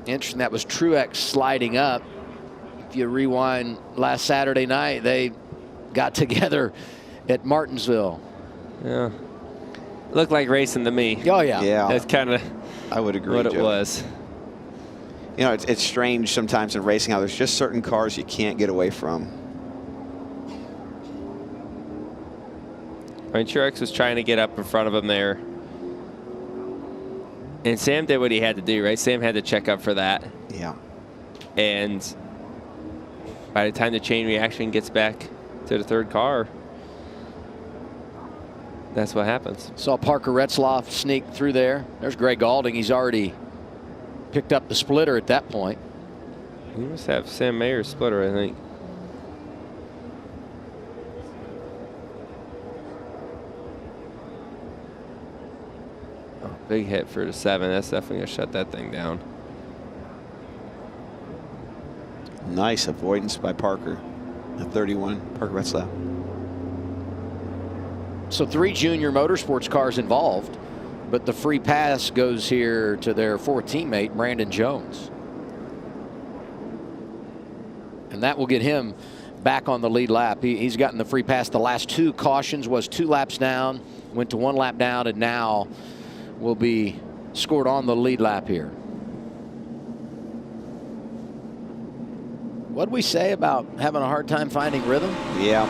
Interesting, that was Truex sliding up. If you rewind last Saturday night, they got together at Martinsville. Yeah. Looked like racing to me. Oh, yeah. Yeah. That's kind of I would agree, what it Joe. was. You know, it's strange sometimes in racing how there's just certain cars you can't get away from. I mean, Truex was trying to get up in front of him there. And Sam did what he had to do, right? Sam had to check up for that. Yeah. And by the time the chain reaction gets back to the 3rd car, that's what happens. Saw Parker Retzlaff sneak through there. There's Greg Galding. He's already picked up the splitter at that point. He must have Sam Mayer's splitter, I think. Oh, big hit for the 7. That's definitely going to shut that thing down. Nice avoidance by Parker. At 31, Parker Retzlaff. So 3 junior motorsports cars involved, but the free pass goes here to their 4th teammate, Brandon Jones. And that will get him back on the lead lap. He's gotten the free pass the last 2 cautions, was 2 laps down, went to 1 lap down, and now will be scored on the lead lap here. What'd we say about having a hard time finding rhythm? Yeah.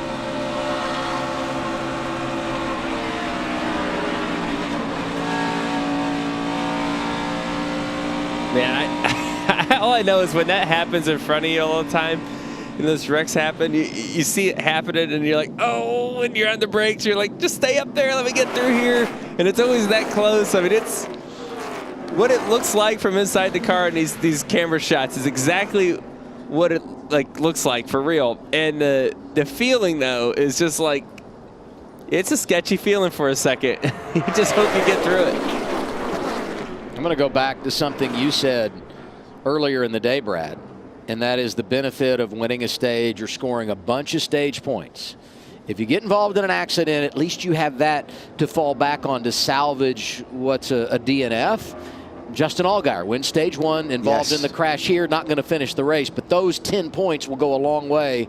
Man, all I know is when that happens in front of you all the time, and those wrecks happen, you see it happening, and you're like, oh, and you're on the brakes. You're like, just stay up there. Let me get through here. And it's always that close. I mean, it's what it looks like from inside the car in these camera shots is exactly what it looks like for real. And the feeling, though, is just like, it's a sketchy feeling for a second. You just hope you get through it. I'm going to go back to something you said earlier in the day, Brad, and that is the benefit of winning a stage or scoring a bunch of stage points. If you get involved in an accident, at least you have that to fall back on to salvage what's a DNF. Justin Allgaier wins stage 1, involved in the crash here, not going to finish the race, but those 10 points will go a long way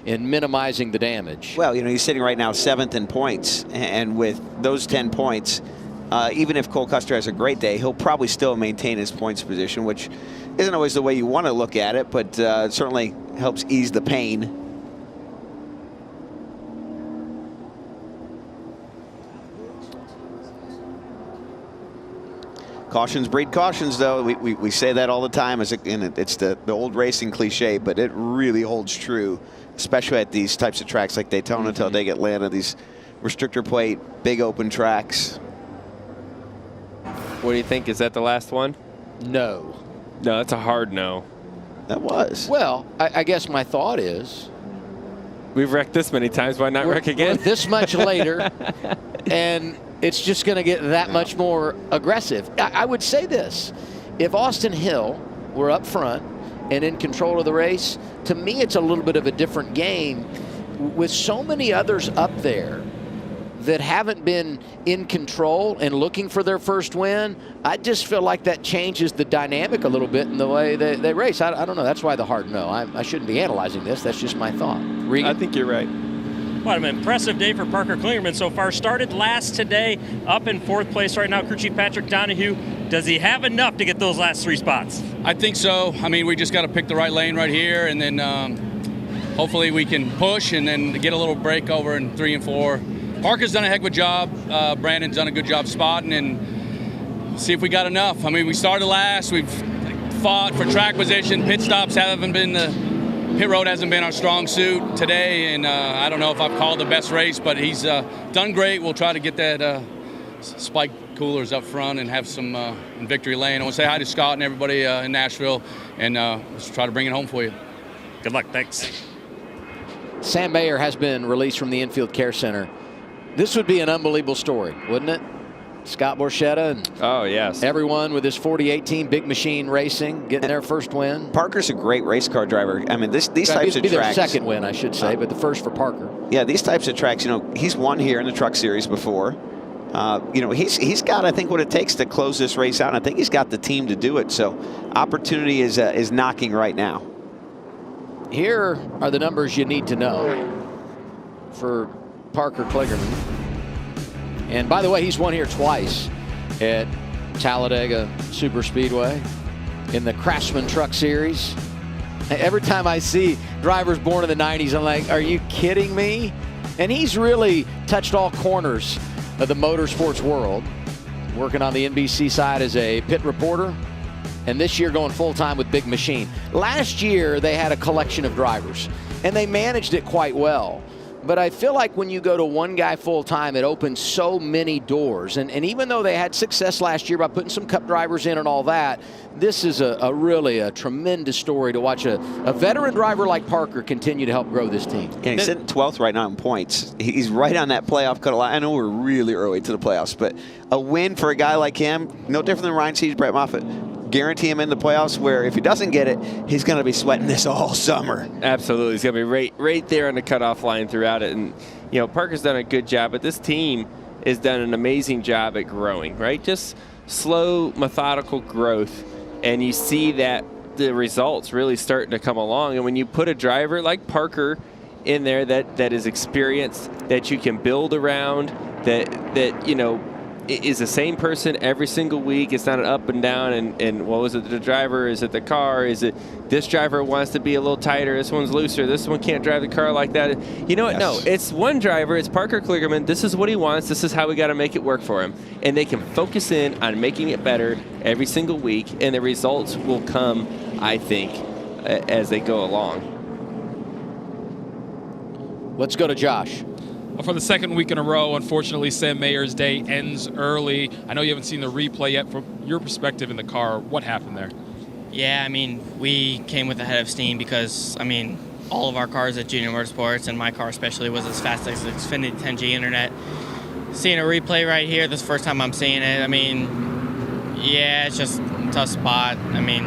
in minimizing the damage. Well, he's sitting right now 7th in points, and with those 10 points, even if Cole Custer has a great day, he'll probably still maintain his points position, which isn't always the way you want to look at it, but it certainly helps ease the pain. Cautions breed cautions, though. We say that all the time, and it's the old racing cliche, but it really holds true, especially at these types of tracks like Daytona, Talladega, Atlanta, these restrictor plate, big open tracks. What do you think? Is that the last one? No. No, that's a hard no. That was. Well, I guess my thought is, we've wrecked this many times. Why not wreck again? We're this much later, and it's just going to get that much more aggressive. I would say this. If Austin Hill were up front and in control of the race, to me it's a little bit of a different game. With so many others up there that haven't been in control and looking for their first win, I just feel like that changes the dynamic a little bit in the way they race. I don't know. That's why the hard no. I shouldn't be analyzing this. That's just my thought. Regan? I think you're right. What an impressive day for Parker Kligerman so far. Started last today, up in 4th place right now. Crew Chief Patrick Donahue. Does he have enough to get those last 3 spots? I think so. I mean, we just got to pick the right lane right here, and then hopefully we can push and then get a little break over in 3 and 4. Parker's done a heck of a job. Brandon's done a good job spotting, and see if we got enough. I mean, we started last. We've fought for track position. Pit stops haven't been pit road hasn't been our strong suit today, and I don't know if I've called the best race, but he's done great. We'll try to get that spike coolers up front and have some in victory lane. I want to say hi to Scott and everybody in Nashville, and let's try to bring it home for you. Good luck. Thanks. Sam Mayer has been released from the infield care center. This would be an unbelievable story, wouldn't it? Scott Borchetta and everyone with his 4018 Big Machine Racing getting their first win. Parker's a great race car driver. I mean, these types of be tracks. Their second win, I should say, but the first for Parker. Yeah, these types of tracks. He's won here in the Truck Series before. He's got, I think, what it takes to close this race out. And I think he's got the team to do it. So, opportunity is knocking right now. Here are the numbers you need to know for Parker Kligerman. And by the way, he's won here twice at Talladega Superspeedway in the Craftsman Truck Series. Every time I see drivers born in the 90s, I'm like, are you kidding me? And he's really touched all corners of the motorsports world, working on the NBC side as a pit reporter, and this year going full-time with Big Machine. Last year, they had a collection of drivers, and they managed it quite well. But I feel like when you go to one guy full-time, it opens so many doors. And even though they had success last year by putting some cup drivers in and all that, this is really a tremendous story to watch a veteran driver like Parker continue to help grow this team. Yeah, he's sitting 12th right now in points. He's right on that playoff cut line. I know we're really early to the playoffs, but a win for a guy like him, no different than Ryan Sears, Brett Moffitt. Guarantee him in the playoffs, where if he doesn't get it, he's going to be sweating this all summer. Absolutely. He's going to be right there on the cutoff line throughout it. And, Parker's done a good job, but this team has done an amazing job at growing, right? Just slow, methodical growth. And you see that the results really starting to come along. And when you put a driver like Parker in there that is experienced, that you can build around, that is the same person every single week. It's not an up and down and what was it, the driver? Is it the car? Is it this driver wants to be a little tighter, this one's looser, this one can't drive the car like that? You know what? Yes. No, it's one driver. It's Parker Kligerman. This is what he wants. This is how we got to make it work for him. And they can focus in on making it better every single week, and the results will come, I think, as they go along. Let's go to Josh. For the second week in a row, unfortunately, Sam Mayer's day ends early. I know you haven't seen the replay yet. From your perspective in the car, what happened there? Yeah, I mean, we came with a head of steam because, I mean, all of our cars at Junior Motorsports, and my car especially, was as fast as Xfinity 10G Internet. Seeing a replay right here, this is the first time I'm seeing it. I mean, yeah, it's just a tough spot. I mean,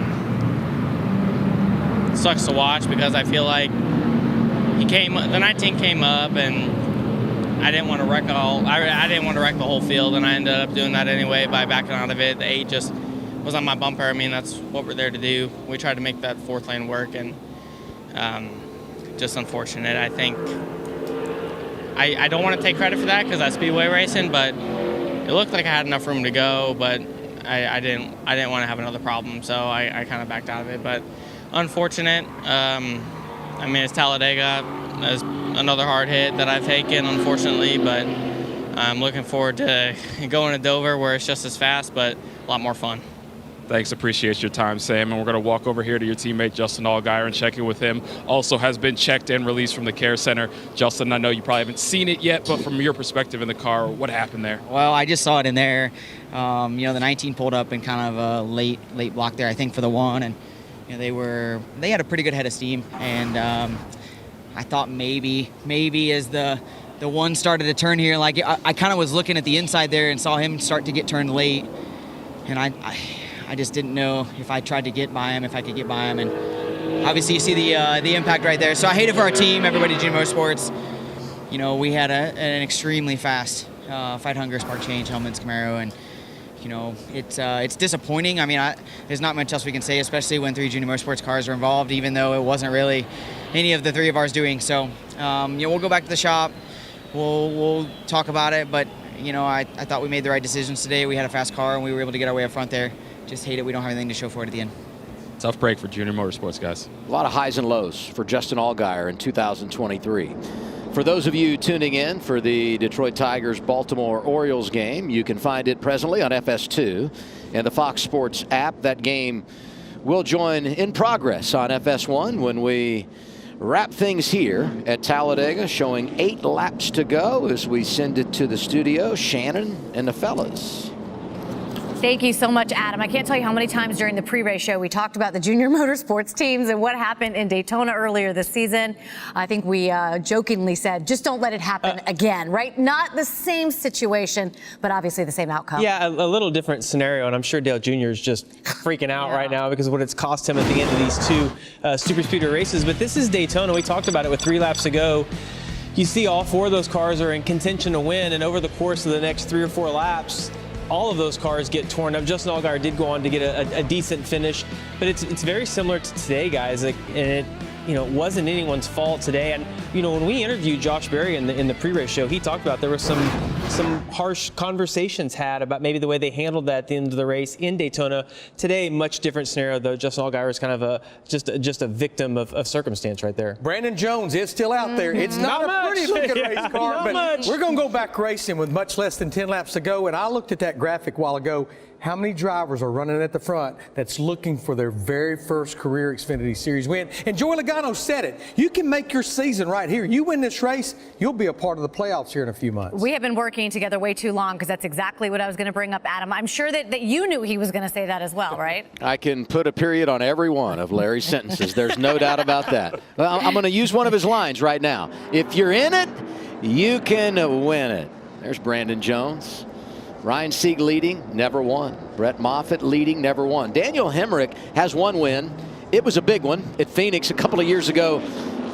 it sucks to watch because I feel like the 19 came up, and I didn't want to wreck I didn't want to wreck the whole field, and I ended up doing that anyway by backing out of it. The 8 just was on my bumper. I mean, that's what we're there to do. We tried to make that 4th lane work, and just unfortunate. I think I don't want to take credit for that because that's speedway racing, but it looked like I had enough room to go, but I didn't want to have another problem, so I kind of backed out of it. But unfortunate. I mean, it's Talladega. There's another hard hit that I've taken, unfortunately, but I'm looking forward to going to Dover where it's just as fast, but a lot more fun. Thanks, appreciate your time, Sam. And we're going to walk over here to your teammate, Justin Allgaier, and check in with him. Also has been checked and released from the care center. Justin, I know you probably haven't seen it yet, but from your perspective in the car, what happened there? Well, I just saw it in there. You know, the 19 pulled up in kind of a late block there, I think, for the 1, and you know, they had a pretty good head of steam, and I thought maybe as the 1 started to turn here, like I kind of was looking at the inside there and saw him start to get turned late, and I just didn't know if I tried to get by him, if I could get by him, and obviously you see the impact right there. So I hate it for our team, everybody at Junior Motorsports. You know, we had an extremely fast Fight Hunger Spark Change Hellman's Camaro, and you know, it's disappointing. I mean, there's not much else we can say, especially when 3 Junior Motorsports cars are involved, even though it wasn't really any of the 3 of ours doing. So, you know, we'll go back to the shop. We'll talk about it, but you know, I thought we made the right decisions today. We had a fast car, and we were able to get our way up front there. Just hate it we don't have anything to show for it at the end. Tough break for Junior Motorsports, guys. A lot of highs and lows for Justin Allgaier in 2023. For those of you tuning in for the Detroit Tigers Baltimore Orioles game, you can find it presently on FS2 and the Fox Sports app. That game will join in progress on FS1 when we wrap things here at Talladega, showing 8 laps to go as we send it to the studio. Shannon and the fellas. Thank you so much, Adam. I can't tell you how many times during the pre-race show we talked about the Junior Motorsports teams and what happened in Daytona earlier this season. I think we jokingly said, just don't let it happen again, right? Not the same situation, but obviously the same outcome. Yeah, a little different scenario, and I'm sure Dale Jr. is just freaking out right now because of what it's cost him at the end of these 2 Superspeedway races. But this is Daytona. We talked about it with 3 laps to go. You see all 4 of those cars are in contention to win, and over the course of the next 3 or 4 laps, all of those cars get torn up. Justin Allgaier did go on to get a decent finish, but it's very similar to today, guys. Like, and it wasn't anyone's fault today. And when we interviewed Josh Berry in the pre-race show, he talked about there was some harsh conversations had about maybe the way they handled that at the end of the race in Daytona. Today, much different scenario though. Justin Allgaier is kind of just a victim of circumstance right there. Brandon Jones is still out there. It's not a pretty looking race car, but we're going to go back racing with much less than 10 laps to go. And I looked at that graphic a while ago. How many drivers are running at the front that's looking for their very first career Xfinity Series win? And Joey Logano said it. You can make your season right here. You win this race, you'll be a part of the playoffs here in a few months. We have been working together way too long because that's exactly what I was going to bring up, Adam. I'm sure that you knew he was going to say that as well, right? I can put a period on every one of Larry's sentences. There's no doubt about that. Well, I'm going to use one of his lines right now. If you're in it, you can win it. There's Brandon Jones. Ryan Sieg leading, never won. Brett Moffitt leading, never won. Daniel Hemrick has 1 win. It was a big one at Phoenix a couple of years ago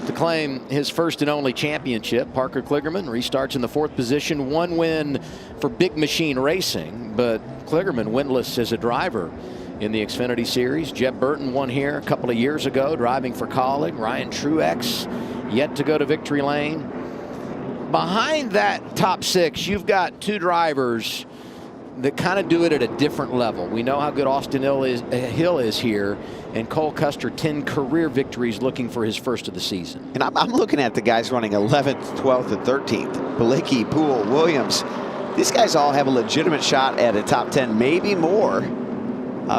to claim his first and only championship. Parker Kligerman restarts in the 4th position. 1 win for Big Machine Racing, but Kligerman winless as a driver in the Xfinity Series. Jeb Burton won here a couple of years ago driving for Colleague. Ryan Truex yet to go to victory lane. Behind that top 6, you've got 2 drivers that kind of do it at a different level. We know how good Austin Hill is here, and Cole Custer, 10 career victories, looking for his first of the season. And I'm looking at the guys running 11th, 12th, and 13th. Balicki, Poole, Williams. These guys all have a legitimate shot at a top 10, maybe more,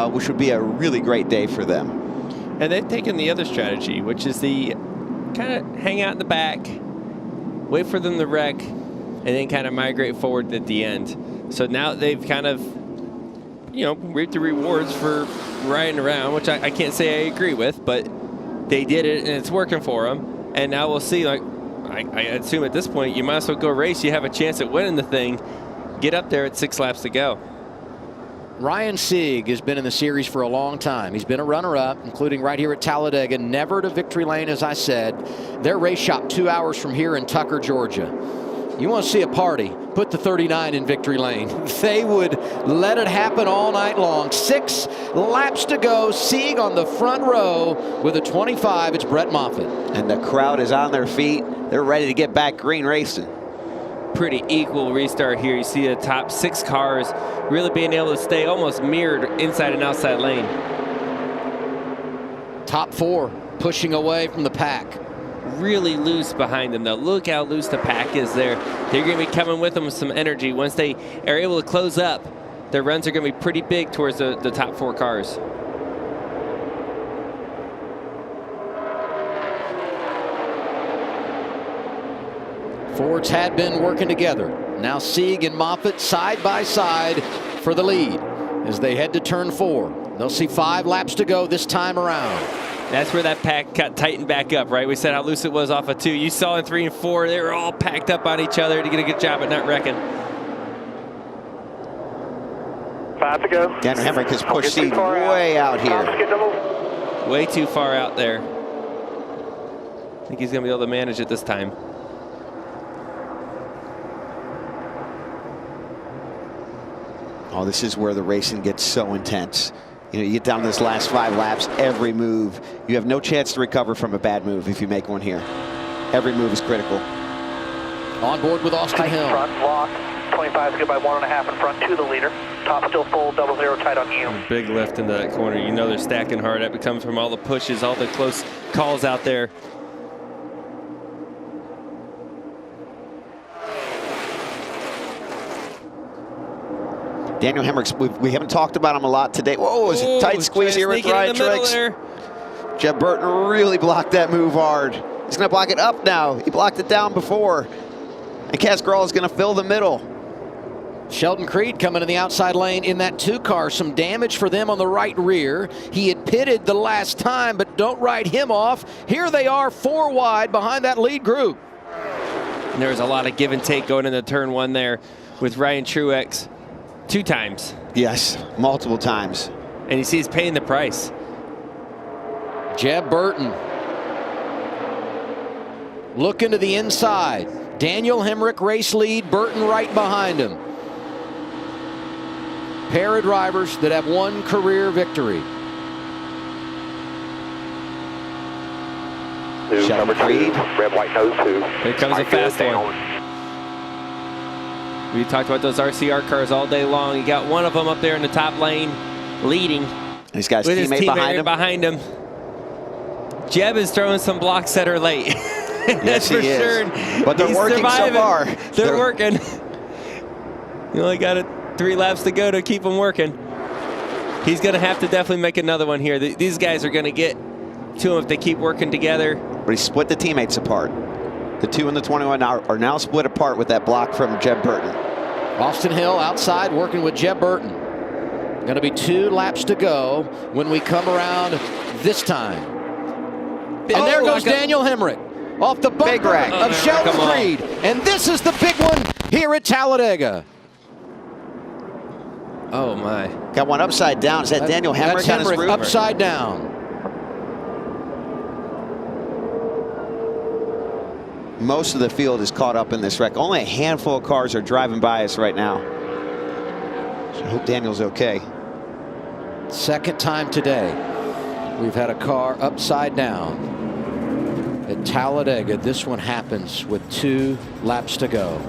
which would be a really great day for them. And they've taken the other strategy, which is the kind of hang out in the back, wait for them to wreck, and then kind of migrate forward at the end. So now they've kind of, reaped the rewards for riding around, which I can't say I agree with, but they did it, and it's working for them. And now we'll see, I assume at this point, you might as well go race. You have a chance at winning the thing. Get up there at 6 laps to go. Ryan Sieg has been in the series for a long time. He's been a runner-up, including right here at Talladega, never to victory lane, as I said. Their race shop 2 hours from here in Tucker, Georgia. You want to see a party, put the 39 in victory lane. They would let it happen all night long. 6 laps to go. Sieg on the front row with a 25. It's Brett Moffitt. And the crowd is on their feet. They're ready to get back green racing. Pretty equal restart here. You see the top 6 cars really being able to stay almost mirrored inside and outside lane. Top 4 pushing away from the pack. Really loose behind them, though. Look how loose the pack is there. They're going to be coming with them with some energy. Once they are able to close up, their runs are going to be pretty big towards the top 4 cars. Fords had been working together. Now Sieg and Moffitt side by side for the lead as they head to turn 4. They'll see 5 laps to go this time around. That's where that pack got tightened back up, right? We said how loose it was off of 2. You saw in 3 and 4, they were all packed up on each other to get a good job at not wrecking. 5 to go. Daniel Hemrick has pushed Sieg way out here. Way too far out there. I think he's going to be able to manage it this time. Oh, this is where the racing gets so intense. You get down to this last 5 laps, every move, you have no chance to recover from a bad move if you make one here. Every move is critical. On board with Austin Hill. Front lock, 25 is good by 1.5 in front to the leader. Top still full, 00 tight on you. Big lift into that corner. You know they're stacking hard. That comes from all the pushes, all the close calls out there. Daniel Hemrick, we haven't talked about him a lot today. Whoa, it's a tight squeeze here with Ryan Tricks. Jeb Burton really blocked that move hard. He's going to block it up now. He blocked it down before. And Cass Grall is going to fill the middle. Sheldon Creed coming in the outside lane in that 2 car. Some damage for them on the right rear. He had pitted the last time, but don't write him off. Here they are 4 wide behind that lead group. And there was a lot of give and take going into turn 1 there with Ryan Truex. 2 times. Yes, multiple times. And you see he's paying the price. Jeb Burton looking to the inside. Daniel Hemrick race lead, Burton right behind him. Pair of drivers that have 1 career victory. Sheldon Creed. Red, white, nose 2. Here comes a fast one. We talked about those RCR cars all day long. You got one of them up there in the top lane leading. He's got his teammate behind him. Jeb is throwing some blocks that are late. That's for sure. But they're working so far. They're working. You only got 3 laps to go to keep them working. He's going to have to definitely make another one here. These guys are going to get to him if they keep working together. But he split the teammates apart. The 2 and the 21 are now split apart with that block from Jeb Burton. Austin Hill outside working with Jeb Burton. Going to be 2 laps to go when we come around this time. And there goes Daniel Hemrick off the bumper of Sheldon Creed. And this is the big one here at Talladega. Oh, my. Got one upside down. Is that Daniel Hemrick on his roof? Upside down. Most of the field is caught up in this wreck. Only a handful of cars are driving by us right now. So I hope Daniel's okay. Second time today we've had a car upside down at Talladega. This one happens with 2 laps to go.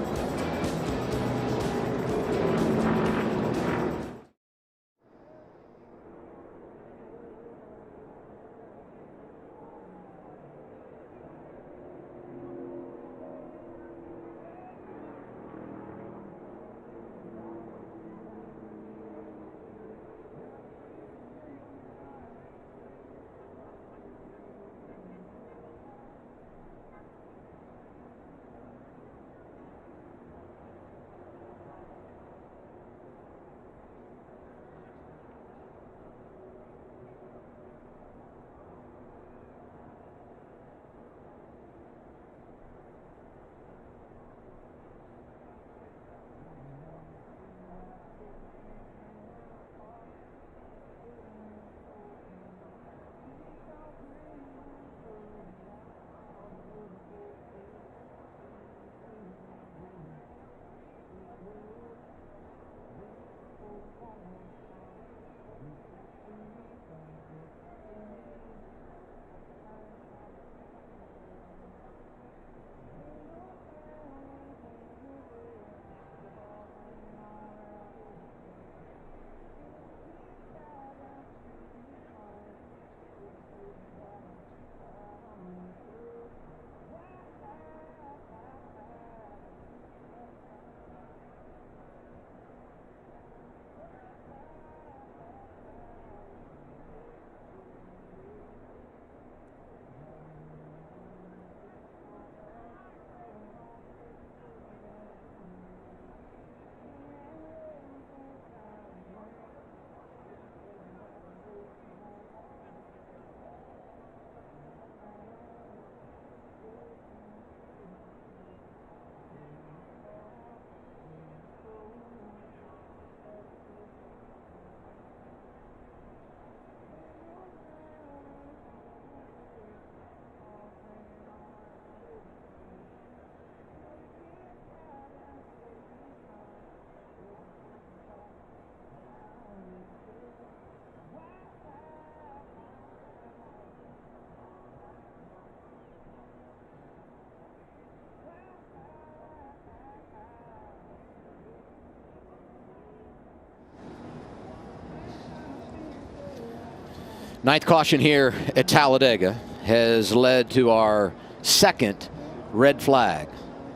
Ninth caution here at Talladega has led to our second red flag.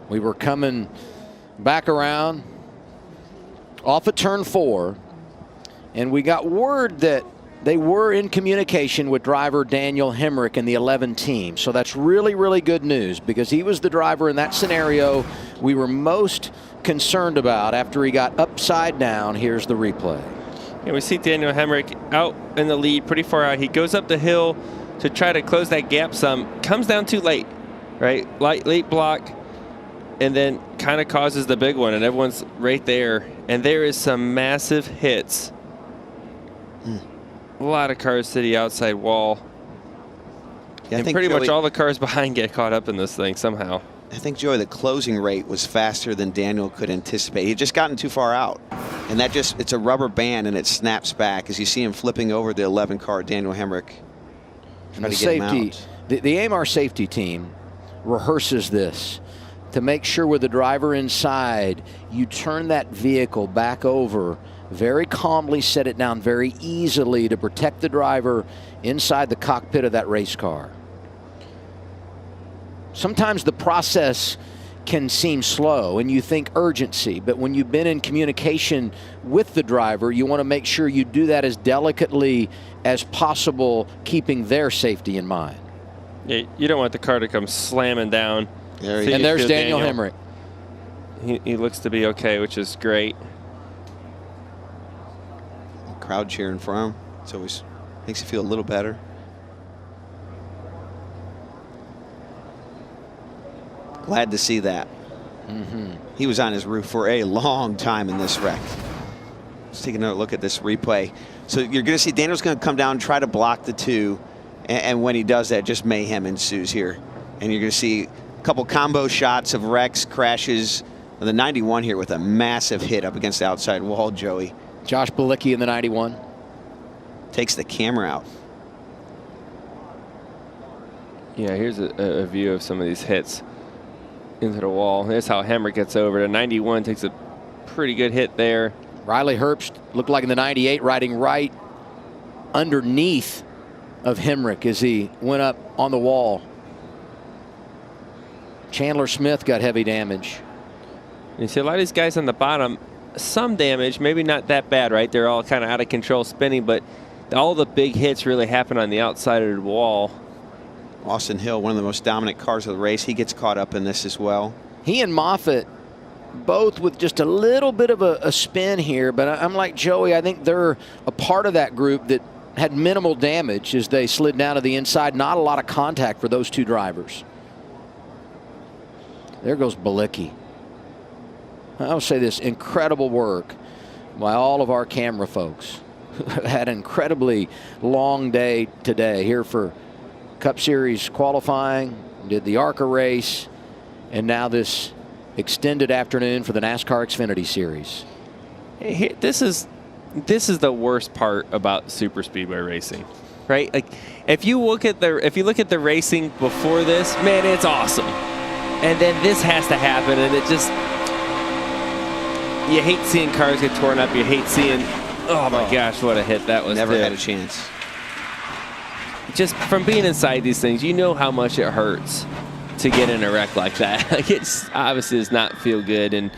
We were coming back around off at turn 4, and we got word that they were in communication with driver Daniel Hemrick in the 11 team. So that's really, really good news, because he was the driver in that scenario we were most concerned about after he got upside down. Here's the replay. Yeah, we see Daniel Hemrick out in the lead, pretty far out. He goes up the hill to try to close that gap some. Comes down too late, right? Late block, and then kind of causes the big one, and everyone's right there. And there is some massive hits. A lot of cars to the outside wall. Yeah, and pretty much all the cars behind get caught up in this thing somehow. I think, Joey, the closing rate was faster than Daniel could anticipate. He had just gotten too far out. And that just, it's a rubber band, and it snaps back as you see him flipping over the 11 car, Daniel Hemrick. And the safety, the AMR safety team rehearses this to make sure with the driver inside, you turn that vehicle back over very calmly, set it down very easily to protect the driver inside the cockpit of that race car. Sometimes the process can seem slow and you think urgency, but when you've been in communication with the driver, you want to make sure you do that as delicately as possible, keeping their safety in mind. Yeah, you don't want the car to come slamming down. And there's Daniel Hemrick. He looks to be okay, which is great. Crowd cheering for him. It's always makes you feel a little better. Glad to see that. He was on his roof for a long time in this wreck. Let's take another look at this replay. So you're going to see Daniel's going to come down and try to block the 2. And when he does that, just mayhem ensues here. And you're going to see a couple combo shots of wrecks, crashes. The 91 here with a massive hit up against the outside wall, Joey. Josh Bilicki in the 91. Takes the camera out. Yeah, here's a view of some of these hits into the wall. Here's how Hemrick gets over. The 91 takes a pretty good hit there. Riley Herbst looked like in the 98 riding right underneath of Hemrick as he went up on the wall. Chandler Smith got heavy damage. And you see a lot of these guys on the bottom, some damage, maybe not that bad, right? They're all kind of out of control spinning, but all the big hits really happen on the outside of the wall. Austin Hill, one of the most dominant cars of the race, he gets caught up in this as well. He and Moffitt both with just a little bit of a spin here, but I'm like Joey, I think they're a part of that group that had minimal damage as they slid down to the inside. Not a lot of contact for those 2 drivers. There goes Bilicki. I'll say this, incredible work by all of our camera folks. Had an incredibly long day today here for Cup Series qualifying, did the ARCA race, and now this extended afternoon for the NASCAR Xfinity Series. Hey, this is the worst part about Superspeedway racing, right? Like, if you look at the racing before this, man, it's awesome, and then this has to happen, and it just, you hate seeing cars get torn up. You hate seeing, oh my gosh, what a hit that was. Never had a chance. Just from being inside these things, you know how much it hurts to get in a wreck like that. Like, it's obviously does not feel good, and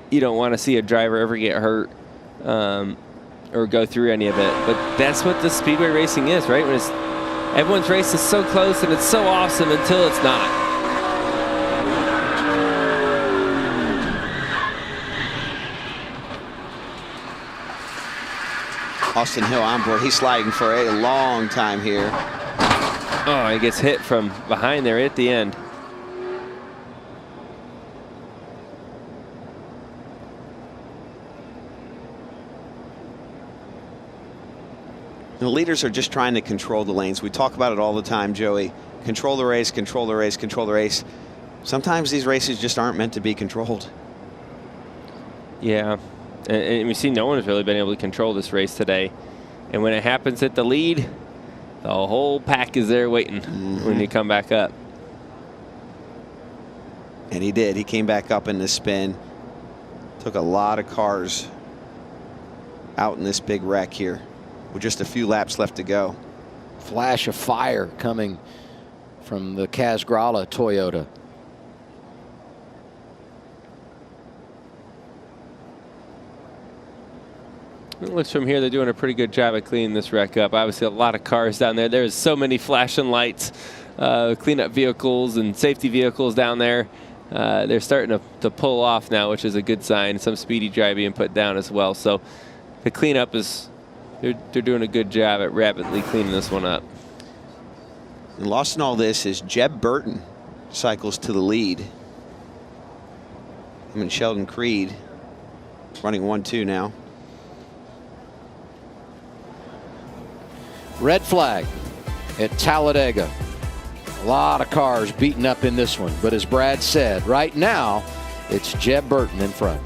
you don't want to see a driver ever get hurt or go through any of it. But that's what the speedway racing is, right? When everyone's race is so close and it's so awesome until it's not. Austin Hill on board. He's sliding for a long time here. Oh, he gets hit from behind there at the end. The leaders are just trying to control the lanes. We talk about it all the time, Joey. Control the race, control the race, control the race. Sometimes these races just aren't meant to be controlled. Yeah. And we see no one has really been able to control this race today. And when it happens at the lead, the whole pack is there waiting when you come back up. And he did. He came back up in the spin. Took a lot of cars out in this big wreck here. with just a few laps left to go. Flash of fire coming from the Casgrala Toyota. It looks from here they're doing a pretty good job of cleaning this wreck up. Obviously, a lot of cars down there. There's so many flashing lights, cleanup vehicles and safety vehicles down there. They're starting to pull off now, which is a good sign. Some speedy dry being put down as well. So the cleanup is, they're doing a good job at rapidly cleaning this one up. And lost in all this is Jeb Burton cycles to the lead. Him and Sheldon Creed running 1-2 now. Red flag at Talladega. A lot of cars beaten up in this one, but as Brad said, right now it's Jeb Burton in front.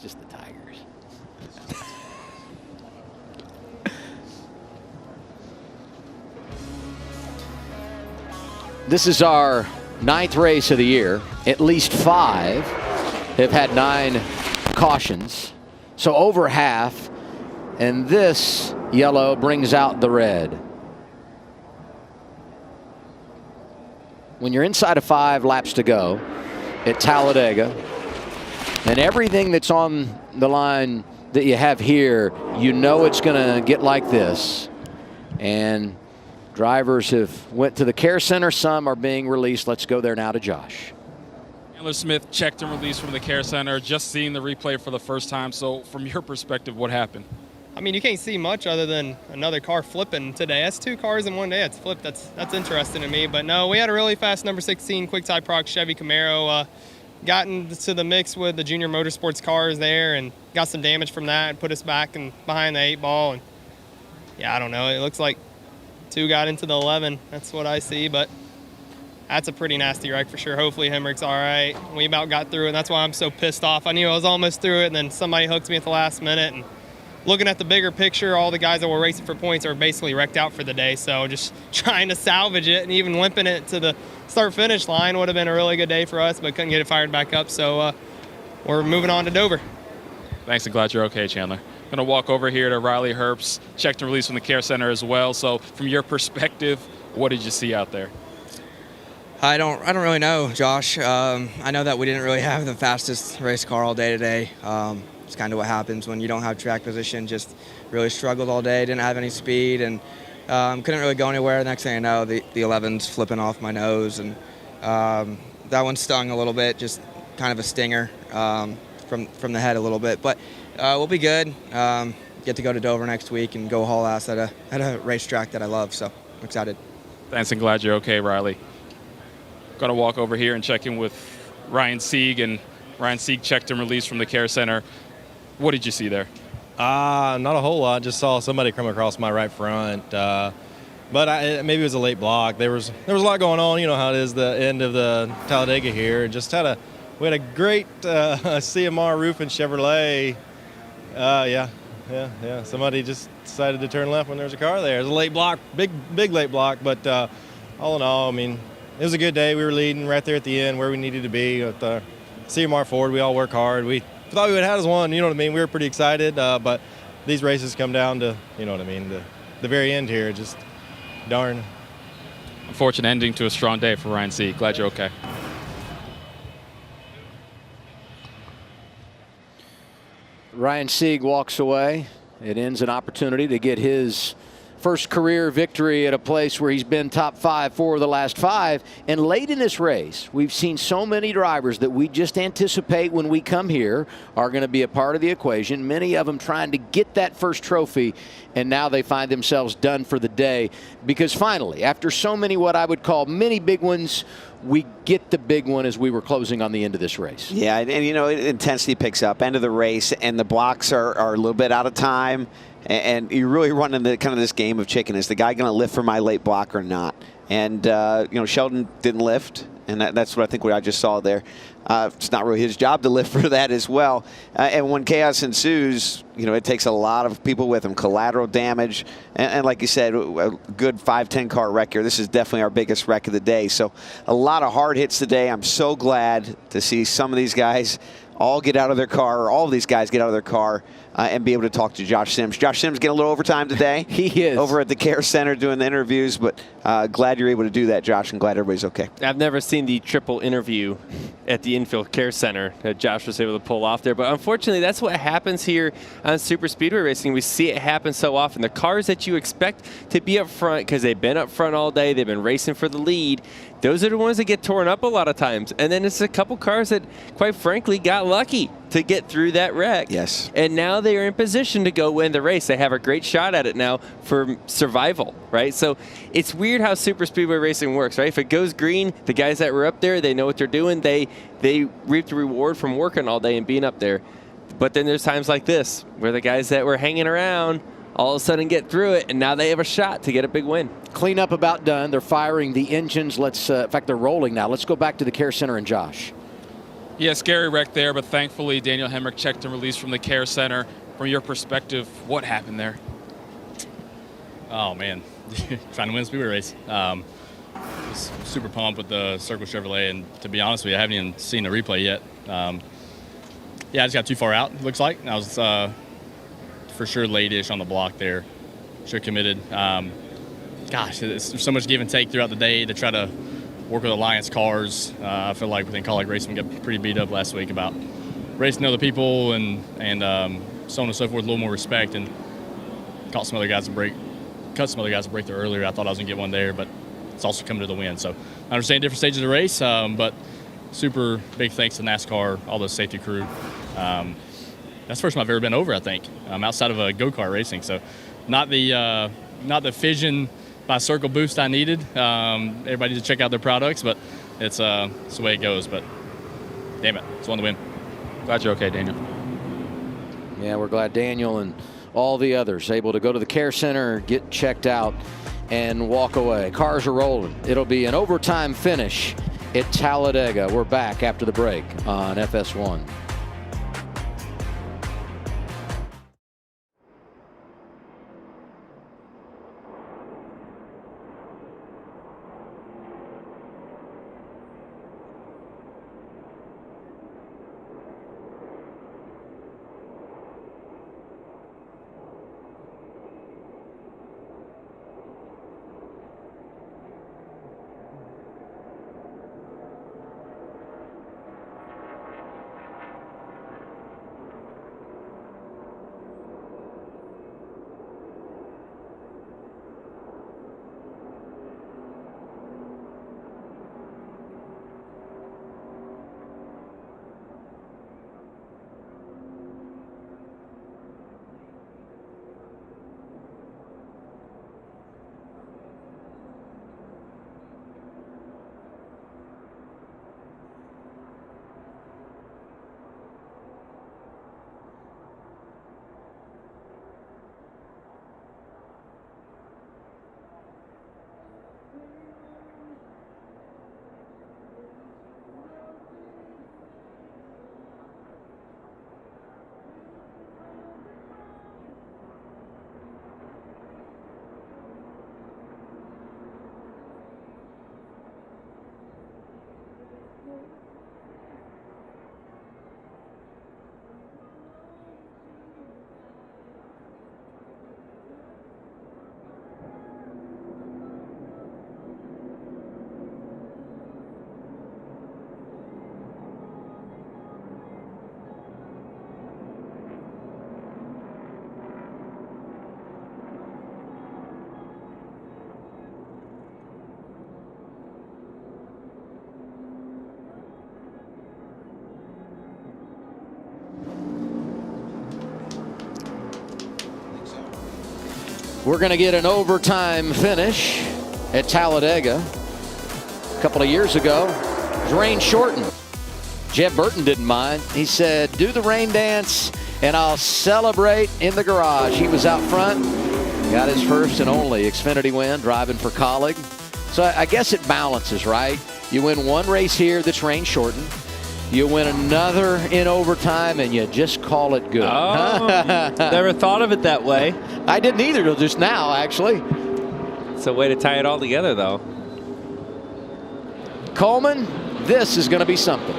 It's just the Tigers. This is our 9th race of the year. At least 5 have had 9 cautions, so over half. And this yellow brings out the red. When you're inside of 5 laps to go at Talladega, and everything that's on the line that you have here, you know it's going to get like this. And drivers have went to the care center. Some are being released. Let's go there now to Josh. Chandler Smith checked and released from the care center, just seeing the replay for the first time. So from your perspective, what happened? I mean, you can't see much other than another car flipping today. That's 2 cars in one day. It's flipped. That's interesting to me. But no, we had a really fast number 16 quick tie proc Chevy Camaro. Got into the mix with the Junior Motorsports cars there and got some damage from that and put us back and behind the 8 ball. And yeah, I don't know. It looks like 2 got into the 11. That's what I see, but that's a pretty nasty wreck for sure. Hopefully Hemrick's all right. We about got through it, and that's why I'm so pissed off. I knew I was almost through it, and then somebody hooked me at the last minute. And looking at the bigger picture, all the guys that were racing for points are basically wrecked out for the day. So just trying to salvage it, and even limping it to the start-finish line would have been a really good day for us, but couldn't get it fired back up. So we're moving on to Dover. Thanks, and glad you're okay, Chandler. Going to walk over here to Riley Herbst, checked and released from the Care Center as well. So from your perspective, what did you see out there? I don't really know, Josh. I know that we didn't really have the fastest race car all day today. It's kind of what happens when you don't have track position. Just really struggled all day, didn't have any speed, and couldn't really go anywhere. The next thing I know, the 11's flipping off my nose, and that one stung a little bit, just kind of a stinger from the head a little bit. But we'll be good. Get to go to Dover next week and go haul ass at a racetrack that I love, so I'm excited. Thanks, and glad you're okay, Riley. Going to walk over here and check in with Ryan Sieg, and Ryan Sieg checked and released from the Care Center. What did you see there? Not a whole lot. Just saw somebody come across my right front. But maybe it was a late block. There was a lot going on. You know how it is, the end of the Talladega here. We had a great CMR roof and Chevrolet. Yeah. Somebody just decided to turn left when there was a car there. It was a late block, big late block. But all in all, I mean, it was a good day. We were leading right there at the end where we needed to be with the CMR Ford. We all work hard. We thought we would have had us one, you know what I mean? We were pretty excited, but these races come down to, you know what I mean, the very end here. Just darn. Unfortunate ending to a strong day for Ryan Sieg. Glad you're okay. Ryan Sieg walks away. It ends an opportunity to get his first career victory at a place where he's been top 5 for the last 5. And late in this race, we've seen so many drivers that we just anticipate when we come here are going to be a part of the equation. Many of them trying to get that first trophy, and now they find themselves done for the day. Because finally, after so many what I would call many big ones, we get the big one as we were closing on the end of this race. Yeah, and you know, intensity picks up, end of the race, and the blocks are a little bit out of time. And you're really running the kind of this game of chicken. Is the guy going to lift for my late block or not? And, you know, Sheldon didn't lift, and that's what I think what I just saw there. It's not really his job to lift for that as well. And when chaos ensues, you know, it takes a lot of people with him, collateral damage. And like you said, a good 5-10 car wreck here. This is definitely our biggest wreck of the day. So a lot of hard hits today. I'm so glad to see some of these guys all get out of their car, or all of these guys get out of their car and be able to talk to Josh Sims. Josh Sims getting a little overtime today. He is. Over at the Care Center doing the interviews, but glad you're able to do that, Josh, and glad everybody's okay. I've never seen the triple interview at the Infield Care Center that Josh was able to pull off there, but unfortunately that's what happens here on Super Speedway Racing. We see it happen so often. The cars that you expect to be up front because they've been up front all day, they've been racing for the lead, those are the ones that get torn up a lot of times. And then it's a couple cars that, quite frankly, got lucky to get through that wreck. Yes. And now they are in position to go win the race. They have a great shot at it now for survival, right? So it's weird how Super Speedway Racing works, right? If it goes green, the guys that were up there, they know what they're doing. They reap the reward from working all day and being up there. But then there's times like this where the guys that were hanging around all of a sudden get through it, and now they have a shot to get a big win. Cleanup about done. They're firing the engines. In fact, they're rolling now. Let's go back to the Care Center and Josh. Yeah, scary wreck there, but thankfully Daniel Hemrick checked and released from the Care Center. From your perspective, what happened there? Oh, man. Trying to win a speedway race. Was super pumped with the Circle Chevrolet, and to be honest with you, I haven't even seen a replay yet. Yeah, I just got too far out, it looks like. I was for sure late-ish on the block there. Should have committed. Gosh, there's so much give and take throughout the day to try to work with Alliance cars. I feel like within Colleague Racing, we got pretty beat up last week about racing other people and so on and so forth, a little more respect, and cut some other guys a break there earlier. I thought I was going to get one there, but it's also coming to the win. So I understand different stages of the race, but super big thanks to NASCAR, all the safety crew. That's the first time I've ever been over, I think, outside of a go-kart racing. So not the fission by Circle boost I needed. Everybody needs to check out their products, but it's the way it goes. But damn it, it's one to win. Glad you're okay, Daniel. Yeah, we're glad Daniel and all the others able to go to the Care Center, get checked out, and walk away. Cars are rolling. It'll be an overtime finish at Talladega. We're back after the break on FS1. We're going to get an overtime finish at Talladega. A couple of years ago, it was rain shortened. Jeb Burton didn't mind. He said, do the rain dance and I'll celebrate in the garage. He was out front, got his first and only Xfinity win driving for Colleague. So I guess it balances, right? You win one race here that's rain shortened. You win another in overtime, and you just call it good. Oh, never thought of it that way. I didn't either till just now, actually. It's a way to tie it all together, though. Coleman, this is going to be something.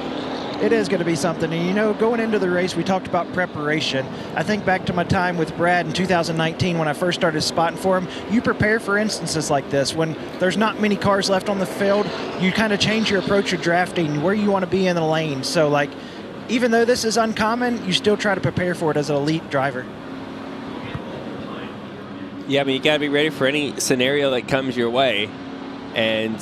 It is going to be something. And, you know, going into the race, we talked about preparation. I think back to my time with Brad in 2019 when I first started spotting for him. You prepare for instances like this. When there's not many cars left on the field, you kind of change your approach of drafting, where you want to be in the lane. So, like, even though this is uncommon, you still try to prepare for it as an elite driver. Yeah, I mean, you got to be ready for any scenario that comes your way. And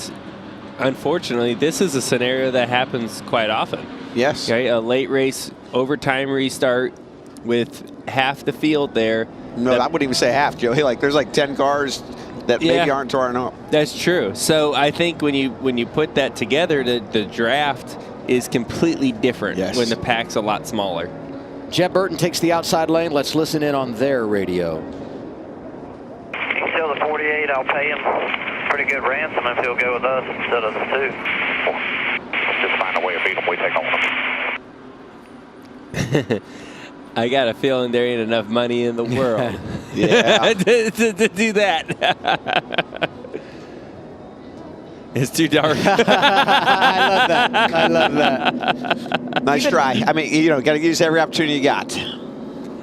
unfortunately, this is a scenario that happens quite often. Yes. Okay, a late race overtime restart with half the field there. No, I wouldn't even say half, Joey. Like, there's like 10 cars that maybe aren't torn up. That's true. So I think when you put that together, the draft is completely different when the pack's a lot smaller. Jeb Burton takes the outside lane. Let's listen in on their radio. He's still the 48. I'll pay him pretty good ransom if he'll go with us instead of the 2. Just find a way to beat him. We take on him. I got a feeling there ain't enough money in the world to do that. It's too dark. I love that. I love that. Nice try. I mean, you know, got to use every opportunity you got.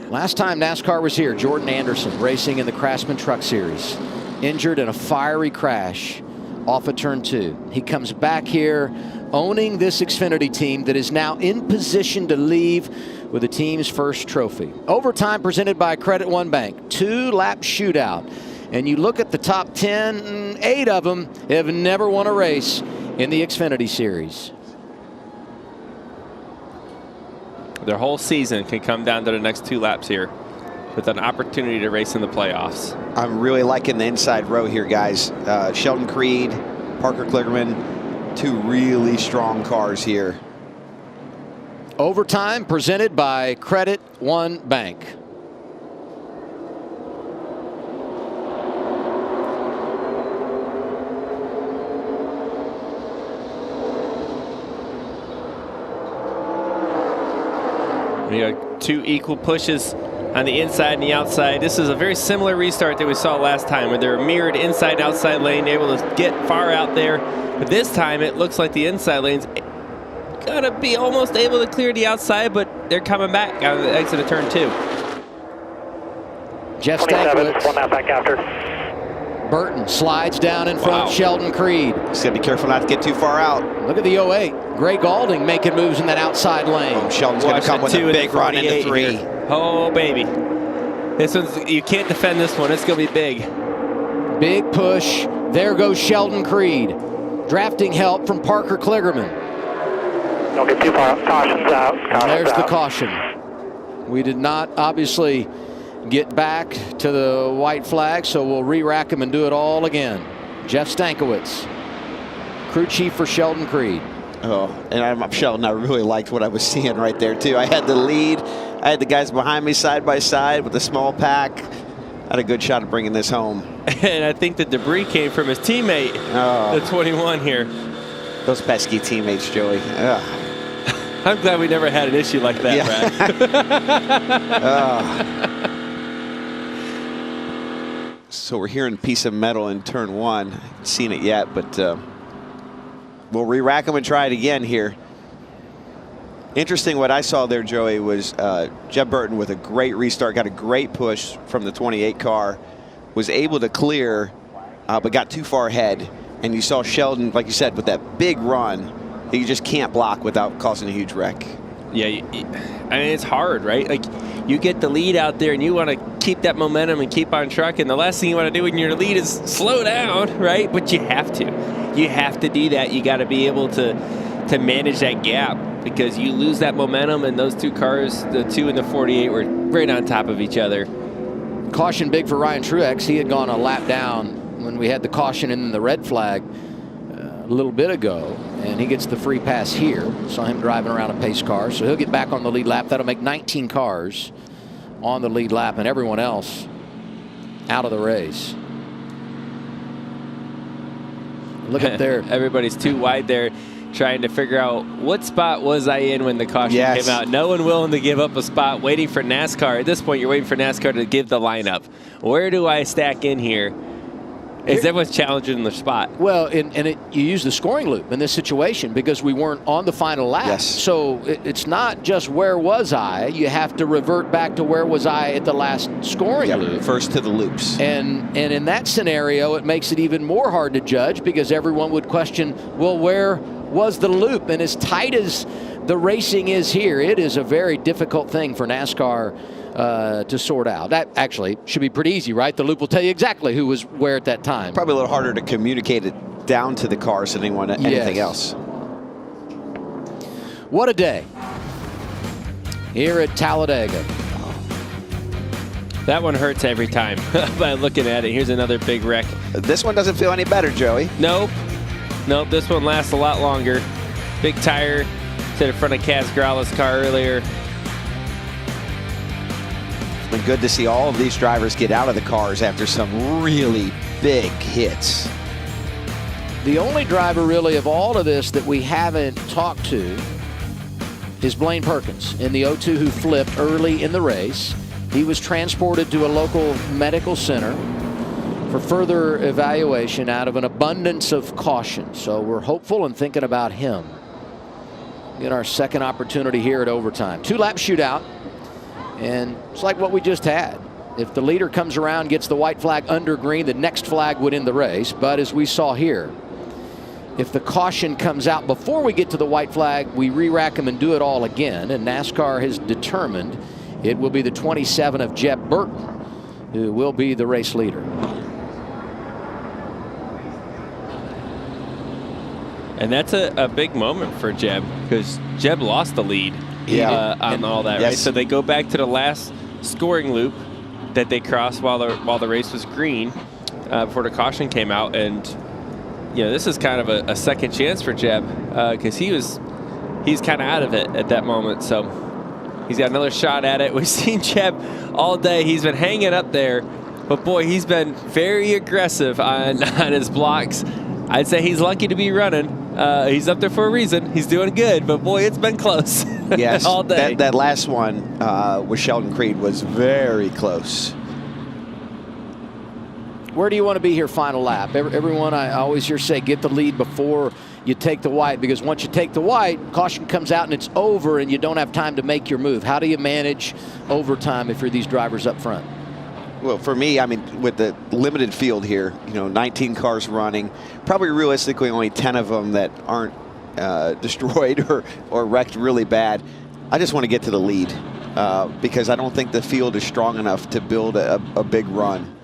Last time NASCAR was here, Jordan Anderson racing in the Craftsman Truck Series, injured in a fiery crash off of turn 2. He comes back here owning this Xfinity team that is now in position to leave with the team's first trophy. Overtime presented by Credit One Bank, 2-lap shootout. And you look at the top 10, 8 of them have never won a race in the Xfinity Series. Their whole season can come down to the next 2 laps here with an opportunity to race in the playoffs. I'm really liking the inside row here, guys. Sheldon Creed, Parker Kligerman, 2 really strong cars here. Overtime presented by Credit One Bank. 2 equal pushes on the inside and the outside. This is a very similar restart that we saw last time, where they're mirrored inside and outside lane, able to get far out there. But this time it looks like the inside lane's gonna be almost able to clear the outside, but they're coming back out of the exit of turn 2. Jeff 27, Stankiewicz. 1 lap back after. Burton slides down in front of Sheldon Creed. He's got to be careful not to get too far out. Look at the 08. Gray Galding making moves in that outside lane. Oh, Sheldon's going to come with a big run into 3. Here. Oh, baby. This one's, you can't defend this one. It's going to be big. Big push. There goes Sheldon Creed. Drafting help from Parker Kligerman. Don't get too far out. Caution's out. There's the caution. We did not obviously get back to the white flag, so we'll re-rack them and do it all again. Jeff Stankiewicz, crew chief for Sheldon Creed. Oh, and I'm Sheldon. I really liked what I was seeing right there, too. I had the lead. I had the guys behind me side by side with a small pack. I had a good shot at bringing this home. And I think the debris came from his teammate, the 21 here. Those pesky teammates, Joey. Ugh. I'm glad we never had an issue like that, Brad. So we're hearing piece of metal in turn 1. Haven't seen it yet, but we'll re-rack them and try it again here. Interesting what I saw there, Joey, was Jeb Burton with a great restart, got a great push from the 28 car, was able to clear, but got too far ahead. And you saw Sheldon, like you said, with that big run that you just can't block without causing a huge wreck. Yeah, I mean, it's hard, right? Like, you get the lead out there and you want to keep that momentum and keep on trucking. The last thing you want to do when you're in the lead is slow down, right? But you have to. You have to do that. You got to be able to manage that gap, because you lose that momentum, and those 2 cars, the 2 and the 48, were right on top of each other. Caution big for Ryan Truex. He had gone a lap down when we had the caution and then the red flag a little bit ago, and he gets the free pass here. Saw him driving around a pace car, so he'll get back on the lead lap. That'll make 19 cars on the lead lap, and everyone else out of the race. Look at there. Everybody's too wide there, trying to figure out what spot was I in when the caution came out. No one willing to give up a spot, waiting for NASCAR. At this point, you're waiting for NASCAR to give the lineup. Where do I stack in here? Is everyone's challenging the spot? Well, you use the scoring loop in this situation because we weren't on the final lap. Yes. So it's not just where was I. You have to revert back to where was I at the last scoring loop. First to the loops. And in that scenario, it makes it even more hard to judge, because everyone would question, well, where was the loop? And as tight as the racing is here, it is a very difficult thing for NASCAR to sort out. That actually should be pretty easy, right? The loop will tell you exactly who was where at that time. Probably a little harder to communicate it down to the cars than anything else. What a day here at Talladega. That one hurts every time by looking at it. Here's another big wreck. This one doesn't feel any better, Joey. Nope. This one lasts a lot longer. Big tire to the front of Kaz Grala's car earlier. It's been good to see all of these drivers get out of the cars after some really big hits. The only driver really of all of this that we haven't talked to is Blaine Perkins in the 02, who flipped early in the race. He was transported to a local medical center for further evaluation out of an abundance of caution. So we're hopeful and thinking about him in our second opportunity here at overtime. 2-lap shootout. And it's like what we just had. If the leader comes around, gets the white flag under green, the next flag would end the race. But as we saw here, if the caution comes out before we get to the white flag, we re-rack them and do it all again. And NASCAR has determined it will be the 27 of Jeb Burton who will be the race leader. And that's a big moment for Jeb, because Jeb lost the lead on all that, right? So they go back to the last scoring loop that they crossed while the race was green before the caution came out. And this is kind of a second chance for Jeb, because he's kind of out of it at that moment. So he's got another shot at it. We've seen Jeb all day. He's been hanging up there, but boy, he's been very aggressive on his blocks. I'd say he's lucky to be running. He's up there for a reason. He's doing good, but boy, it's been close. Yes, all day. That last one with Sheldon Creed was very close. Where do you want to be here final lap? Everyone I always hear say get the lead before you take the white, because once you take the white, caution comes out and it's over and you don't have time to make your move. How do you manage overtime if you're these drivers up front? Well, for me, I mean, with the limited field here, 19 cars running, probably realistically only 10 of them that aren't destroyed or wrecked really bad. I just want to get to the lead because I don't think the field is strong enough to build a big run.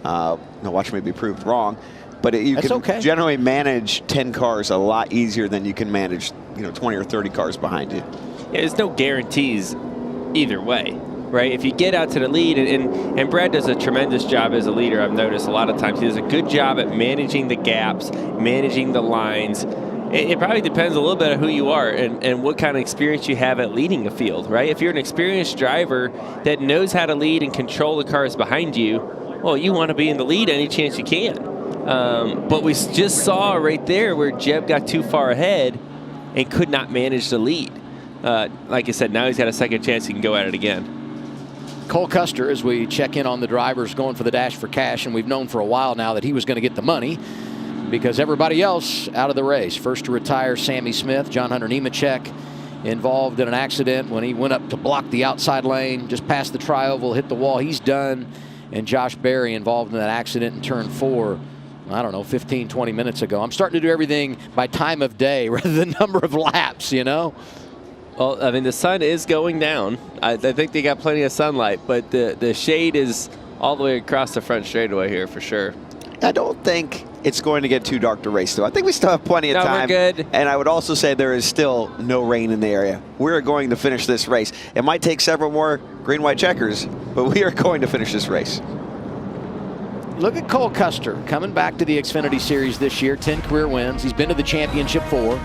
Now, watch me be proved wrong, but you can generally manage 10 cars a lot easier than you can manage 20 or 30 cars behind you. Yeah, there's no guarantees either way. Right, if you get out to the lead, and Brad does a tremendous job as a leader. I've noticed a lot of times he does a good job at managing the gaps, managing the lines. It probably depends a little bit on who you are and what kind of experience you have at leading a field, right? If you're an experienced driver that knows how to lead and control the cars behind you, well, you want to be in the lead any chance you can. But we just saw right there where Jeb got too far ahead and could not manage the lead. Like I said, now he's got a second chance. He can go at it again. Cole Custer, as we check in on the drivers going for the Dash for Cash, and we've known for a while now that he was going to get the money because everybody else out of the race. First to retire, Sammy Smith. John Hunter Nemechek involved in an accident when he went up to block the outside lane, just past the tri-oval, hit the wall. He's done. And Josh Berry involved in that accident in turn 4, I don't know, 15, 20 minutes ago. I'm starting to do everything by time of day rather than number of laps, Well, I mean, the sun is going down. I think they got plenty of sunlight, but the shade is all the way across the front straightaway here for sure. I don't think it's going to get too dark to race, though. I think we still have plenty of time. We're good. And I would also say there is still no rain in the area. We're going to finish this race. It might take several more green-white checkers, but we are going to finish this race. Look at Cole Custer coming back to the Xfinity Series this year, 10 career wins. He's been to the championship 4.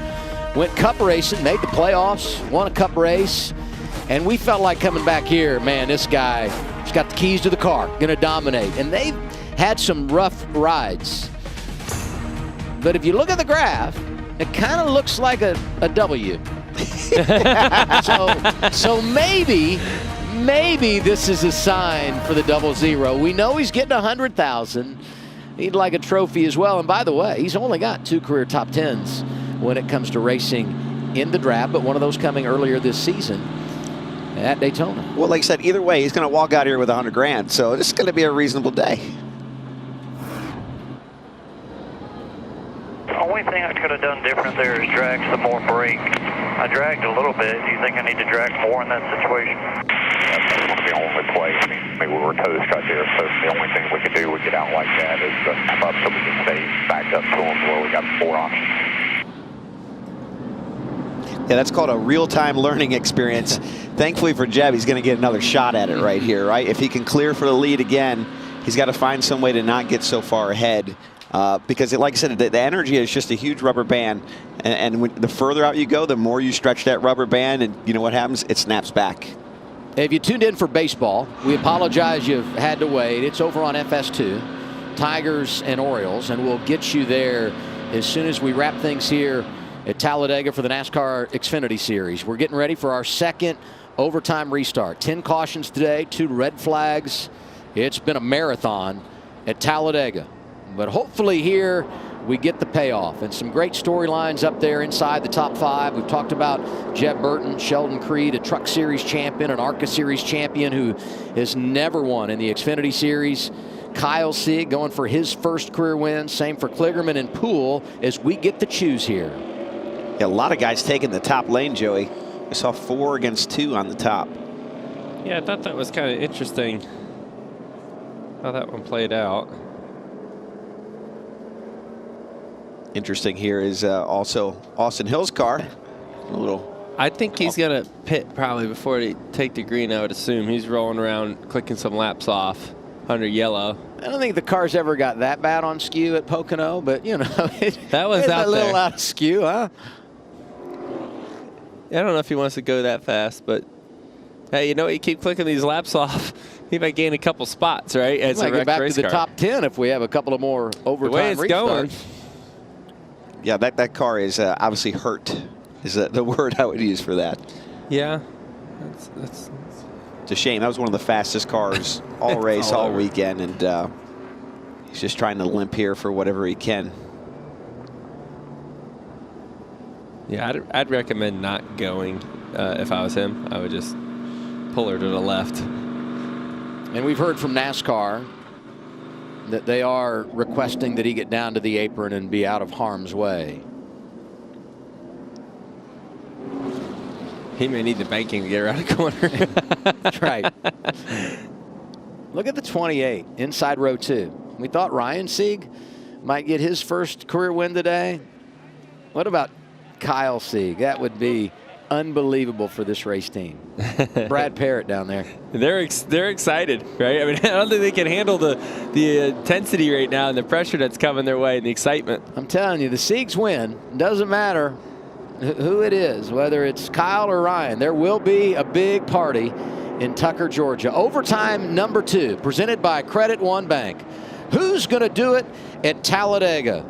Went cup racing, made the playoffs, won a cup race, and we felt like coming back here, man, this guy, he's got the keys to the car, gonna dominate. And they've had some rough rides. But if you look at the graph, it kind of looks like a W. so maybe this is a sign for the 00. We know he's getting 100,000. He'd like a trophy as well. And by the way, he's only got 2 career top 10s when it comes to racing in the draft, but one of those coming earlier this season at Daytona. Well, like I said, either way, he's going to walk out here with 100 grand, so this is going to be a reasonable day. The only thing I could have done different there is drag some more brake. I dragged a little bit. Do you think I need to drag more in that situation? That's the only play. I mean, maybe we were toast right there, so the only thing we could do, we get out like that, is come up so we can stay back up to them where we got 4 options. Yeah, that's called a real-time learning experience. Thankfully for Jeb, he's going to get another shot at it right here, right? If he can clear for the lead again, he's got to find some way to not get so far ahead. Because, like I said, the energy is just a huge rubber band. And the further out you go, the more you stretch that rubber band. And you know what happens? It snaps back. If you tuned in for baseball, we apologize you've had to wait. It's over on FS2, Tigers and Orioles, and we'll get you there as soon as we wrap things here at Talladega for the NASCAR Xfinity Series. We're getting ready for our second overtime restart. 10 cautions today, 2 red flags. It's been a marathon at Talladega. But hopefully here we get the payoff and some great storylines up there inside the top 5. We've talked about Jeb Burton, Sheldon Creed, a Truck Series champion, an ARCA Series champion who has never won in the Xfinity Series. Kyle Sieg going for his first career win. Same for Kligerman and Poole as we get to choose here. Yeah, a lot of guys taking the top lane, Joey. We saw 4 against 2 on the top. Yeah, I thought that was kind of interesting how that one played out. Interesting here is also Austin Hill's car. A little. I think he's going to pit probably before they take the green, I would assume. He's rolling around, clicking some laps off under yellow. I don't think the car's ever got that bad on skew at Pocono, but, that was out a little there. out of skew, huh? I don't know if he wants to go that fast, but hey, you keep clicking these laps off, he might gain a couple spots, right? As might get back to the top 10 if we have a couple of more overtime restarts. The way it's going. Yeah, that car is obviously hurt, is the word I would use for that. Yeah. It's a shame. That was one of the fastest cars all race, all weekend, and he's just trying to limp here for whatever he can. Yeah, I'd recommend not going if I was him. I would just pull her to the left. And we've heard from NASCAR that they are requesting that he get down to the apron and be out of harm's way. He may need the banking to get around the corner. That's right. Look at the 28 inside row 2. We thought Ryan Sieg might get his first career win today. What about Kyle Sieg? That would be unbelievable for this race team. Brad Parrott down there. They're excited, right? I mean, I don't think they can handle the intensity right now and the pressure that's coming their way and the excitement. I'm telling you, the Siegs win. Doesn't matter who it is, whether it's Kyle or Ryan. There will be a big party in Tucker, Georgia. Overtime number 2, presented by Credit One Bank. Who's going to do it at Talladega?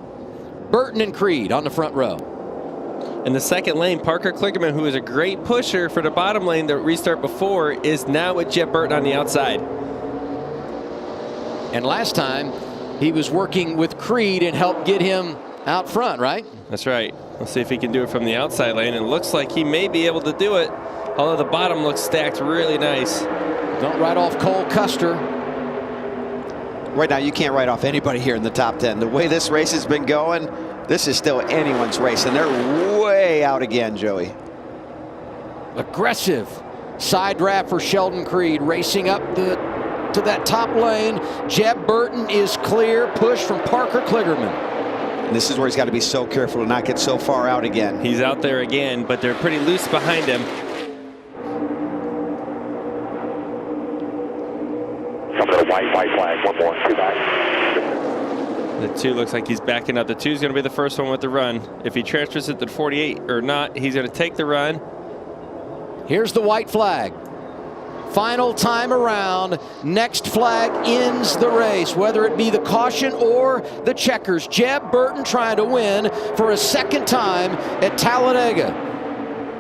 Burton and Creed on the front row. In the second lane, Parker Kligerman, who is a great pusher for the bottom lane that restart before, is now with Jeb Burton on the outside. And last time, he was working with Creed and helped get him out front, right? That's right. Let's see if he can do it from the outside lane. And it looks like he may be able to do it, although the bottom looks stacked really nice. Don't write off Cole Custer. Right now, you can't write off anybody here in the top 10. The way this race has been going, this is still anyone's race, and they're way out again, Joey. Aggressive side draft for Sheldon Creed, racing up to that top lane. Jeb Burton is clear, push from Parker Kligerman. And this is where he's got to be so careful to not get so far out again. He's out there again, but they're pretty loose behind him. White flag, 1 more, 2 back. The 2 looks like he's backing up. The 2 is going to be the first one with the run. If he transfers it to 48 or not, he's going to take the run. Here's the white flag. Final time around. Next flag ends the race, whether it be the caution or the checkers. Jeb Burton trying to win for a second time at Talladega.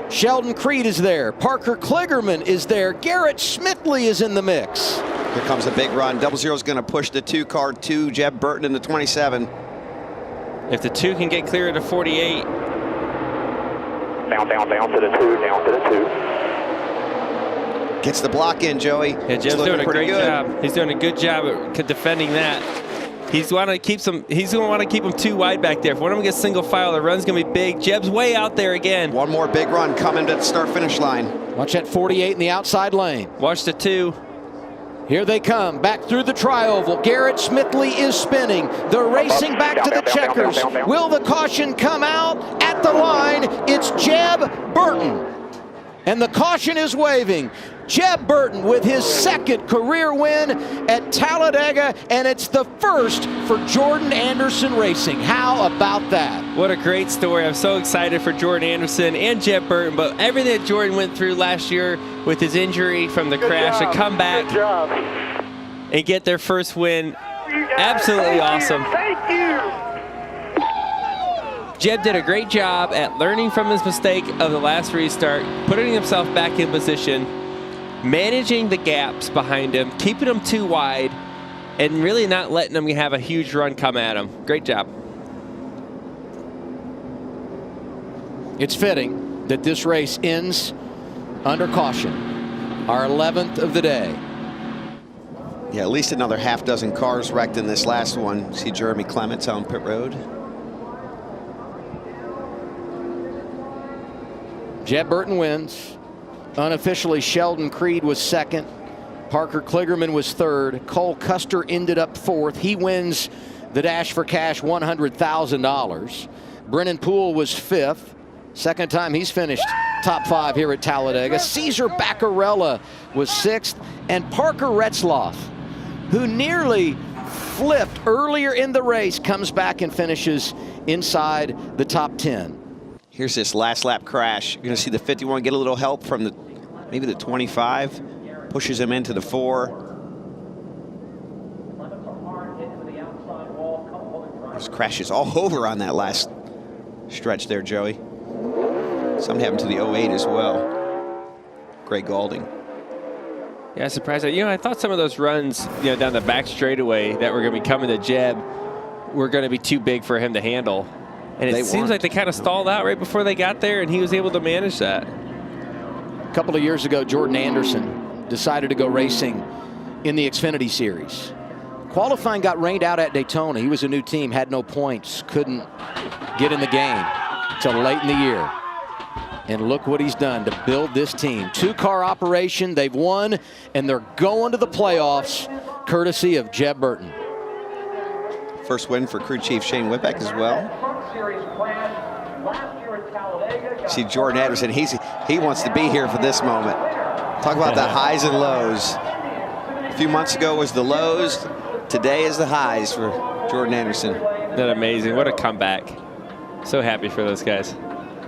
Sheldon Creed is there. Parker Kligerman is there. Garrett Smithley is in the mix. Here comes a big run. 00 is going to push the 2 car to Jeb Burton in the 27. If the 2 can get clear to 48. Down to the 2, down to the 2. Gets the block in, Joey. Yeah, Jeb's doing a great job. He's doing a good job at defending that. He's going to keep them 2 wide back there. If one of them gets single file, the run's going to be big. Jeb's way out there again. One more big run coming to the start-finish line. Watch that 48 in the outside lane. Watch the 2. Here they come, back through the tri-oval. Garrett Smithley is spinning. They're racing back to the checkers. Will the caution come out at the line? It's Jeb Burton. And the caution is waving. Jeb Burton with his second career win at Talladega, and it's the first for Jordan Anderson Racing. How about that? What a great story. I'm so excited for Jordan Anderson and Jeb Burton, but everything that Jordan went through last year with his injury from the crash to come back and get their first win. Absolutely awesome. Thank you. Jeb did a great job at learning from his mistake of the last restart, putting himself back in position, managing the gaps behind him, keeping them 2 wide, and really not letting them have a huge run come at him. Great job. It's fitting that this race ends under caution, our 11th of the day. Yeah, at least another half dozen cars wrecked in this last one. See Jeremy Clements on pit road. Jeb Burton wins. Unofficially, Sheldon Creed was second. Parker Kligerman was third. Cole Custer ended up fourth. He wins the Dash for Cash $100,000. Brennan Poole was fifth. Second time he's finished top 5 here at Talladega. Cesar Baccarella was sixth. And Parker Retzloff, who nearly flipped earlier in the race, comes back and finishes inside the top 10. Here's this last lap crash. You're going to see the 51 get a little help from maybe the 25. Pushes him into the 4. There's crashes all over on that last stretch there, Joey. Something happened to the 08 as well. Greg Gaulding. Yeah, surprised. I thought some of those runs, down the back straightaway that were going to be coming to Jeb were going to be too big for him to handle. And it seems like they kind of stalled out right before they got there, and he was able to manage that. A couple of years ago, Jordan Anderson decided to go racing in the Xfinity Series. Qualifying got rained out at Daytona. He was a new team, had no points, couldn't get in the game till late in the year. And look what he's done to build this team. 2-car operation, they've won, and they're going to the playoffs, courtesy of Jeb Burton. First win for crew chief Shane Whippeck as well. See Jordan Anderson, he wants to be here for this moment. Talk about the highs and lows. A few months ago was the lows. Today is the highs for Jordan Anderson. Isn't that amazing? What a comeback. So happy for those guys.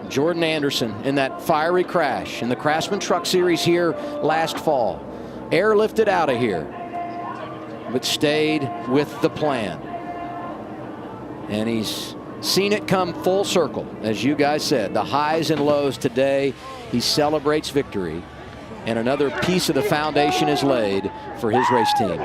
Jordan Anderson in that fiery crash in the Craftsman Truck Series here last fall. Airlifted out of here, but stayed with the plan. And he's seen it come full circle, as you guys said. The highs and lows today. He celebrates victory, and another piece of the foundation is laid for his race team.